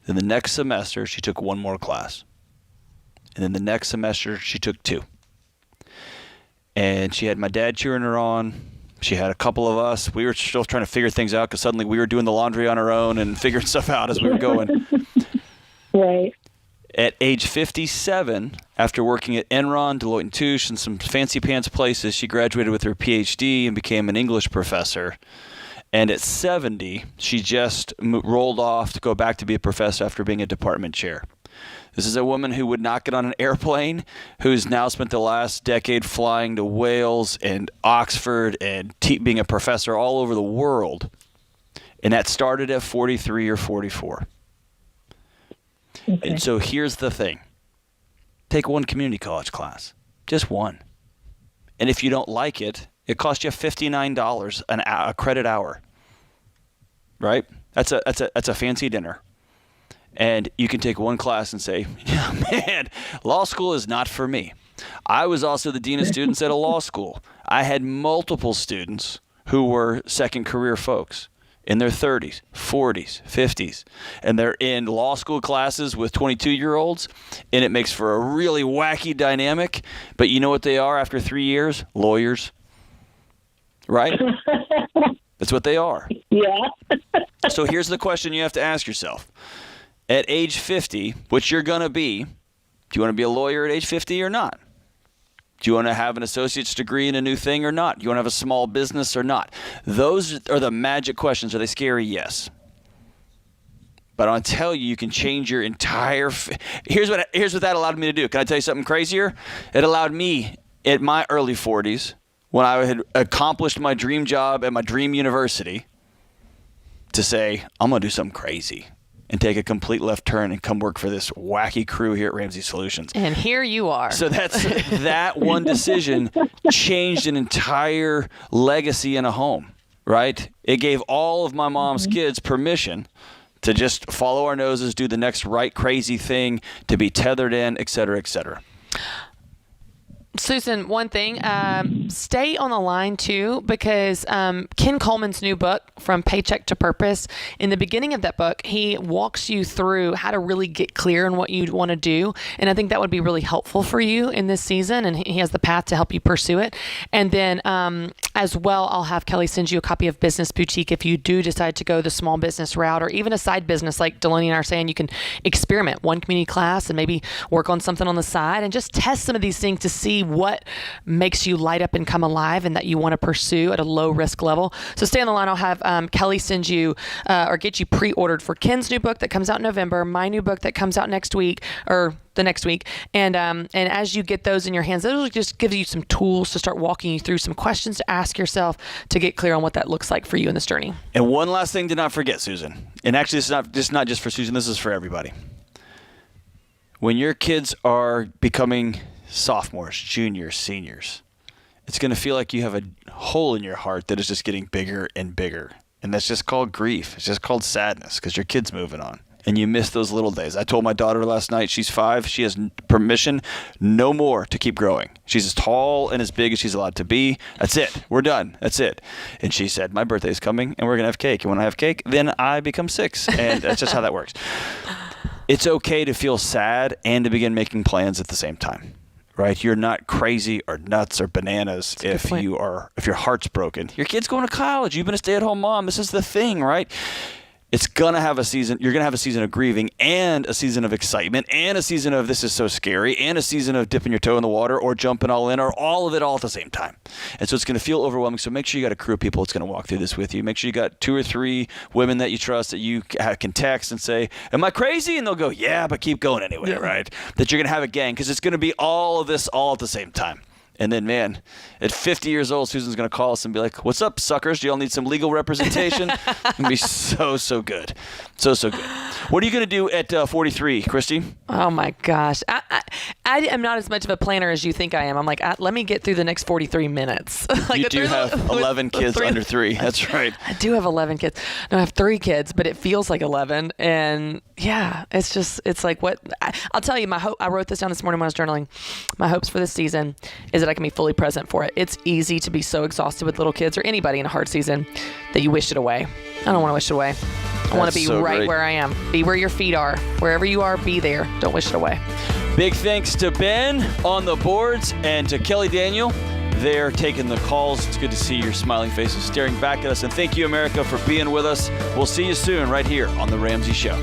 Then the next semester, she took one more class. And then the next semester, she took two. And she had my dad cheering her on. She had a couple of us. We were still trying to figure things out because suddenly we were doing the laundry on our own and figuring stuff out as we were going. Right. At age 57, after working at Enron, Deloitte & Touche, and some fancy pants places, she graduated with her PhD and became an English professor. And at 70, she just rolled off to go back to be a professor after being a department chair. This is a woman who would not get on an airplane, who's now spent the last decade flying to Wales and Oxford and being a professor all over the world. And that started at 43 or 44. Okay. And so here's the thing. Take one community college class. Just one. And if you don't like it, it costs you $59 a credit hour. Right? That's a fancy dinner. And you can take one class and say, yeah, man, law school is not for me. I was also the dean of students at a law school. I had multiple students who were second career folks in their 30s, 40s, 50s. And they're in law school classes with 22-year-olds, and it makes for a really wacky dynamic. But you know what they are after 3 years? Lawyers. Right? That's what they are. Yeah. So here's the question you have to ask yourself. At age 50, which you're going to be, do you want to be a lawyer at age 50 or not? Do you want to have an associate's degree in a new thing or not? Do you want to have a small business or not? Those are the magic questions. Are they scary? Yes. But I'll tell you, you can change your entire... Here's what that allowed me to do. Can I tell you something crazier? It allowed me, at my early 40s, when I had accomplished my dream job at my dream university, to say, I'm going to do something crazy and take a complete left turn and come work for this wacky crew here at Ramsey Solutions. And here you are. So that one decision changed an entire legacy in a home, right? It gave all of my mom's kids permission to just follow our noses, do the next right crazy thing, to be tethered in, et cetera, et cetera. Susan, one thing, stay on the line too, because Ken Coleman's new book, From Paycheck to Purpose, in the beginning of that book, he walks you through how to really get clear on what you want to do. And I think that would be really helpful for you in this season. And he has the path to help you pursue it. And then as well, I'll have Kelly send you a copy of Business Boutique if you do decide to go the small business route, or even a side business like Delaney and I are saying. You can experiment one community class and maybe work on something on the side and just test some of these things to see what makes you light up and come alive and that you want to pursue at a low risk level. So stay on the line. I'll have Kelly send you or get you pre-ordered for Ken's new book that comes out in November, my new book that comes out next week or the next week. And as you get those in your hands, those will just give you some tools to start walking you through some questions to ask yourself to get clear on what that looks like for you in this journey. And one last thing to not forget, Susan. And actually, it's not just for Susan. This is for everybody. When your kids are becoming sophomores, juniors, seniors, it's going to feel like you have a hole in your heart that is just getting bigger and bigger. And that's just called grief. It's just called sadness because your kid's moving on. And you miss those little days. I told my daughter last night, she's 5. She has permission no more to keep growing. She's as tall and as big as she's allowed to be. That's it. We're done. That's it. And she said, my birthday's coming and we're going to have cake. And when I have cake, then I become 6. And that's just how that works. It's okay to feel sad and to begin making plans at the same time. Right? You're not crazy or nuts or bananas if your heart's broken. Your kid's going to college. You've been a stay-at-home mom. This is the thing, right? it's going to have a season. You're going to have a season of grieving and a season of excitement and a season of this is so scary and a season of dipping your toe in the water or jumping all in or all of it all at the same time. And so it's going to feel overwhelming. So make sure you got a crew of people that's going to walk through this with you. Make sure you got 2 or 3 women that you trust that you can text and say, am I crazy? And they'll go, yeah, but keep going anyway, right? That you're going to have a gang because it's going to be all of this all at the same time. And then, man, at 50 years old, Susan's going to call us and be like, what's up, suckers? Do y'all need some legal representation? It's going to be so good. So good. What are you going to do at 43, Christy? Oh, my gosh. I am not as much of a planner as you think I am. I'm like, let me get through the next 43 minutes. You do have 11 kids under 3. That's right. I do have 11 kids. No, I have 3 kids, but it feels like 11. And, yeah, it's like what – I'll tell you, I wrote this down this morning when I was journaling. My hopes for this season is that I can be fully present for it. It's easy to be so exhausted with little kids or anybody in a hard season that you wish it away. I don't want to wish it away. I want to be so right where I am. Be where your feet are. Wherever you are, be there. Don't wish it away. Big thanks to Ben on the boards and to Kelly Daniel. They're taking the calls. It's good to see your smiling faces staring back at us. And thank you, America, for being with us. We'll see you soon right here on The Ramsey Show.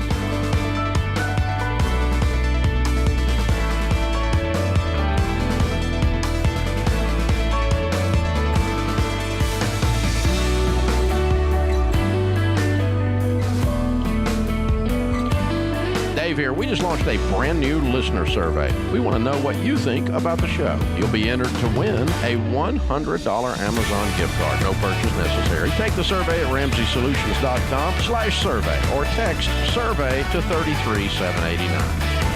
Dave here. We just launched a brand new listener survey. We want to know what you think about the show. You'll be entered to win a $100 Amazon gift card. No purchase necessary. Take the survey at RamseySolutions.com/survey or text survey to 33789.